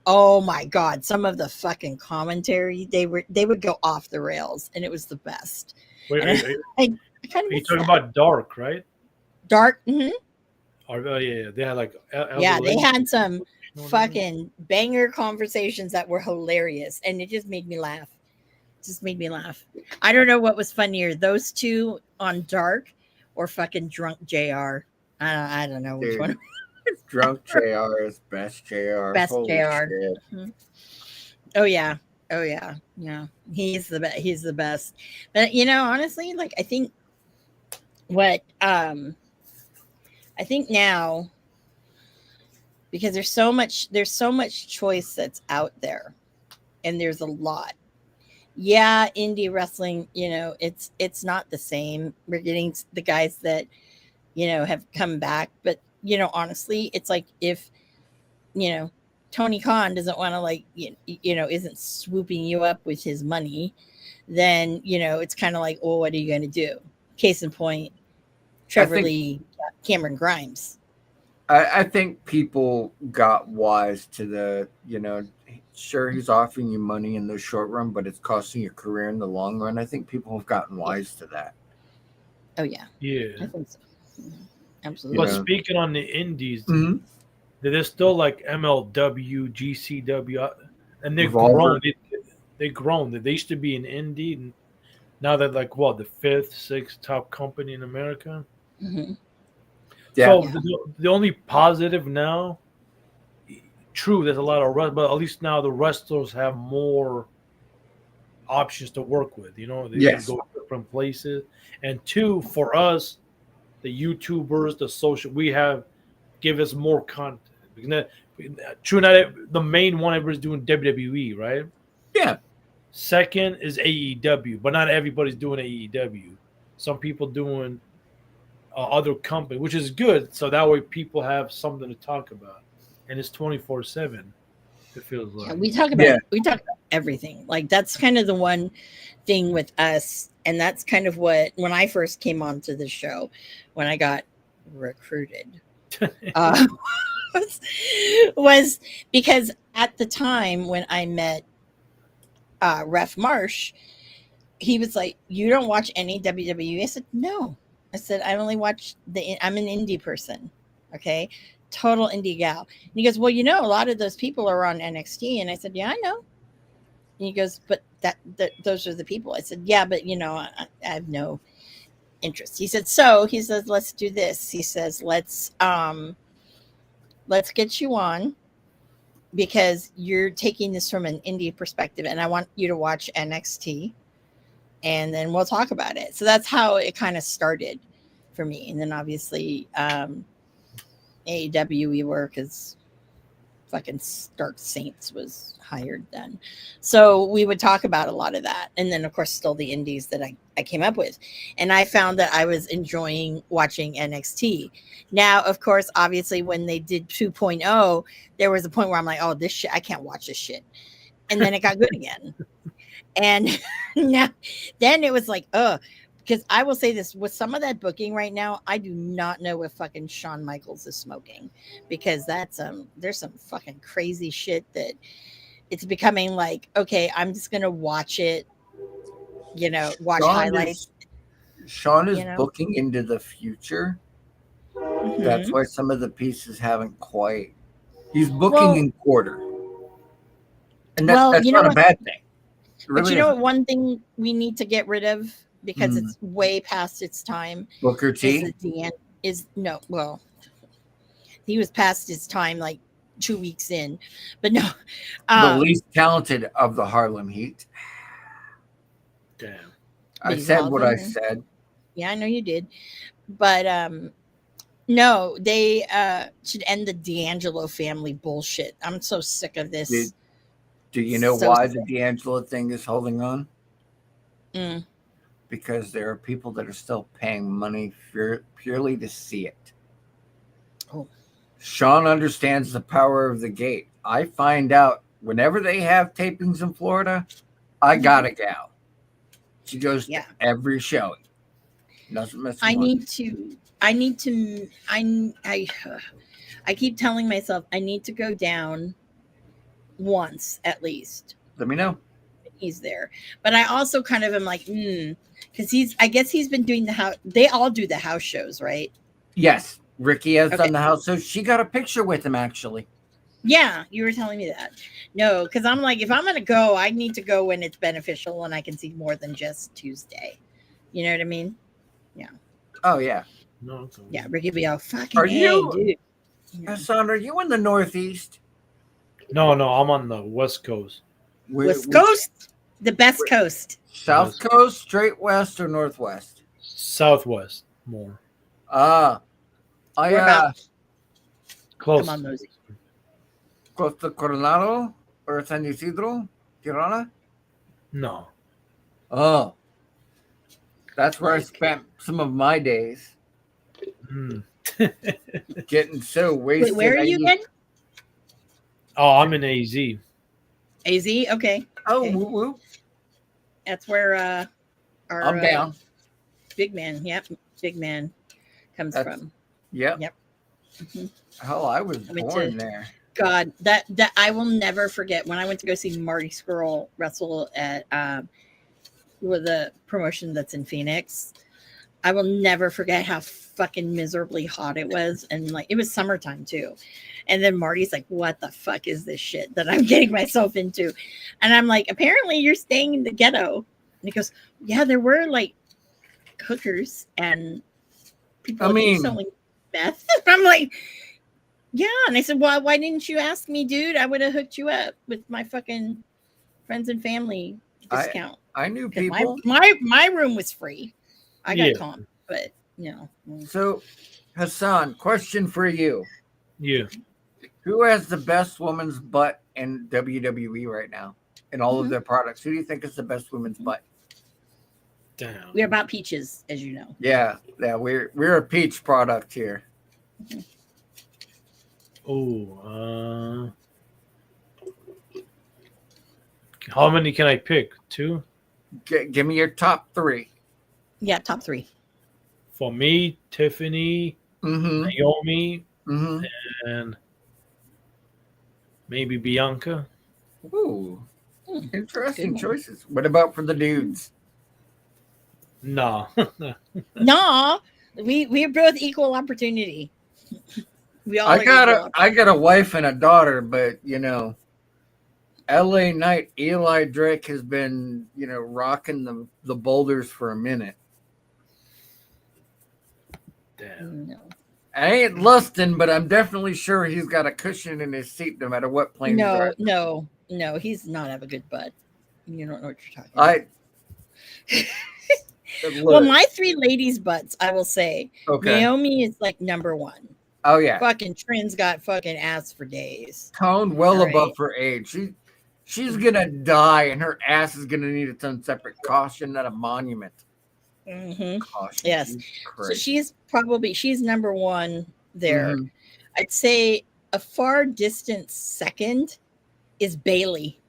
S1: oh my god, some of the fucking commentary they would go off the rails, and it was the best.
S3: wait,
S1: And I kind of
S3: are you talking about Dark, right?
S1: Dark. Mhm.
S3: Or yeah, they had like
S1: Yeah, they had some
S3: whatever.
S1: fucking banger conversations that were hilarious, and it just made me laugh. I don't know what was funnier, those two on Dark or fucking drunk JR. I don't know which
S2: Dude,
S1: one.
S2: Drunk JR is best JR.
S1: Best
S2: Holy
S1: JR.
S2: shit.
S1: Mhm. Oh yeah. Yeah. He's the best. He's the best. But honestly, like I think what I think now, because there's so much choice that's out there, and there's a lot. Yeah, indie wrestling, it's not the same. We're getting the guys that have come back, but honestly, it's like if Tony Khan doesn't want to, like, isn't swooping you up with his money, then it's kind of like, well, what are you going to do? Case in point, Trevor Lee, Cameron Grimes.
S2: I think people got wise to the, sure, he's offering you money in the short run, but it's costing your career in the long run. I think people have gotten wise to that.
S1: Oh yeah, I
S3: Yeah.
S1: think so. Absolutely.
S3: But speaking on the indies,
S2: Mhm.
S3: they're still like MLW, GCW, and they've
S2: Revolver.
S3: grown. They've grown. They used to be an indie, and now they're like the fifth, sixth top company in America.
S1: Mhm.
S2: Yeah.
S3: So the only positive now, true, there's a lot of but at least now the wrestlers have more options to work with. They
S2: Yes.
S3: can go different places. And two, for us, the YouTubers, the social, give us more content. True, the main one everybody's doing WWE, right?
S2: Yeah.
S3: Second is AEW, but not everybody's doing AEW. Some people doing other company, which is good. So that way people have something to talk about, and it's 24/7. It feels like.
S1: Yeah, we talk about everything. Like that's kind of the one thing with us, and that's kind of what when I first came onto the show, when I got recruited, was because at the time when I met Ref Marsh, he was like, "You don't watch any WWE?" I said, "No." I said, "I only watch I'm an indie person, okay, total indie gal." And he goes, "Well, a lot of those people are on NXT," and I said, "Yeah, I know." And he goes, "But that those are the people." I said, "Yeah, but I have no interest." He said, "Let's do this." He says, let's get you on, because you're taking this from an indie perspective, and I want you to watch NXT, and then we'll talk about it. So that's how it kind of started for me. And then obviously AEW we were, because fucking Stark Saints was hired then. So we would talk about a lot of that. And then, of course, still the indies that I came up with. And I found that I was enjoying watching NXT. Now, of course, obviously, when they did 2.0, there was a point where I'm like, oh, this shit, I can't watch this shit. And then it got good again. And now, then it was like, because I will say this, with some of that booking right now, I do not know if fucking Shawn Michaels is smoking, because that's there's some fucking crazy shit that it's becoming like, okay, I'm just gonna watch it, watch highlights.
S2: Shawn is
S1: you know?
S2: booking into the future.
S1: Mhm.
S2: That's why some of the pieces haven't quite. He's booking
S1: Well-
S2: in quarter, and
S1: Well,
S2: that's
S1: you know
S2: not a
S1: what?
S2: bad thing. It
S1: But
S2: really
S1: you know
S2: isn't.
S1: what? One thing we need to get rid of, because
S2: Mm.
S1: it's way past its time,
S2: Booker
S1: is
S2: T.
S1: the DN is no. Well, he was past his time like 2 weeks in, but no.
S2: The least talented of the Harlem Heat.
S3: Damn.
S2: I
S1: he's
S2: said what I
S1: Harlem.
S2: said.
S1: Yeah, I know you did, but no, they should end the D'Angelo family bullshit. I'm so sick of this.
S2: Do you know
S1: So
S2: why
S1: sick.
S2: the D'Angelo thing is holding on?
S1: Mm.
S2: Because there are people that are still paying money purely to see it.
S1: Oh.
S2: Shawn understands the power of the gate. I find out whenever they have tapings in Florida, I got a gal. She goes
S1: Yeah.
S2: to every showing. Doesn't miss
S1: I
S2: one.
S1: need to. I keep telling myself I need to go down once at least.
S2: Let me know.
S1: He's there, but I also kind of am like, because I guess he's been doing the house. They all do the house shows, right?
S2: Yes, Ricky has
S1: Okay.
S2: done the house, so she got a picture with him actually.
S1: Yeah, you were telling me that. No, because I'm like, if I'm gonna go, I need to go when it's beneficial and I can see more than just Tuesday. You know what I mean?
S2: Oh yeah.
S3: No, it's all
S1: Yeah,
S3: right.
S1: Ricky be all fucking
S2: Are
S1: hey,
S2: you-
S1: dude. Yeah.
S2: Hassan, are you in the Northeast?
S3: No, I'm on the West Coast.
S1: West Coast, the best coast.
S2: South
S3: West.
S2: Coast, straight west, or northwest?
S3: Southwest more.
S2: I
S1: We're about
S3: Close.
S1: come on, Mosey.
S2: Costa Coronado or San Isidro, Tirana.
S3: No.
S2: Oh, that's where I
S1: Like-
S2: spent some of my days,
S3: Mm.
S2: getting so wasted.
S1: Wait, where are
S2: I
S1: you
S2: used-
S1: again?
S3: Oh, I'm in AZ.
S1: AZ. Okay,
S2: Oh,
S1: Okay.
S2: woo woo.
S1: that's where our
S2: I'm down.
S1: big man. Yep, big man comes
S2: That's-
S1: from.
S2: Yep.
S1: Yep. Mhm.
S2: Hell, I was
S1: I went
S2: born
S1: to-
S2: there.
S1: God, that I will never forget when I went to go see Marty Skrull wrestle at with a promotion that's in Phoenix. I will never forget how fucking miserably hot it was, and like it was summertime too. And then Marty's like, "What the fuck is this shit that I'm getting myself into?" And I'm like, "Apparently, you're staying in the ghetto." And he goes, "Yeah, there were like hookers and people
S2: I mean-
S1: selling meth." I'm like, "Yeah," and I said, "Well, why didn't you ask me, dude? I would have hooked you up with my fucking friends and family discount."
S2: I knew
S1: 'Cause
S2: people.
S1: my room was free. I got
S3: Yeah.
S1: comp, but no.
S2: So, Hassan, question for you:
S3: Yeah.
S2: who has the best woman's butt in WWE right now in all of
S1: Mhm.
S2: their products? Who do you think is the best women's butt?
S3: Damn.
S1: We're about peaches, as you know.
S2: Yeah, we're a peach product here.
S3: Oh, how many can I pick? 2?
S2: Give me your top 3.
S1: Yeah, top 3.
S3: For me, Tiffany,
S2: Mm-hmm.
S3: Naomi,
S2: Mm-hmm.
S3: and maybe Bianca.
S2: Ooh,
S1: Hmm,
S2: interesting
S1: good one.
S2: choices. What about for the dudes?
S3: No.
S1: No, we're both equal opportunity. We all are
S2: I got a wife and a daughter, but LA Knight Eli Drake has been rocking the boulders for a minute.
S3: Damn.
S1: No.
S2: I ain't lusting, but I'm definitely sure he's got a cushion in his seat no matter what plane he's
S1: No,
S2: riding.
S1: no, he's not have a good butt. You don't know what you're talking about. Well,
S2: Look,
S1: my 3 ladies' butts, I will say,
S2: okay.
S1: Naomi is like number 1.
S2: Oh yeah,
S1: Fucking Trin's got fucking ass for days.
S2: toned well
S1: All
S2: above
S1: right.
S2: her age. She's gonna die, and her ass is gonna need its own separate caution, not a monument.
S1: Mm-hmm.
S2: Caution.
S1: Yes.
S2: Jesus
S1: So
S2: Christ.
S1: she's number one there.
S2: Mhm.
S1: I'd say a far distant second is Bailey.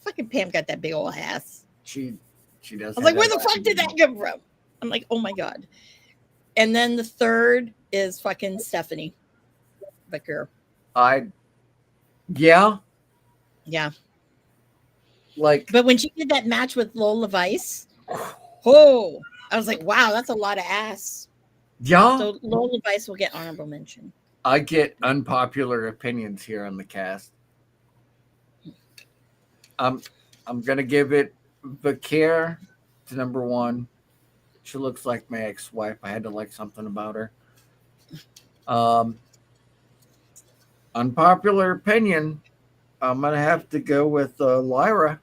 S1: Fucking Pam got that big old ass.
S2: She does.
S1: I was
S2: have
S1: like, where
S2: that
S1: the fuck did that come from? I'm like, oh my god. And then the third is fucking Stephanie Becker.
S2: Yeah,
S1: Yeah.
S2: like
S1: But when she did that match with Lola Vice, oh, I was like, wow, that's a lot of ass.
S2: yeah.
S1: So Lola Vice will get honorable mention.
S2: I get unpopular opinions here on the cast. I'm gonna give it Vakir to number one. She looks like my ex-wife. I had to like something about her. Unpopular opinion. I'm gonna have to go with Lyra,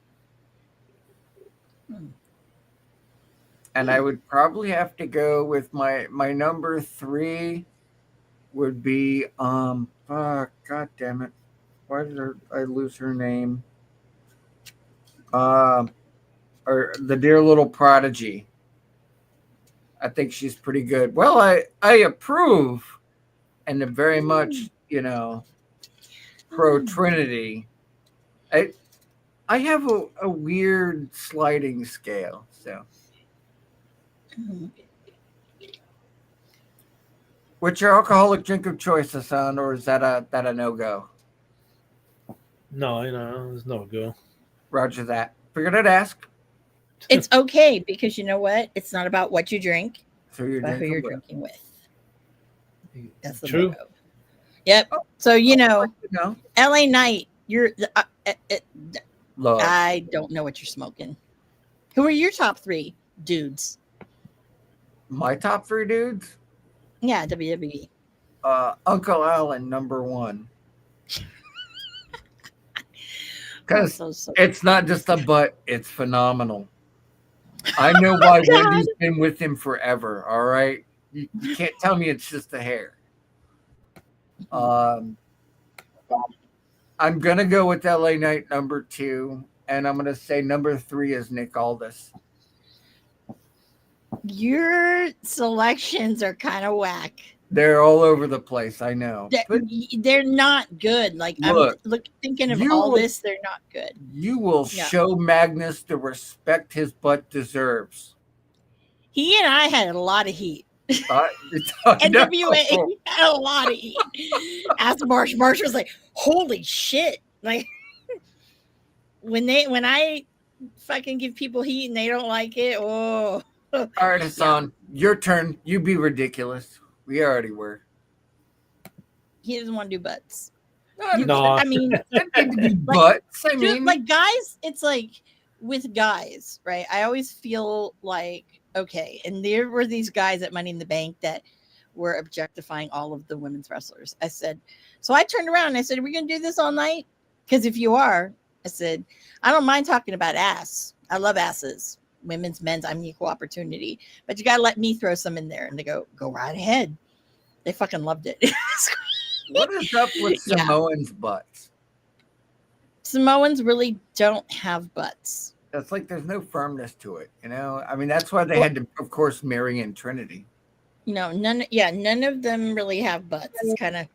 S2: and I would probably have to go with my number three. Would be God damn it, why did I lose her name? Or the dear little prodigy. I think she's pretty good. Well, I approve, and am very much pro Trinity. I have a weird sliding scale. So, what's your alcoholic drink of choice, Hassan, or is that a no go?
S3: No, there's no go.
S2: Roger that. Figured I'd ask.
S1: It's okay because you know what? It's not about what you drink,
S2: So you're
S1: but who
S2: drinking
S1: you're
S2: with?
S1: drinking with. That's the
S3: True.
S1: motto. Yep. So
S2: No.
S1: LA Night.
S2: Love.
S1: I don't know what you're smoking. Who are your top three dudes?
S2: My top three dudes.
S1: Yeah, WWE.
S2: Uncle Allen, number one. Because
S1: So
S2: it's not just a butt, it's phenomenal. I know why Wendy's been with him forever. All right, you can't tell me it's just the hair. I'm gonna go with LA Knight number two, and I'm gonna say number three is Nick Aldis.
S1: your selections are kind of whack.
S2: They're all over the place. I know, but
S1: They're not good. Like
S2: Look,
S1: I'm thinking of
S2: you
S1: all
S2: will-
S1: this, they're not good.
S2: you will
S1: Yeah.
S2: show Magnus the respect his butt deserves.
S1: He and I had a lot of heat.
S2: I
S1: NWA
S2: know.
S1: had a lot of heat. Asked Marsh. Marsh was like, "Holy shit!" Like when I fucking give people heat and they don't like it. Oh,
S2: All right, Hassan, your turn. You be ridiculous. We already were.
S1: he doesn't want to do butts.
S3: No.
S1: I mean,
S2: It need to be butts. I
S1: dude,
S2: mean,
S1: like guys, it's like with guys, right? I always feel like okay, and there were these guys at Money in the Bank that were objectifying all of the women's wrestlers. I said, so I turned around and I said, "Are we gonna do this all night? Because if you are," I said, "I don't mind talking about ass. I love asses, women's, men's. I'm equal opportunity, but you gotta let me throw some in there." And they go right ahead. They fucking loved it.
S2: what is up with
S1: Yeah.
S2: Samoans' butts?
S1: Samoans really don't have butts.
S2: It's like there's no firmness to it, I mean, that's why they had to, of course, marry in Trinity.
S1: None of them really have butts. It's kind of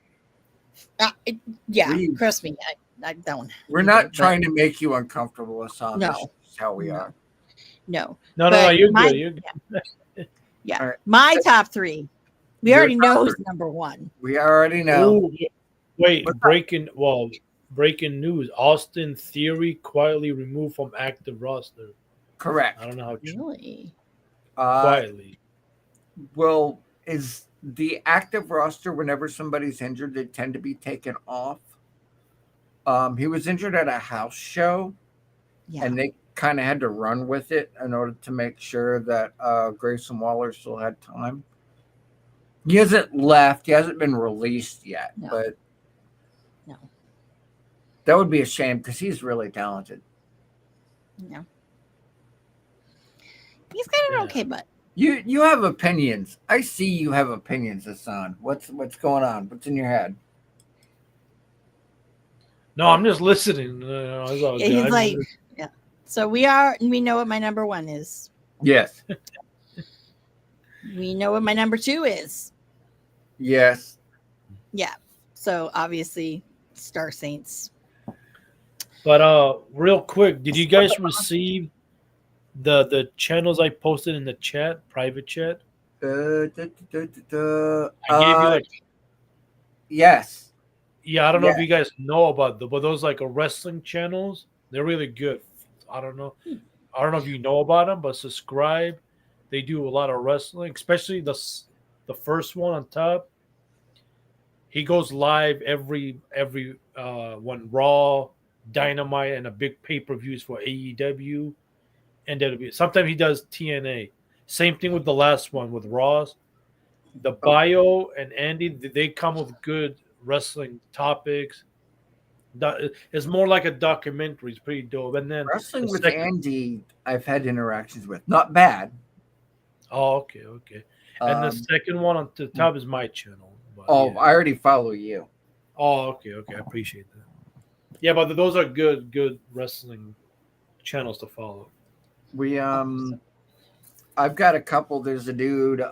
S2: We-
S1: trust me, I don't.
S2: We're
S1: either,
S2: not
S1: but
S2: trying to make you uncomfortable, Hassan.
S1: No.
S2: This is how we
S1: No.
S2: are.
S1: no.
S3: No,
S1: But
S3: you're
S1: my-
S3: good. You're good.
S1: Yeah,
S2: All right.
S1: my top three. We
S2: Your
S1: already know
S2: top
S1: who's
S2: three.
S1: number one.
S2: We already know.
S3: Ooh, wait,
S2: What's up?
S3: breaking news. Austin Theory quietly removed from active roster.
S2: Correct.
S3: I don't know how
S1: Really?
S3: quietly.
S2: Well, is the active roster whenever somebody's injured, they tend to be taken off. He was injured at a house show,
S1: Yeah.
S2: and they kind of had to run with it in order to make sure that Grayson Waller still had time. He hasn't left. He hasn't been released yet,
S1: No.
S2: but
S1: No.
S2: that would be a shame because he's really talented.
S1: No. He's got an
S3: Yeah.
S1: okay butt.
S2: You have opinions. I see you have opinions, Hassan. What's going on? What's in your head?
S3: No, I'm just listening. It's all good.
S1: He's like, yeah. So we know what my number one is.
S2: Yes.
S1: We know what my number two is.
S2: Yes.
S1: Yeah. So obviously, Star Saints.
S3: But real quick, did you guys receive the channels I posted in the chat, private chat? I gave you like,
S2: yes.
S3: yeah, I don't know if you guys know about them, but those like a wrestling channels, they're really good. I don't know if you know about them, but subscribe. They do a lot of wrestling, especially the first one on top. He goes live every when Raw, Dynamite, and a big pay-per-views for AEW and WWE. Sometimes he does TNA. Same thing with the last one with Ross. The Bio and Andy, they come with good wrestling topics. It's more like a documentary. It's pretty dope. And then
S2: Wrestling with Andy, I've had interactions with. Not bad.
S3: Oh, okay. And the second one on the top is my channel. But,
S2: I already follow you.
S3: Oh, okay. I appreciate that. Yeah, but those are good wrestling channels to follow.
S2: I've got a couple. There's a dude,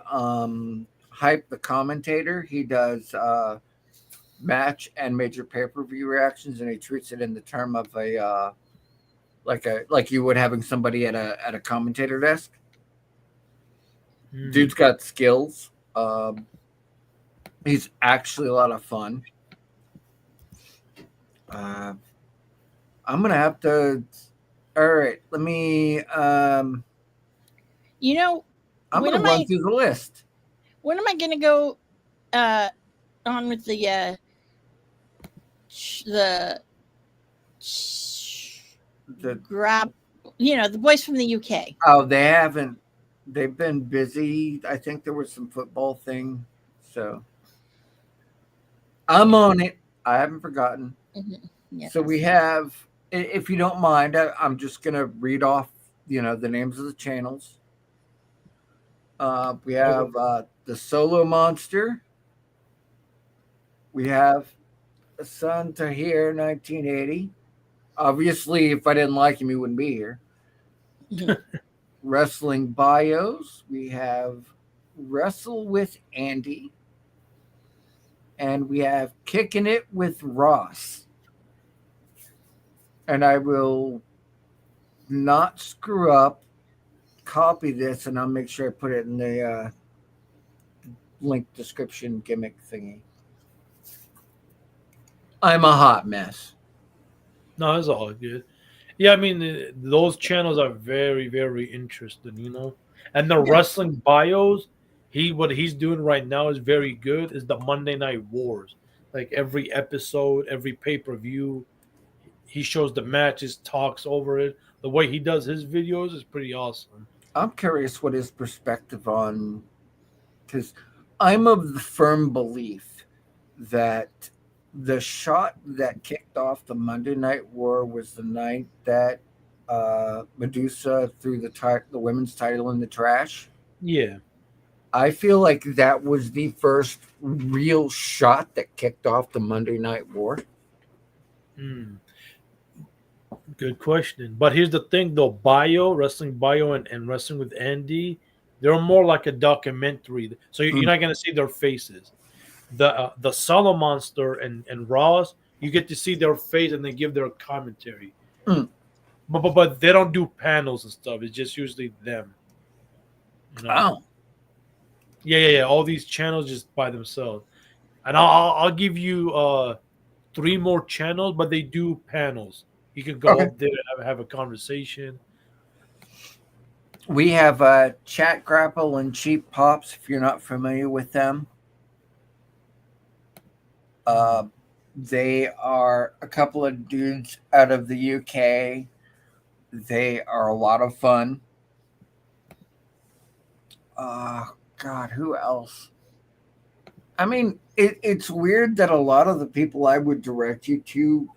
S2: Hype the Commentator. He does match and major pay-per-view reactions, and he treats it in the term of a like you would having somebody at a commentator desk. Dude's got skills. He's actually a lot of fun. I'm gonna have to. All right, let me. I'm gonna run through the list.
S1: When am I gonna go on with the grab? The boys from the UK.
S2: Oh, they haven't. They've been busy. I think there was some football thing, so I'm on it. I haven't forgotten.
S1: Mm-hmm. Yes.
S2: So we have, if you don't mind, I'm just gonna read off, the names of the channels. We have the Solo Monster. We have Hassan Tahir, 1980. Obviously, if I didn't like him, he wouldn't be here. Wrestling Bios. We have Wrestle with Andy. And we have Kicking It with Ross. And I will not screw up. Copy this, and I'll make sure I put it in the link description gimmick thingy. I'm a hot mess.
S3: No, it's all good. Yeah, I mean, those channels are very, very interesting, And the wrestling bios, what he's doing right now is very good. Is the Monday Night Wars, like every episode, every pay-per-view, he shows the matches, talks over it. The way he does his videos is pretty awesome.
S2: I'm curious what his perspective on, because I'm of the firm belief that the shot that kicked off the Monday Night War was the night that Medusa threw the women's title in the trash.
S3: Yeah.
S2: I feel like that was the first real shot that kicked off the Monday Night War.
S3: Good question. But here's the thing, though. Wrestling Bio and Wrestling with Andy, they're more like a documentary. So you're not going to see their faces. The Solo Monster and Ross, you get to see their face and they give their commentary. But they don't do panels and stuff. It's just usually them.
S2: Oh.
S3: Yeah. All these channels just by themselves. And I'll give you 3 more channels, but they do panels. You can go up there and have a conversation.
S2: We have Chat Grapple and Cheap Pops, if you're not familiar with them. They are a couple of dudes out of the UK. They are a lot of fun. God, who else? I mean, it's weird that a lot of the people I would direct you to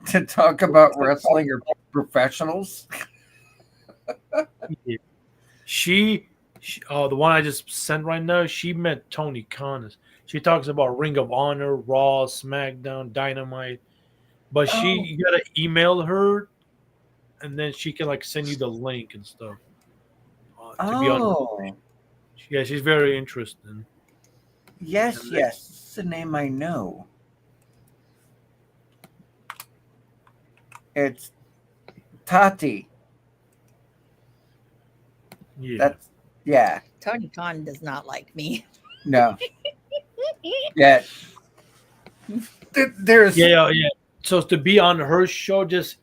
S2: to talk about wrestling are professionals.
S3: The one I just sent right now, she met Tony Khan. She talks about Ring of Honor, Raw, SmackDown, Dynamite. But
S2: Oh.
S3: you gotta email her, and then she can like send you the link and stuff. To be on.
S2: Oh.
S3: Yeah, she's very interesting.
S2: Yes, yes. It's a name I know. It's Tati.
S3: Yeah.
S2: Yeah.
S1: Tony Khan does not like me.
S2: No. Yeah. There's
S3: Yeah. So to be on her show, just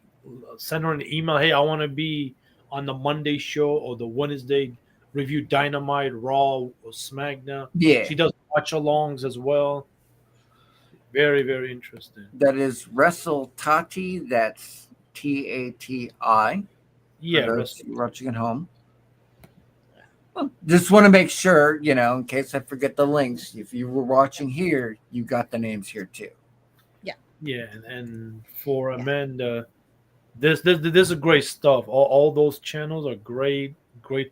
S3: send her an email. Hey, I want to be on the Monday show or the Wednesday review Dynamite, Raw, or SmackDown.
S2: Yeah.
S3: She does watch alongs as well. Very, very interesting.
S2: That is Wrestle Tati. That's TATI.
S3: Yeah,
S2: For those watching at home. Well, just want to make sure, in case I forget the links. If you were watching here, you got the names here too.
S3: Yeah, and for Amanda, this is great stuff. All those channels are great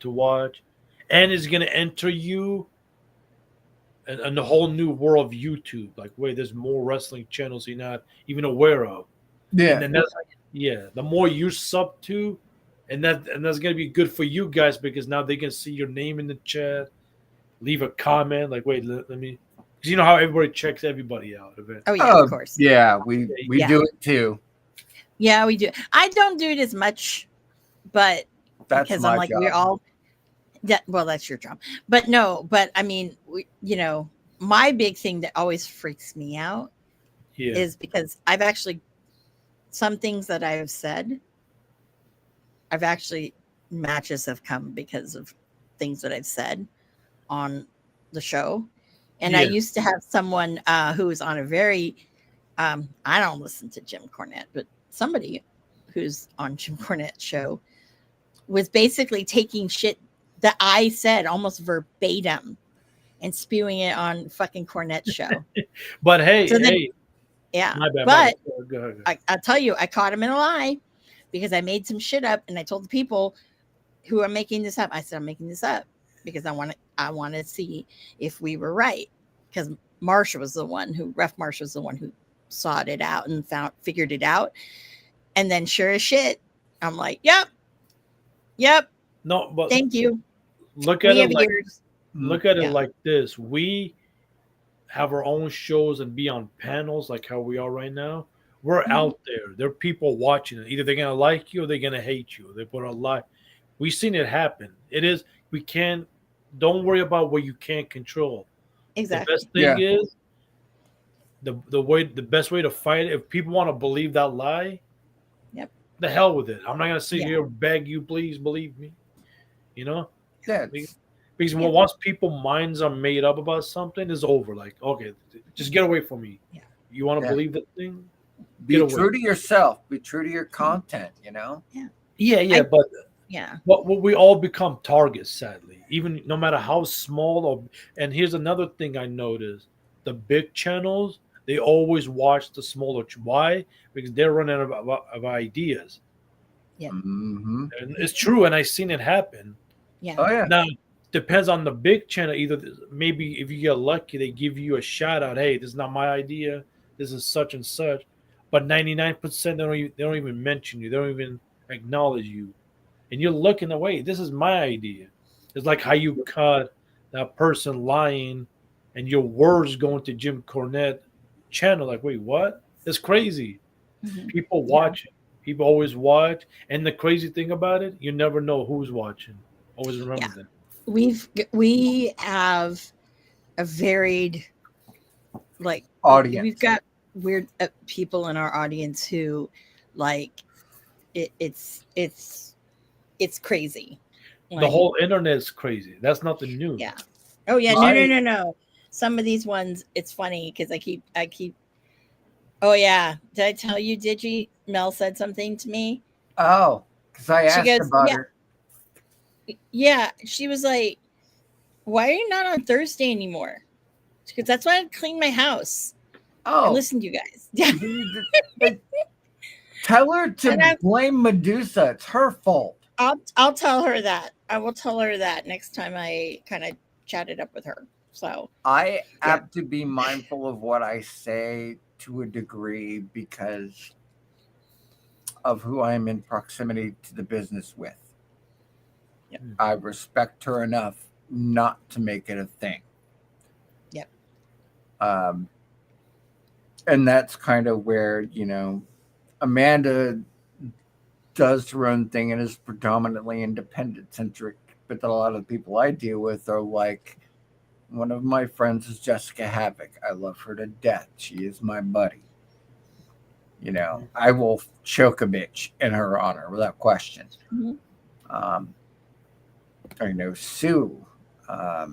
S3: to watch, and it's gonna enter you in the whole new world of YouTube. Like, wait, there's more wrestling channels you're not even aware of.
S2: Yeah.
S3: And then the more you sub to, and that's gonna be good for you guys because now they can see your name in the chat, leave a comment. Like, wait, let me, because you know how everybody checks everybody out.
S1: Oh yeah, of course.
S2: Yeah, we do it too.
S1: Yeah, we do. I don't do it as much, but
S2: That's
S1: because
S2: my
S1: I'm like
S2: job.
S1: we're all. Yeah, well, that's your job. But no, I mean, my big thing that always freaks me out is because I've actually some things that I have said. I've actually matches have come because of things that I've said on the show. And I used to have someone who was on a very, I don't listen to Jim Cornette, but somebody who's on Jim Cornette's show was basically taking shit that I said almost verbatim and spewing it on fucking Cornette's show.
S3: But hey,
S1: yeah.
S3: My bad,
S1: but
S3: go ahead.
S1: I'll tell you, I caught him in a lie because I made some shit up and I told the people who are making this up, I said, I'm making this up because I want to see if we were right. Because Ref Marsha was the one who sought it out and figured it out. And then sure as shit, I'm like, yep.
S3: No, but
S1: thank you.
S3: Look at it like this. We have our own shows and be on panels like how we are right now. We're out there. There are people watching it. Either they're gonna like you or they're gonna hate you. They put a like. We've seen it happen. Don't worry about what you can't control.
S1: Exactly.
S3: The best thing is the best way to fight it. If people want to believe that lie, the hell with it. I'm not gonna sit here and beg you, please believe me. Because once people's minds are made up about something, it's over. Like, okay, just get away from me. Yeah. You want to believe the thing?
S2: Be true to yourself. Be true to your content.
S3: But we all become targets, sadly. Even no matter how small. And here's another thing I noticed: the big channels, they always watch the smaller. Why? Because they're running out of ideas.
S1: Yeah,
S2: and
S3: it's true, and I've seen it happen.
S1: Yeah.
S2: Oh yeah.
S3: Now depends on the big channel. Either maybe if you get lucky, they give you a shout out. Hey, this is not my idea. This is such and such. But 99% they don't even mention you. They don't even acknowledge you. And you're looking away. This is my idea. It's like how you caught that person lying, and your words going to Jim Cornette channel. Like, wait, what? It's crazy. Mm-hmm. People watch it. People always watch. And the crazy thing about it, you never know who's watching. Always remember that.
S1: We have a varied
S2: audience.
S1: We've got weird people in our audience who it's crazy.
S3: The whole internet is crazy. That's nothing new.
S1: Yeah. Oh yeah. No. Some of these ones, it's funny because I keep. Oh yeah. Did I tell you? Mel said something to me.
S2: Oh, because I asked about her.
S1: Yeah, she was like, "Why are you not on Thursday anymore?" Because that's why I clean my house.
S2: Oh,
S1: listen to you guys. Yeah.
S2: Tell her to blame Medusa. It's her fault.
S1: I'll tell her that. I will tell her that next time I kind of chat it up with her. So
S2: I
S1: Yeah.
S2: have to be mindful of what I say to a degree because of who I am in proximity to the business with.
S1: Yep.
S2: I respect her enough not to make it a thing.
S1: Yep.
S2: And that's kind of where, Amanda does her own thing and is predominantly independent centric, but a lot of the people I deal with are like, one of my friends is Jessica Havoc. I love her to death. She is my buddy. I will choke a bitch in her honor without question.
S1: Mhm.
S2: I know Sue. I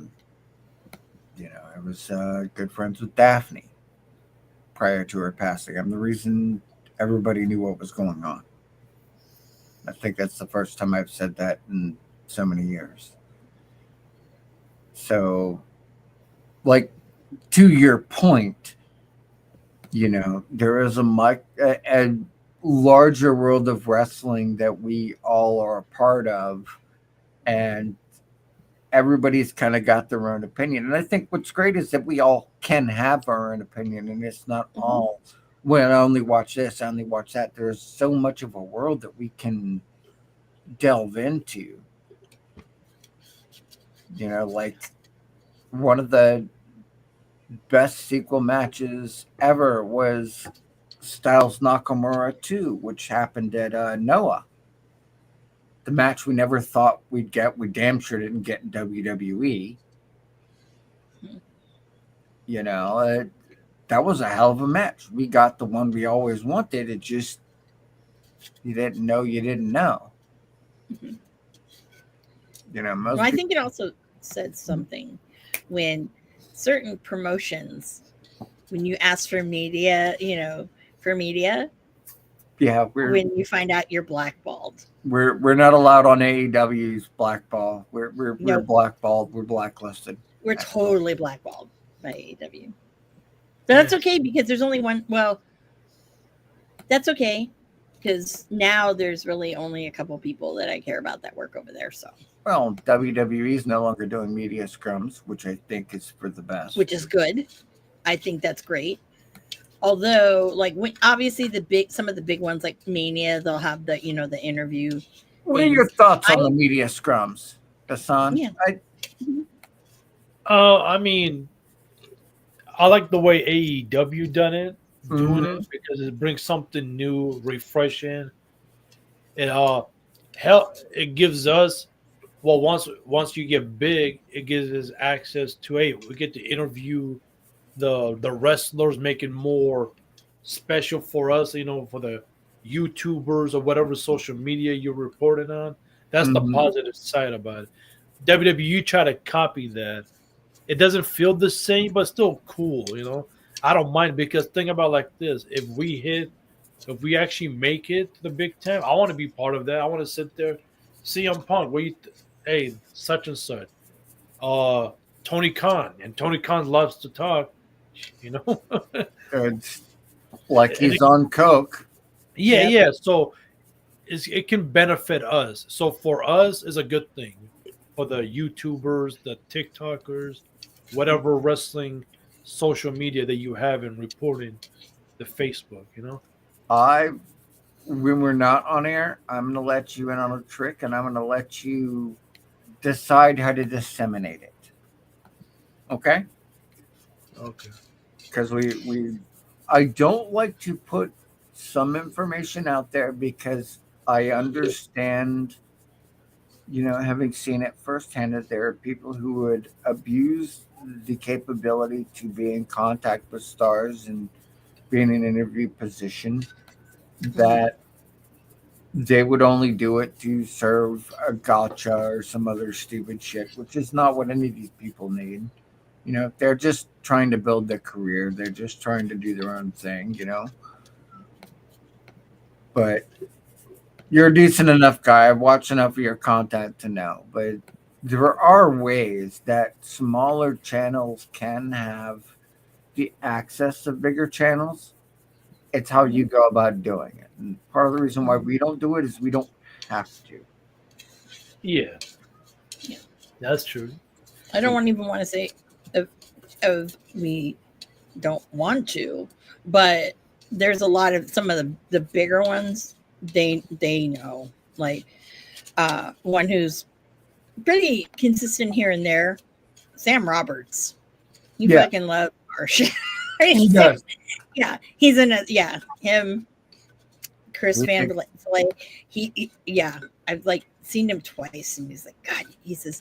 S2: was good friends with Daphne prior to her passing. I'm the reason everybody knew what was going on. I think that's the first time I've said that in so many years. So, like, to your point, there is a larger world of wrestling that we all are a part of, and everybody's kind of got their own opinion. And I think what's great is that we all can have our own opinion, and it's not
S1: Mhm.
S2: all, well, I only watch this, I only watch that. There's so much of a world that we can delve into. Like one of the best sequel matches ever was Styles Nakamura 2, which happened at Noah. The match we never thought we'd get, we damn sure didn't get in WWE. That was a hell of a match. We got the one we always wanted. It just, you didn't know you didn't know.
S1: Mhm.
S2: Most
S1: Well, I think it also said something when certain promotions, when you ask for media,
S2: yeah,
S1: when you find out you're blackballed.
S2: we're not allowed on AEW's blackball. We're
S1: Nope.
S2: blackballed. We're blacklisted.
S1: We're
S2: That's
S1: totally blackballed by AEW. But that's okay because there's only one. Well, that's okay because now there's really only a couple people that I care about that work over there. So,
S2: Well, WWE is no longer doing media scrums, which I think is for the best.
S1: which is good. I think that's great. Although, like, obviously some of the big ones like Mania, they'll have the the interview.
S2: What are your
S1: things.
S2: thoughts on the media scrums, Hassan?
S1: Yeah.
S3: I mean, I like the way AEW doing
S2: Mhm.
S3: it because it brings something new, refreshing. It gives us, well, once you get big, it gives us access to, hey, we get to interview the wrestlers, make it more special for us, for the YouTubers or whatever social media you're reporting on. That's the
S2: Mhm.
S3: positive side about it. WWE try to copy that. It doesn't feel the same, but still cool. I don't mind because think about like this: if we actually make it to the Big Ten, I want to be part of that. I want to sit there, CM Punk, hey, such and such, uh, Tony Khan, and Tony Khan loves to talk, you know.
S2: It's like
S3: And
S2: he's on coke.
S3: yeah,
S1: Yep.
S3: yeah. So it can benefit us. So for us, is a good thing. For the YouTubers, the TikTokers, whatever wrestling social media that you have in reporting, the Facebook.
S2: When we're not on air, I'm going to let you in on a trick, and I'm going to let you decide how to disseminate it. Okay?
S3: Okay.
S2: Because I don't like to put some information out there because I understand, having seen it firsthand, that there are people who would abuse the capability to be in contact with stars and be in an interview position, that they would only do it to serve a gotcha or some other stupid shit, which is not what any of these people need. They're just trying to build their career. They're just trying to do their own thing, But you're a decent enough guy. I've watched enough of your content to know. But there are ways that smaller channels can have the access of bigger channels. It's how you go about doing it. And part of the reason why we don't do it is we don't have to.
S3: Yeah,
S1: Yeah.
S3: that's true.
S1: I don't even want to say of we don't want to, but there's a lot of some of the bigger ones. They know, like one who's pretty consistent here and there, Sam Roberts. You
S2: Yeah.
S1: fucking love Marsh.
S2: He does.
S1: Yeah, he's in a him. Chris Van
S2: Really?
S1: Vliet. Yeah, I've like seen him twice, and he's like, God. He says,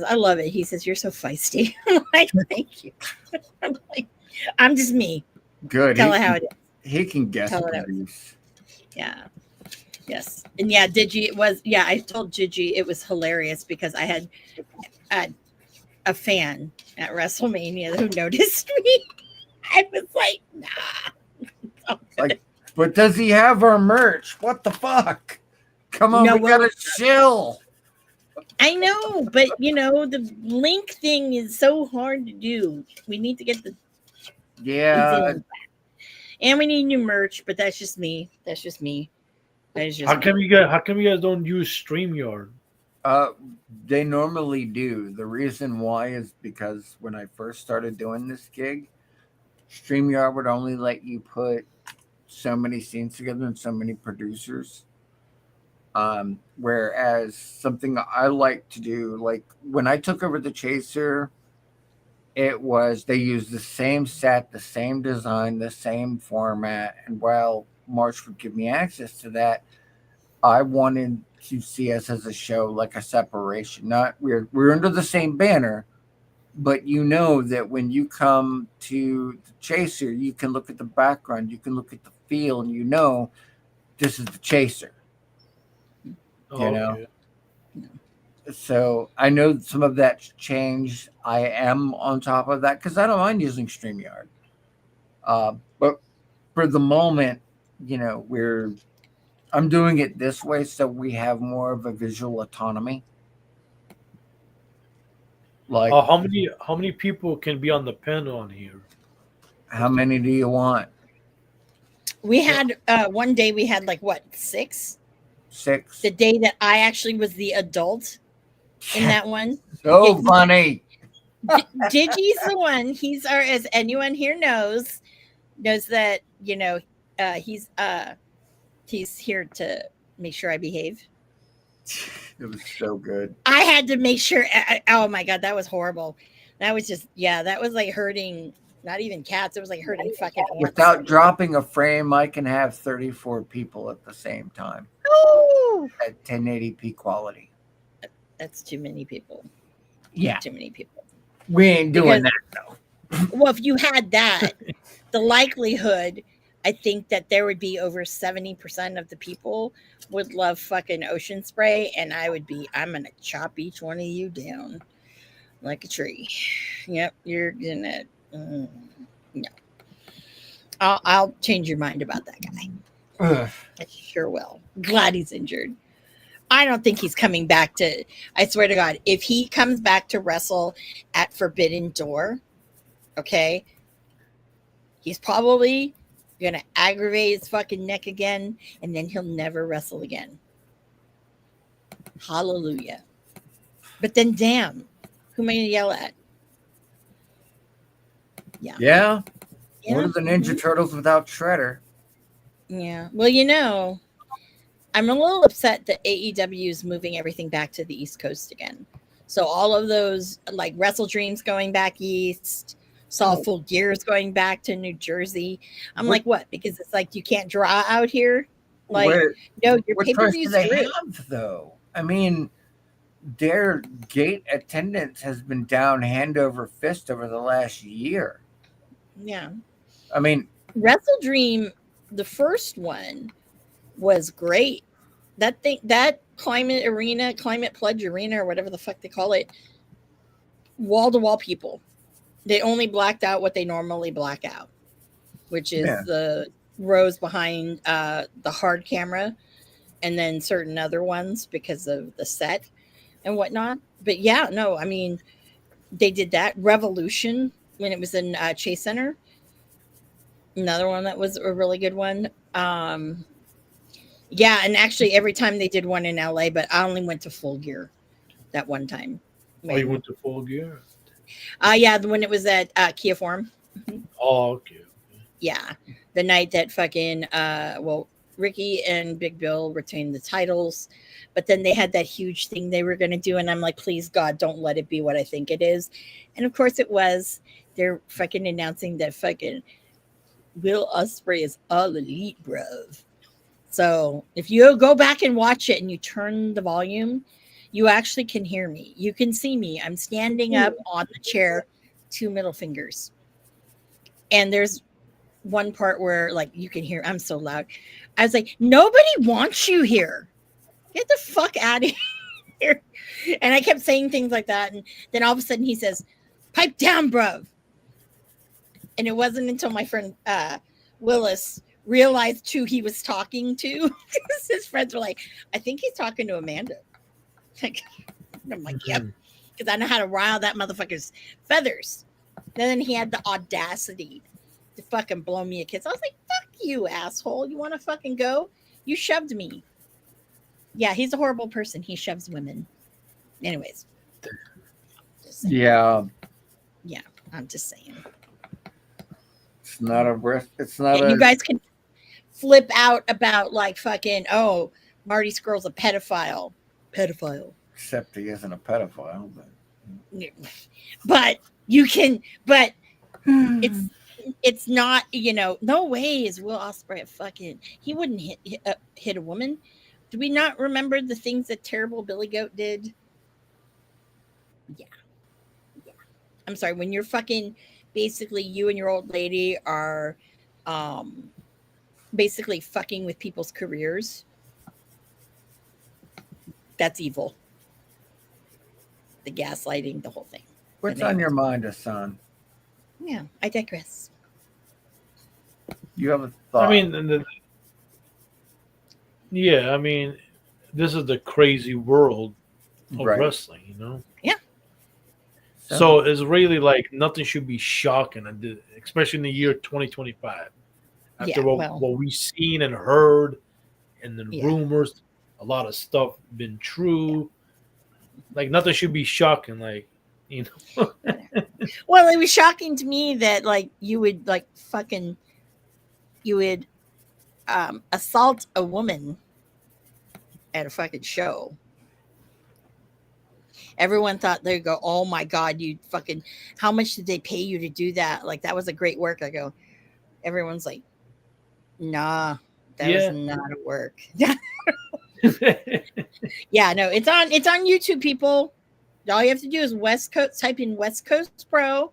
S1: I love it. He says, you're so feisty. I'm like, thank you. I'm like, I'm just me.
S2: Good.
S1: Tell it how it is.
S2: He can guess
S1: Tell it how it
S2: produce.
S1: Yeah. Yes. And yeah, Digi was. Yeah, I told Gigi it was hilarious because I had a fan at WrestleMania who noticed me. I was like, nah.
S2: Like, but does he have our merch? What the fuck? Come on,
S1: No,
S2: we gotta chill.
S1: I know, but the link thing is so hard to do. We need to get the
S2: Yeah.
S1: easy link back. And we need new merch, but that's just me. That is just
S3: How come
S1: me.
S3: you guys don't use StreamYard?
S2: They normally do. The reason why is because when I first started doing this gig, StreamYard would only let you put so many scenes together and so many producers. Whereas something I like to do, like when I took over the Chaser, it was they used the same set, the same design, the same format. And while March would give me access to that, I wanted to see us as a show like a separation. Not we're under the same banner, but that when you come to the Chaser, you can look at the background, you can look at the feel, and this is the Chaser.
S3: Oh, okay.
S2: So I know some of that's changed. I am on top of that because I don't mind using StreamYard. But for the moment, I'm doing it this way so we have more of a visual autonomy. Like,
S3: how many people can be on the panel on here?
S2: how many do you want?
S1: We had one day we had like what, 6?
S2: 6.
S1: The day that I actually was the adult in that one.
S2: So funny.
S1: Digi's the one. He's as anyone here knows that he's here to make sure I behave.
S2: It was so good.
S1: I had to make sure. Oh my God, that was horrible. That was just that was like hurting. Not even cats. It was like hurting fucking ants.
S2: Without dropping a frame, I can have 34 people at the same time.
S1: Oh,
S2: at 1080p quality.
S1: That's too many people.
S2: Yeah,
S1: too many people.
S2: We ain't doing that though.
S1: Well, if you had that, the likelihood, I think that there would be over 70% of the people would love fucking Ocean Spray, and I'm gonna chop each one of you down like a tree. Yep, you're gonna. No, I'll change your mind about that guy. I sure will. Glad he's injured. I don't think he's coming back to. I swear to God, if he comes back to wrestle at Forbidden Door, okay, he's probably gonna aggravate his fucking neck again, and then he'll never wrestle again. Hallelujah. But then, damn, who am I gonna yell at?
S2: Yeah. What are the Ninja Turtles without Shredder?
S1: Yeah. Well, I'm a little upset that AEW is moving everything back to the East Coast again. So all of those, like Wrestle Dreams going back east, Soulful Gears going back to New Jersey. I'm like, what? Because it's like you can't draw out here. Like, no, your pay-per-views
S2: they have though. I mean, their gate attendance has been down hand over fist over the last year.
S1: Yeah.
S2: I mean,
S1: Wrestle Dream, the first one was great. That Climate Pledge Arena, or whatever the fuck they call it, wall-to-wall people. They only blacked out what they normally black out, which is the rows behind the hard camera, and then certain other ones because of the set and whatnot. But yeah, no, I mean, they did that. Revolution, when it was in Chase Center, another one that was a really good one. Yeah, and actually every time they did one in LA, but I only went to Full Gear that one time.
S3: Oh, you went to Full Gear?
S1: Yeah, when it was at Kia Forum.
S3: Oh, okay.
S1: Yeah, the night that fucking well, Ricky and Big Bill retained the titles, but then they had that huge thing they were going to do, and I'm like, please God, don't let it be what I think it is. And of course, it was. They're fucking announcing that fucking Will Ospreay is all elite, bruv. So if you go back and watch it and you turn the volume, you actually can hear me. You can see me. I'm standing up on the chair, two middle fingers. And there's one part where like you can hear I'm so loud. I was like, nobody wants you here. Get the fuck out of here. And I kept saying things like that. And then all of a sudden he says, pipe down, bruv. And it wasn't until my friend Willis realized who he was talking to. His friends were like, I think he's talking to Amanda. I'm like, yep. Because I know how to rile that motherfucker's feathers. Then he had the audacity to fucking blow me a kiss. I was like, fuck you, asshole. You want to fucking go? You shoved me. Yeah, he's a horrible person. He shoves women. Anyways.
S2: Yeah.
S1: Yeah, I'm just saying.
S2: It's not a breath. It's not
S1: You guys can flip out about like fucking, oh, Marty Skrull's a pedophile. Pedophile.
S2: Except he isn't a pedophile.
S1: But you can, but it's not, you know, no way is Will Ospreay a fucking, he wouldn't hit a woman. Do we not remember the things that terrible Billy Goat did? Yeah. I'm sorry, when you're fucking, basically you and your old lady are basically fucking with people's careers. That's evil. The gaslighting, the whole thing.
S2: What's on your mind, Hassan?
S1: Yeah, I digress.
S2: You have a thought?
S3: I mean, I mean, this is the crazy world of wrestling, you know?
S1: Yeah.
S3: So it's really like nothing should be shocking, especially in the year 2025. After what we've seen and heard, and the rumors, a lot of stuff been true. Like nothing should be shocking, like, you know.
S1: Well, it was shocking to me that like you would like fucking assault a woman at a fucking show. Everyone thought they'd go, oh my God, you fucking, how much did they pay you to do that? Like, that was a great work. I go, everyone's like, nah, that was not a work. Yeah, no, it's on YouTube, people. All you have to do is West Coast, type in West Coast Pro,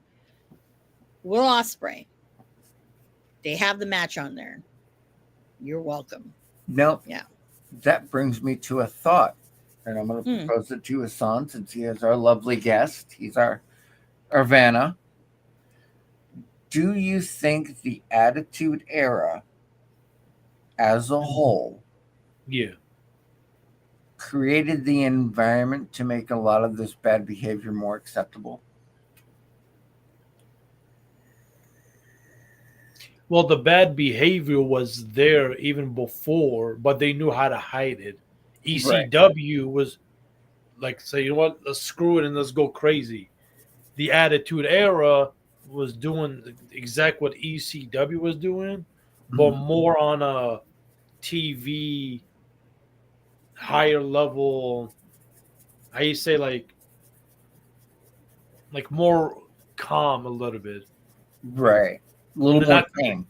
S1: Will Ospreay. They have the match on there. You're welcome.
S2: No.
S1: Yeah.
S2: That brings me to a thought. And I'm going to propose it to Hassan since he is our lovely guest. He's our Vanna. Do you think the Attitude Era as a whole created the environment to make a lot of this bad behavior more acceptable?
S3: Well, the bad behavior was there even before, but they knew how to hide it. ECW was like, say, you know what, let's screw it and let's go crazy. The Attitude Era was doing exactly what ECW was doing, but more on a TV, higher level. How you say, like more calm a little bit,
S2: right? A little more tame.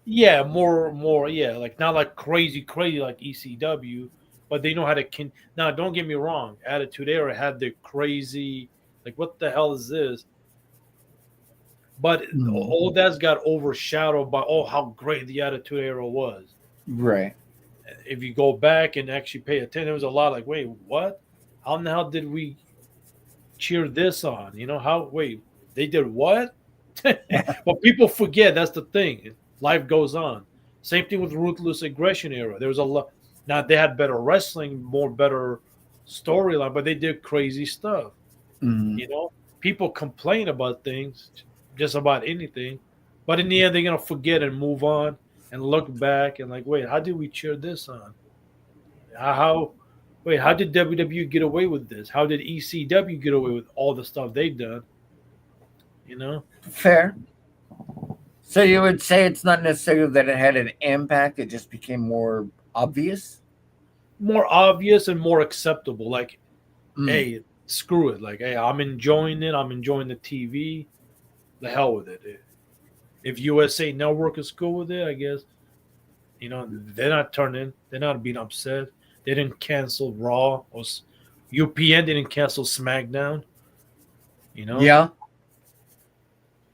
S3: Yeah, more. Yeah, like not like crazy like ECW. But they know how to. Now, don't get me wrong. Attitude Era had the crazy, like, what the hell is this? But all that's got overshadowed by how great the Attitude Era was.
S2: Right.
S3: If you go back and actually pay attention, there was a lot like, wait, what? How the hell did we cheer this on? You know how? Wait, they did what? But people forget. That's the thing. Life goes on. Same thing with Ruthless Aggression Era. There was a lot. Now, they had better wrestling, better storyline, but they did crazy stuff. You know, people complain about things, just about anything, but in the end, they're going to forget and move on and look back and like, wait, how did we cheer this on? How did WWE get away with this? How did ECW get away with all the stuff they've done? You know,
S2: Fair. So you would say it's not necessarily that it had an impact; it just became more obvious.
S3: more obvious and more acceptable. Like,
S2: Mm.
S3: hey, screw it. Like, hey, I'm enjoying it. I'm enjoying the TV. The hell with it. If USA Network is cool with it, I guess. You know, they're not turning. They're not being upset. They didn't cancel Raw or UPN didn't cancel SmackDown. You know,
S2: Yeah.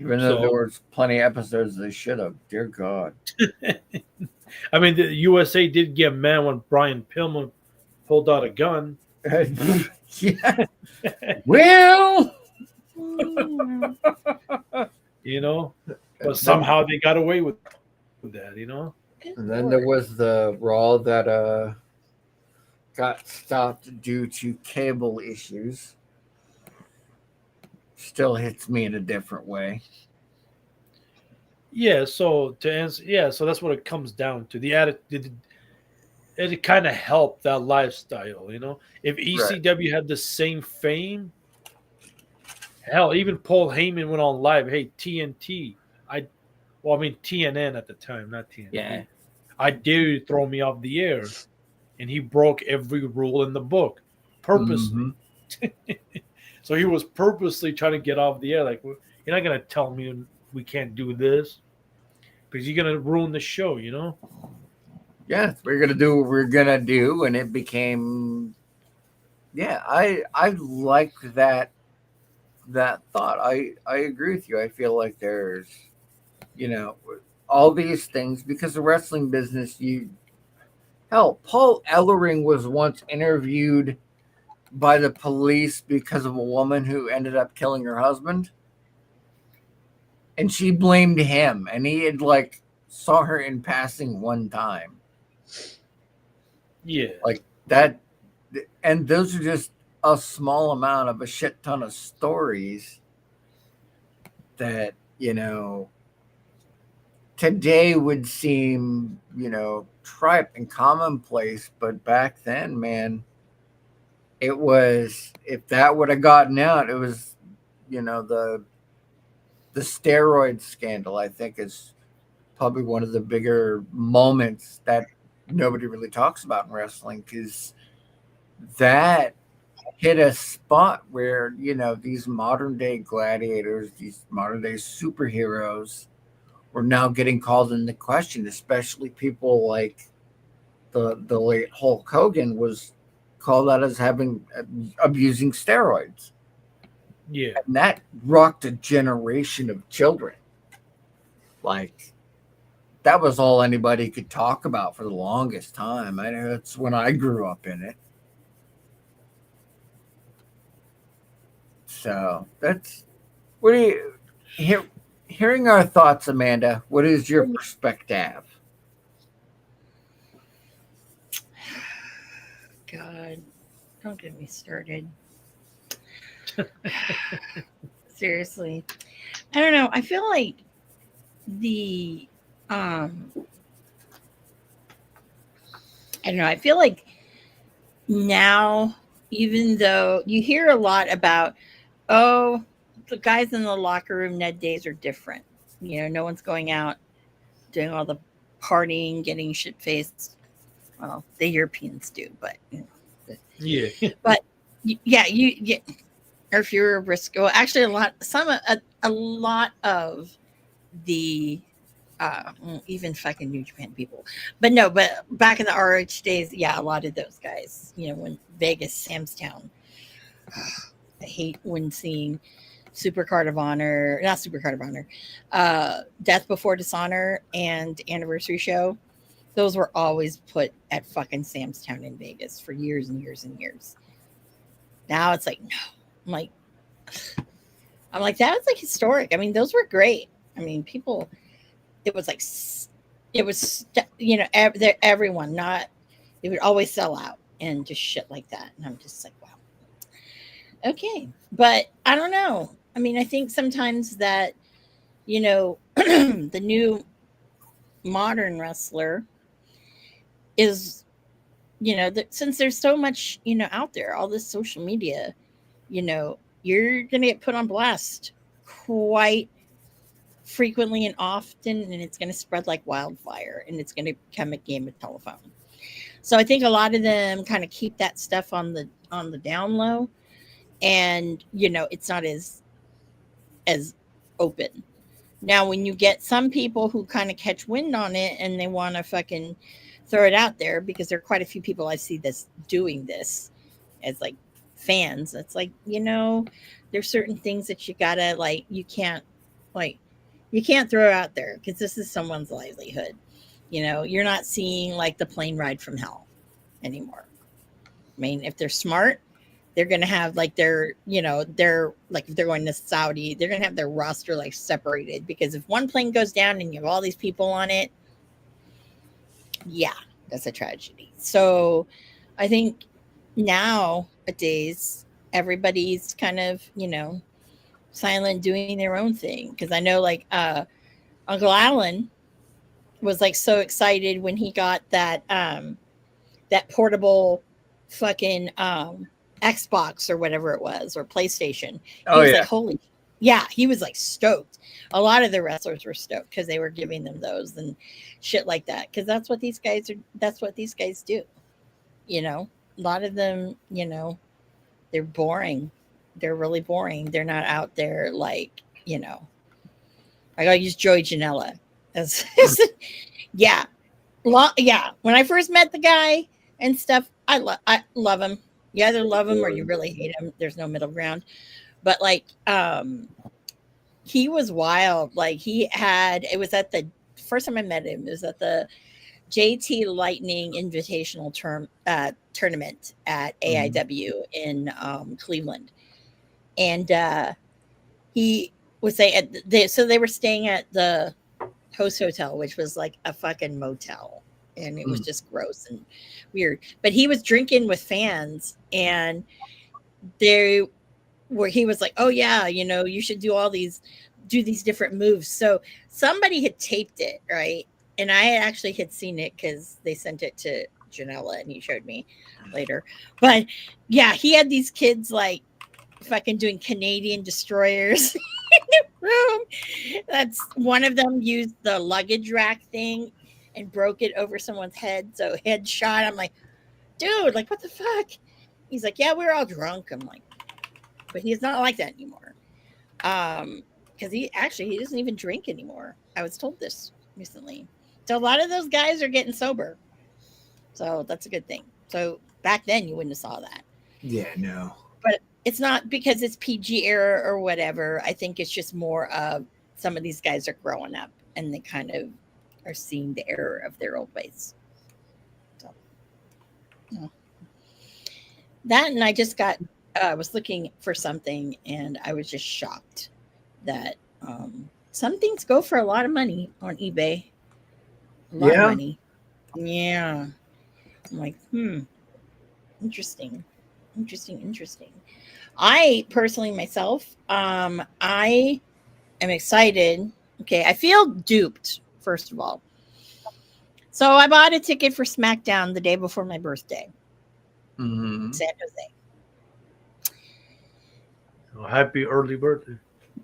S2: Even though there
S3: so
S2: was plenty of episodes they should have. Dear God.
S3: I mean, the USA did get mad when Brian Pillman pulled out a gun.
S2: Yeah. Well.
S3: You know, but somehow they got away with that. You know.
S2: And then there was the Raw that got stopped due to cable issues. Still hits me in a different way.
S3: Yeah, so to answer, yeah, so that's what it comes down to. The attitude, it kind of helped that lifestyle, you know. If ECW had the same fame, hell, even Paul Heyman went on live. Hey, TNT, well, I mean TNN at the time, not TNT.
S2: Yeah.
S3: I dare you to throw me off the air, and he broke every rule in the book purposely.
S2: Mhm.
S3: So he was purposely trying to get off the air. Like, you're not gonna tell me we can't do this because you're gonna ruin the show, you know.
S2: Yeah, we're gonna do what we're gonna do, and it became. Yeah, I like that thought. I agree with you. I feel like there's, you know, all these things because the wrestling business. Paul Ellering was once interviewed by the police because of a woman who ended up killing her husband, and she blamed him, and he had like saw her in passing one time.
S3: Yeah,
S2: Like that, and those are just a small amount of a shit ton of stories that, you know, today would seem, you know, trite and commonplace, but back then, man, it was, if that would have gotten out, it was, you know, the steroid scandal, I think, is probably one of the bigger moments that nobody really talks about in wrestling, because that hit a spot where, you know, these modern day gladiators, these modern day superheroes were now getting called into question, especially people like the late Hulk Hogan was called out as having abusing steroids.
S3: yeah.
S2: And that rocked a generation of children. Like, that was all anybody could talk about for the longest time. I know that's when I grew up in it. So that's what do you hearing our thoughts, Amanda? What is your perspective?
S1: God, don't get me started. Seriously. I don't know. I feel like the I don't know. I feel like now, even though you hear a lot about, oh, the guys in the locker room nowadays are different. You know, no one's going out doing all the partying, getting shit faced. Well, the Europeans do, but you know,
S3: Yeah.
S1: but yeah, or if you're a risk, well, actually, a lot of the even fucking New Japan people. But no, but back in the RH days, yeah, a lot of those guys, you know, when Vegas, Sam's Town. I hate when seeing not Super Card of Honor, Death Before Dishonor and Anniversary Show. Those were always put at fucking Sam's Town in Vegas for years and years and years. Now it's like, no. I'm like, that was like historic. I mean, those were great. I mean, people, it was like, it was, you know, everyone, not, they would always sell out and just shit like that. And I'm just like, wow. Okay. But I don't know. I mean, I think sometimes that, you know, the new modern wrestler is since there's so much, out there, all this social media, you're going to get put on blast quite frequently and often, and it's going to spread like wildfire, and it's going to become a game of telephone. So I think a lot of them kind of keep that stuff on the down low, and it's not as open. Now, when you get some people who kind of catch wind on it and they want to fucking throw it out there, because there are quite a few people I see this doing this as like fans. It's like, there's certain things that you gotta you can't throw out there because this is someone's livelihood. You're not seeing like the plane ride from hell anymore. I mean, if they're smart, they're going to have like they're like, if they're going to Saudi, they're going to have their roster like separated, because if one plane goes down and you have all these people on it, yeah, that's a tragedy. So I think nowadays everybody's kind of, silent, doing their own thing. Because I know like Uncle Alan was like so excited when he got that portable fucking Xbox or whatever it was, or PlayStation. He was like, holy, yeah, he was like stoked. A lot of the wrestlers were stoked because they were giving them those and shit like that, because that's what these guys do. A lot of them, they're boring. They're really boring. They're not out there like, I gotta use Joey Janela as yeah. Yeah. When I first met the guy and stuff, I love him. You either love him or you really hate him. There's no middle ground. But like, he was wild. Like it was at the first time I met him, it was at the JT Lightning Invitational tournament at AIW in Cleveland. And he was saying, so they were staying at the host hotel, which was like a fucking motel, and it was just gross and weird. But he was drinking with fans, and he was like, oh yeah, you should do these different moves. So somebody had taped it, right? And I actually had seen it because they sent it to Janela and he showed me later. But yeah, he had these kids like fucking doing Canadian destroyers in the room. That's one of them used the luggage rack thing and broke it over someone's head. So headshot. I'm like, dude, like what the fuck? He's like, yeah, we're all drunk. I'm like, but he's not like that anymore. Because he doesn't even drink anymore. I was told this recently. So a lot of those guys are getting sober. So that's a good thing. So back then you wouldn't have saw that.
S4: Yeah, no.
S1: But it's not because it's PG era or whatever. I think it's just more of some of these guys are growing up and they kind of are seeing the error of their old ways. So that, and I just I was looking for something and I was just shocked that some things go for a lot of money on eBay. A lot of money. Yeah. I'm like, interesting. I personally myself, I am excited. Okay, I feel duped, first of all. So I bought a ticket for SmackDown the day before my birthday. San Jose.
S3: Oh, happy early birthday.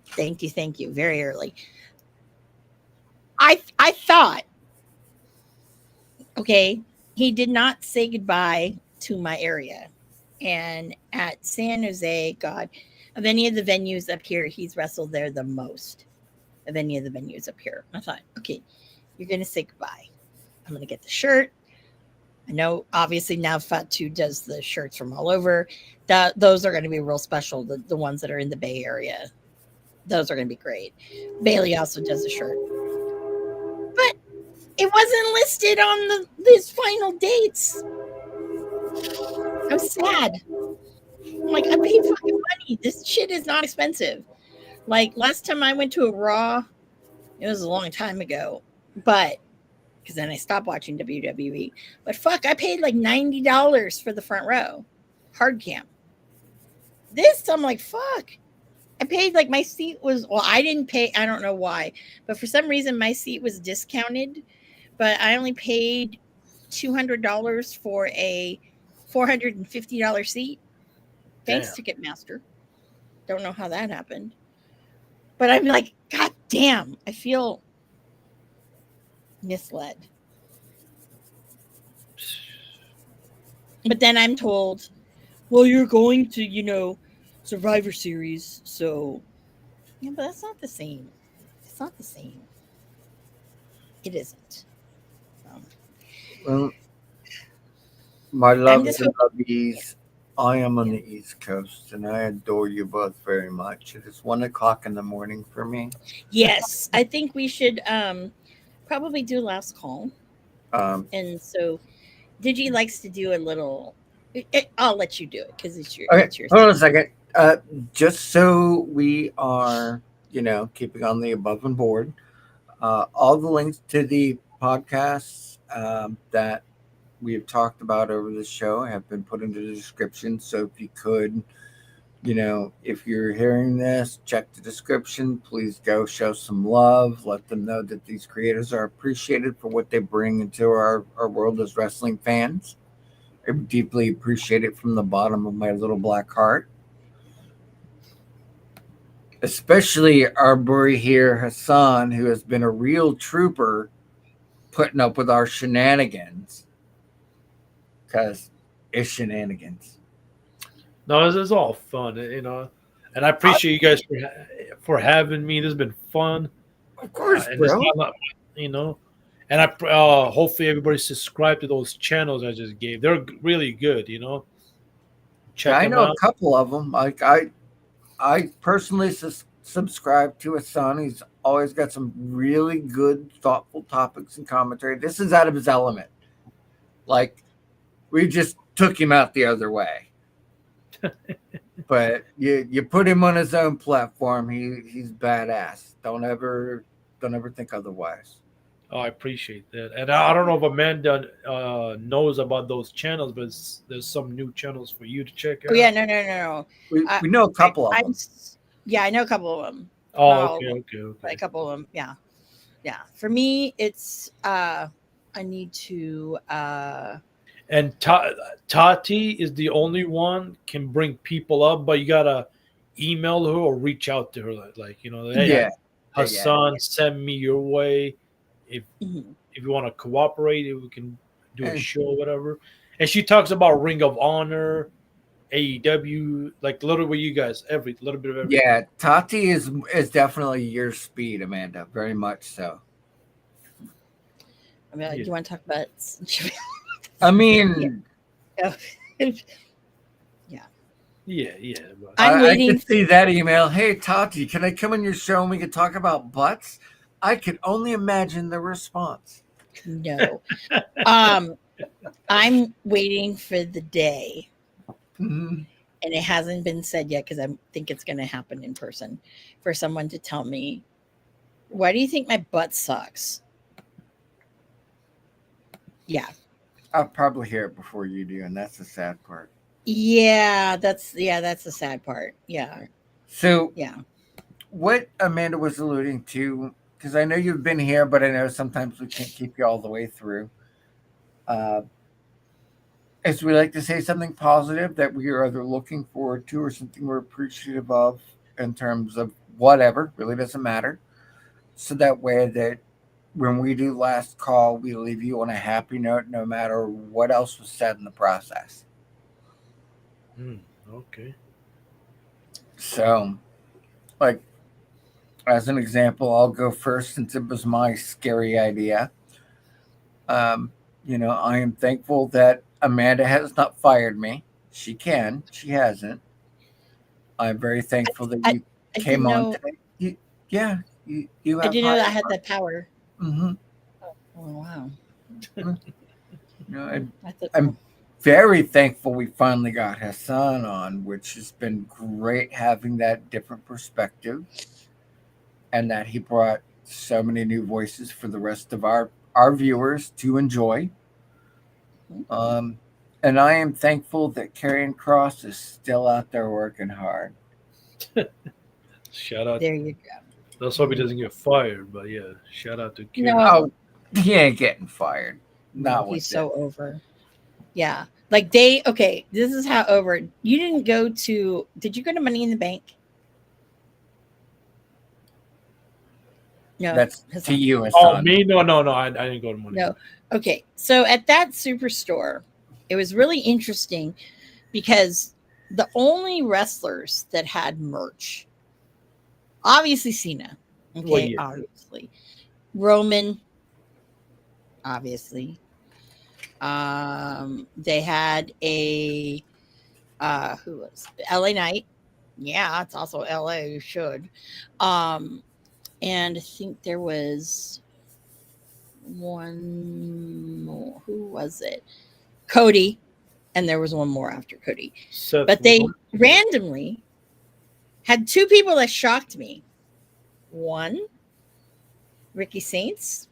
S1: Thank you. Very early. I thought, okay, he did not say goodbye to my area. And at San Jose, God, of any of the venues up here, he's wrestled there the most of any of the venues up here. I thought, okay, you're going to say goodbye. I'm going to get the shirt. I know, obviously, now Fatu does the shirts from all over. Those are going to be real special, the ones that are in the Bay Area. Those are going to be great. Bailey also does a shirt. But it wasn't listed on these final dates. I'm sad. I'm like, I paid fucking money. This shit is not expensive. Like, last time I went to a Raw, it was a long time ago. But, because then I stopped watching WWE. But fuck, I paid like $90 for the front row. Hard cam. This, I'm like, fuck. I paid like my seat was, well, I didn't pay. I don't know why. But for some reason, my seat was discounted. But I only paid $200 for a $450 seat. Thanks,
S3: Damn.
S1: Ticketmaster. Don't know how that happened. But I'm like, God damn, I feel misled. But then I'm told, well, you're going to, Survivor Series, so yeah, but that's not the same. It's not the same. It isn't.
S2: Well, my
S1: I'm
S2: loves
S1: just
S2: and
S1: hoping.
S2: lovies, I am on the East Coast and I adore you both very much. It is 1 o'clock in the morning for me.
S1: Yes, I think we should probably do last call.
S2: Um,
S1: And so Digi likes to do a little. I'll let you do it because it's your
S2: okay,
S1: it's your
S2: hold on
S1: thing.
S2: a second. Just so we are, keeping on the above and board, all the links to the podcasts that we have talked about over the show have been put into the description. So if you could, if you're hearing this, check the description. Please go show some love. Let them know that these creators are appreciated for what they bring into our world as wrestling fans. I deeply appreciate it from the bottom of my little black heart. Especially our boy here, Hassan, who has been a real trooper putting up with our shenanigans. Because it's shenanigans.
S3: No, it's all fun, And I appreciate you guys for having me. This has been fun.
S2: Of course,
S3: And it's
S2: bro.
S3: not, and I hopefully everybody subscribe to those channels I just gave. They're really good, Check
S2: I
S3: them
S2: know a
S3: out.
S2: couple of them. Like I personally subscribe to Hassan. He's always got some really good, thoughtful topics and commentary. This is out of his element. Like we just took him out the other way. But you put him on his own platform. He's badass. Don't ever think otherwise.
S3: Oh, I appreciate that. And I don't know if Amanda knows about those channels, but there's some new channels for you to check out.
S1: Oh yeah, no.
S2: We know a couple of them.
S1: Yeah, I know a couple of them.
S3: Oh,
S1: Not all of
S3: okay,
S1: them,
S3: okay,
S1: but a
S3: okay.
S1: couple of them. Yeah. For me, it's I need to.
S3: And Tati is the only one can bring people up, but you gotta email her or reach out to her, like hey,
S2: Yeah.
S3: Hassan, send me your way. If
S1: Mhm.
S3: if you want to cooperate, if we can do a
S2: Hey.
S3: show or whatever. And she talks about Ring of Honor, AEW, like a little bit you guys, a little bit of everything.
S2: Yeah, Tati is definitely your speed, Amanda. Very much so.
S1: I mean,
S3: Yeah.
S1: do you want to talk about?
S2: I mean,
S3: Yeah. But
S1: I'm
S2: I
S1: waiting.
S2: could see that email. Hey, Tati, can I come on your show and we can talk about butts? I could only imagine the response.
S1: No. I'm waiting for the day,
S2: Mhm.
S1: and it hasn't been said yet because I think it's going to happen in person, for someone to tell me, why do you think my butt sucks? Yeah.
S2: I'll probably hear it before you do, and that's the sad part.
S1: Yeah, that's the sad part. Yeah.
S2: So,
S1: Yeah.
S2: what Amanda was alluding to, because I know you've been here, but I know sometimes we can't keep you all the way through. As we like to say something positive that we are either looking forward to or something we're appreciative of in terms of whatever, really doesn't matter. So that way that when we do last call, we leave you on a happy note no matter what else was said in the process.
S3: okay.
S2: So, like, as an example, I'll go first since it was my scary idea. I am thankful that Amanda has not fired me. She can. She hasn't. I'm very thankful that you
S1: I
S2: came
S1: didn't
S2: on
S1: know.
S2: today. You
S1: I
S2: have
S1: didn't know
S2: high.
S1: that I had that power.
S2: Mm-hmm.
S1: Oh wow.
S2: I'm very thankful we finally got Hassan on, which has been great having that different perspective, and that he brought so many new voices for the rest of our viewers to enjoy. And I am thankful that Karrion Kross is still out there working hard.
S3: Shout out.
S1: There you go.
S3: Let's hope he doesn't get fired, but yeah, shout out to Karen.
S1: No.
S2: Oh, he ain't getting fired. Not with
S1: He's so over. Yeah. Like this is how over. You didn't go to, did you go to Money in the Bank? No.
S2: That's to
S1: Hassan.
S2: you,
S3: Oh,
S2: Hassan.
S3: me? No. I didn't go to Money.
S1: No. Okay. So at that superstore, it was really interesting because the only wrestlers that had merch, obviously Cena. Okay.
S3: Well, yeah.
S1: Obviously. Roman. Obviously. They had a who was LA Knight. Yeah, it's also LA. You should. And I think there was one more. Who was it? Cody. And there was one more after Cody.
S3: Seth
S1: But they
S3: Rollins.
S1: randomly had two people that shocked me. One, Ricky Saints.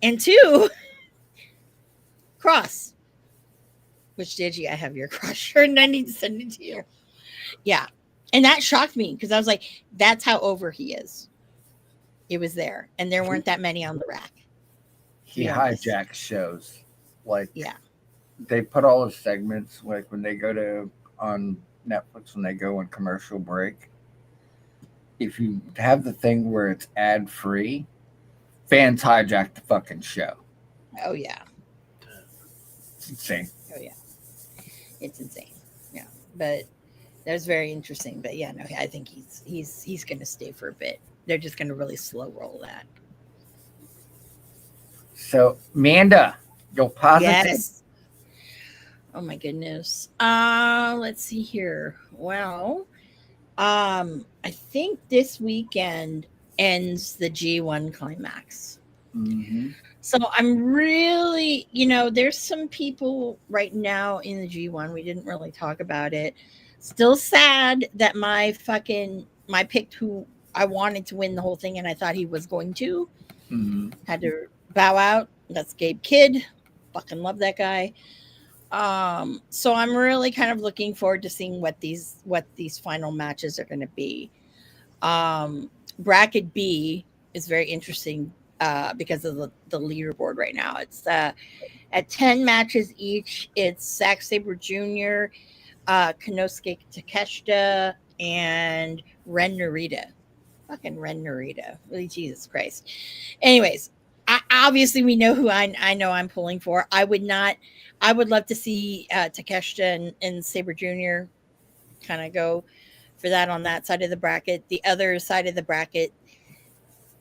S1: And two, Cross. Which Digi, I have your Cross shirt and I need to send it to you. Yeah. And that shocked me because I was like, that's how over he is. It was there. And there weren't that many on the rack.
S2: He
S1: be honest.
S2: hijacks shows. Like,
S1: Yeah.
S2: they put all his segments, like when they go to on Netflix, when they go on commercial break. If you have the thing where it's ad free, fans hijack the fucking show.
S1: Oh, yeah.
S2: It's insane.
S1: Oh, yeah. It's insane. Yeah. But that was very interesting. But yeah, no, I think he's going to stay for a bit. They're just going to really slow roll that.
S2: So, Amanda, you're positive.
S1: Yes. Oh my goodness. Let's see here. Well, I think this weekend ends the G1 climax.
S2: Mm-hmm.
S1: So I'm really, there's some people right now in the G1. We didn't really talk about it. Still sad that my pick who I wanted to win the whole thing and I thought he was going to had to bow out. That's Gabe Kidd. Fucking love that guy. So I'm really kind of looking forward to seeing what these final matches are going to be. Bracket B is very interesting because of the leaderboard right now. It's at 10 matches each. It's Zack Sabre Jr., Konosuke Takeshita, and Ren Narita. Fucking Ren Narita. Really, Jesus Christ. Anyways, obviously we know who I know I'm pulling for. I would love to see Takeshita and Sabre Jr. kind of go for that on that side of the bracket. The other side of the bracket,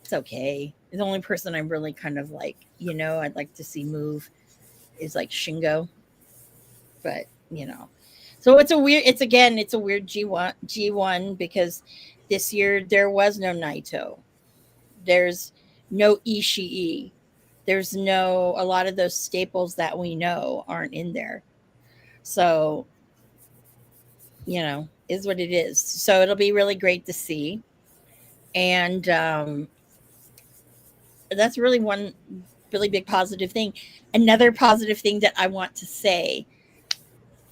S1: it's okay. The only person I'm really kind of like, I'd like to see move is like Shingo. But, so it's a weird G1 because this year there was no Naito. There's no Ishii. There's a lot of those staples that we know aren't in there. So, is what it is. So it'll be really great to see. And that's really one really big positive thing. Another positive thing that I want to say,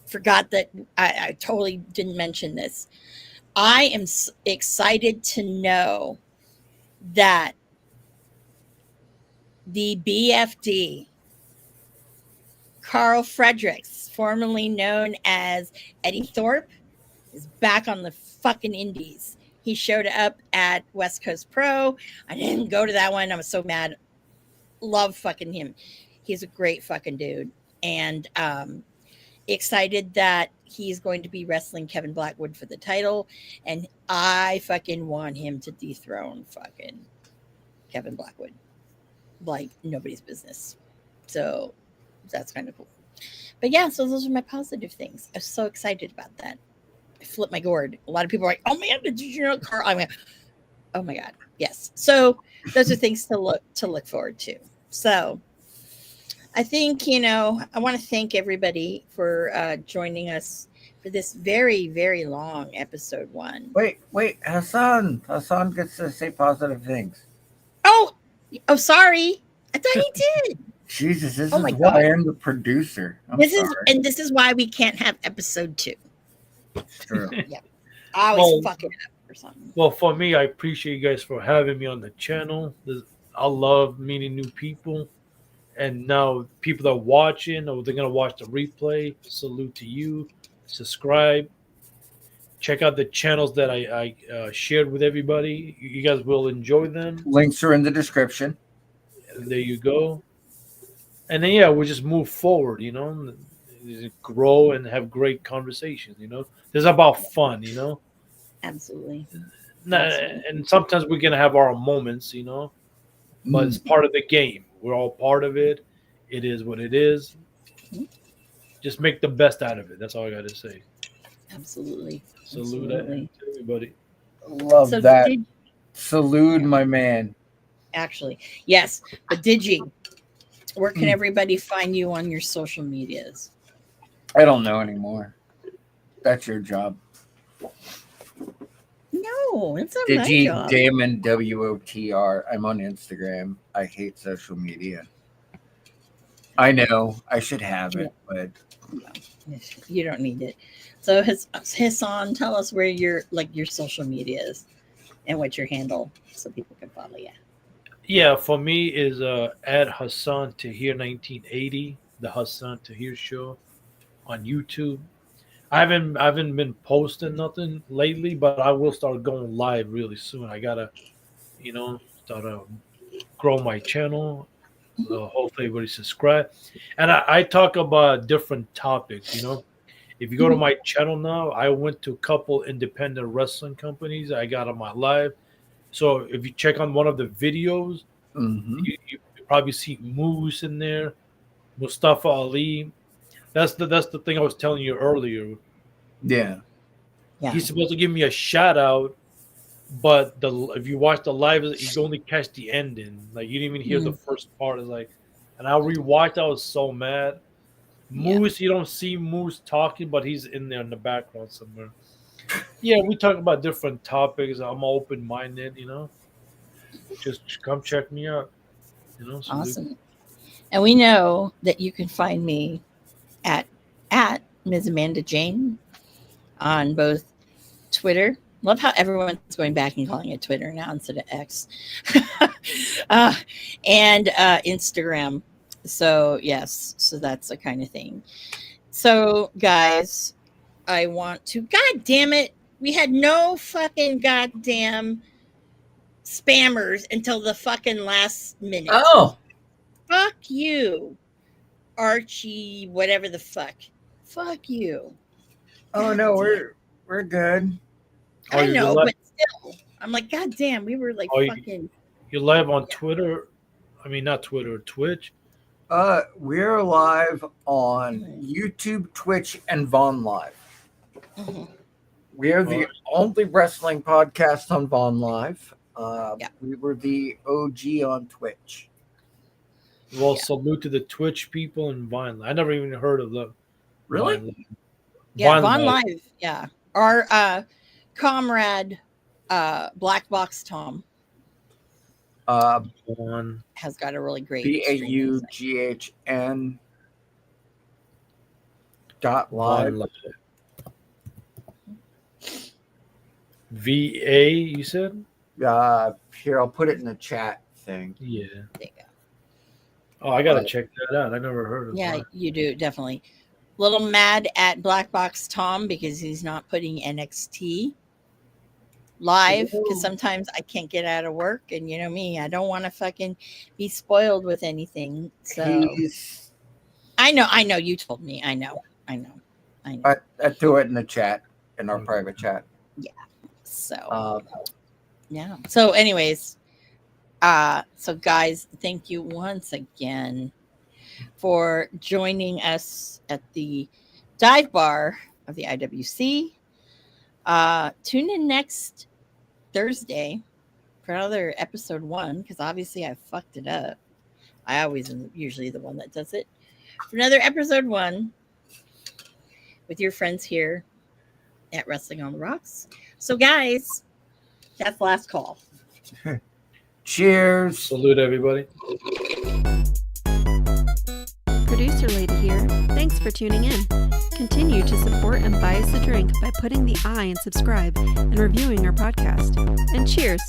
S1: forgot that I totally didn't mention this. I am excited to know that the BFD, Carl Fredericks, formerly known as Eddie Thorpe, is back on the fucking indies. He showed up at West Coast Pro. I didn't go to that one. I was so mad. Love fucking him. He's a great fucking dude. And excited that he's going to be wrestling Kevin Blackwood for the title. And I fucking want him to dethrone fucking Kevin Blackwood like nobody's business. So that's kind of cool. But yeah, so those are my positive things. I was so excited about that. I flipped my gourd. A lot of people are like, "Oh man, did you know Carl?" I'm like, "Oh my god, yes." So those are things to look forward to. So I think I want to thank everybody for joining us for this very, very long episode 1.
S2: Wait, Hassan gets to say positive things.
S1: Oh, sorry. I thought he did.
S2: Jesus, this
S1: Oh
S2: is
S1: my
S2: why
S1: God.
S2: I am the producer.
S1: This is why we can't have episode 2.
S2: True.
S1: I always fuck it up or something.
S3: Well, for me, I appreciate you guys for having me on the channel. I love meeting new people. And now people that are watching or they're gonna watch the replay, salute to you. Subscribe. Check out the channels that I shared with everybody. You guys will enjoy them.
S2: Links are in the description.
S3: There you go. And then yeah, we just move forward, you know, grow and have great conversations, you know. This is about fun, you know.
S1: Absolutely.
S3: And sometimes we're gonna have our moments, you know, but it's part of the game. We're all part of it. It is what it is. Just make the best out of it. That's all I got to say.
S1: Absolutely.
S3: Salute
S1: Absolutely.
S3: to everybody.
S2: Love
S1: So
S2: that.
S1: did,
S2: Salute, my man.
S1: actually, yes. But Digi, where can everybody find you on your social medias?
S2: I don't know anymore. That's your job.
S1: No, it's not my
S2: Digi
S1: job.
S2: Damon WOTR. I'm on Instagram. I hate social media. I know I should have it, but
S1: You don't need it. So Hassan, tell us where your social media is and what your handle so people can follow you.
S3: Yeah, for me is at Hassan Tahir 1980, the Hassan Tahir Show on YouTube. I haven't been posting nothing lately, but I will start going live really soon. I gotta, you know, start to grow my channel. Hopefully everybody subscribe. And I talk about different topics, you know. If you go to my channel now, I went to a couple independent wrestling companies I got on my live. So if you check on one of the videos, you probably see Moose in there, Mustafa Ali. That's the thing I was telling you earlier.
S2: yeah.
S3: He's supposed to give me a shout out, but if you watch the live, you only catch the ending. Like you didn't even hear the first part. It's like, and I rewatched. I was so mad. Moose, you don't see Moose talking, but he's in there in the background somewhere. Yeah, we talk about different topics. I'm open minded, you know. Just come check me out. You know,
S1: Awesome. And we know that you can find me at Ms. Amanda Jane on both Twitter. Love how everyone's going back and calling it Twitter now instead of X. And Instagram. So yes, so that's the kind of thing. So guys, I want to, God damn it, we had no fucking goddamn spammers until the fucking last minute.
S2: Oh,
S1: Fuck you, Archie, whatever the fuck. Fuck you.
S2: oh no, we're good.
S3: Oh,
S1: I
S3: you're
S1: know,
S3: live-
S1: but still, I'm like, God damn, we were like fucking.
S3: You're live on Twitter. I mean, not Twitter, Twitch.
S2: We're live on YouTube, Twitch, and Vaughn Live. We are the only wrestling podcast on Vaughn Live. We were the OG on Twitch.
S3: Well, salute to the Twitch people and Vine. I never even heard of them.
S2: Really?
S1: Yeah, Vaughn Live. Yeah, our comrade, Black Box Tom, has got a really great
S2: BAUGHN .live.
S3: VA, you said?
S2: Here, I'll put it in the chat thing.
S3: Yeah.
S1: There you go.
S3: Oh, I gotta check that out. I never heard of
S1: Yeah,
S3: that.
S1: you do, definitely. Little mad at Black Box Tom because he's not putting NXT live because sometimes I can't get out of work, and you know me, I don't want to fucking be spoiled with anything. So I know you told me. I know.
S2: I threw it in the chat, in our private chat.
S1: Yeah. So yeah. So anyways, so guys, thank you once again for joining us at the dive bar of the IWC. Tune in next Thursday for another episode 1, because obviously I fucked it up. I always am usually the one that does it. For another episode 1 with your friends here at Wrestling on the Rocks. So guys, that's last call.
S2: Cheers.
S3: Salute everybody.
S4: Producer Lady here. Thanks for tuning in. Continue to support and buy us a drink by putting the I in subscribe and reviewing our podcast. And cheers.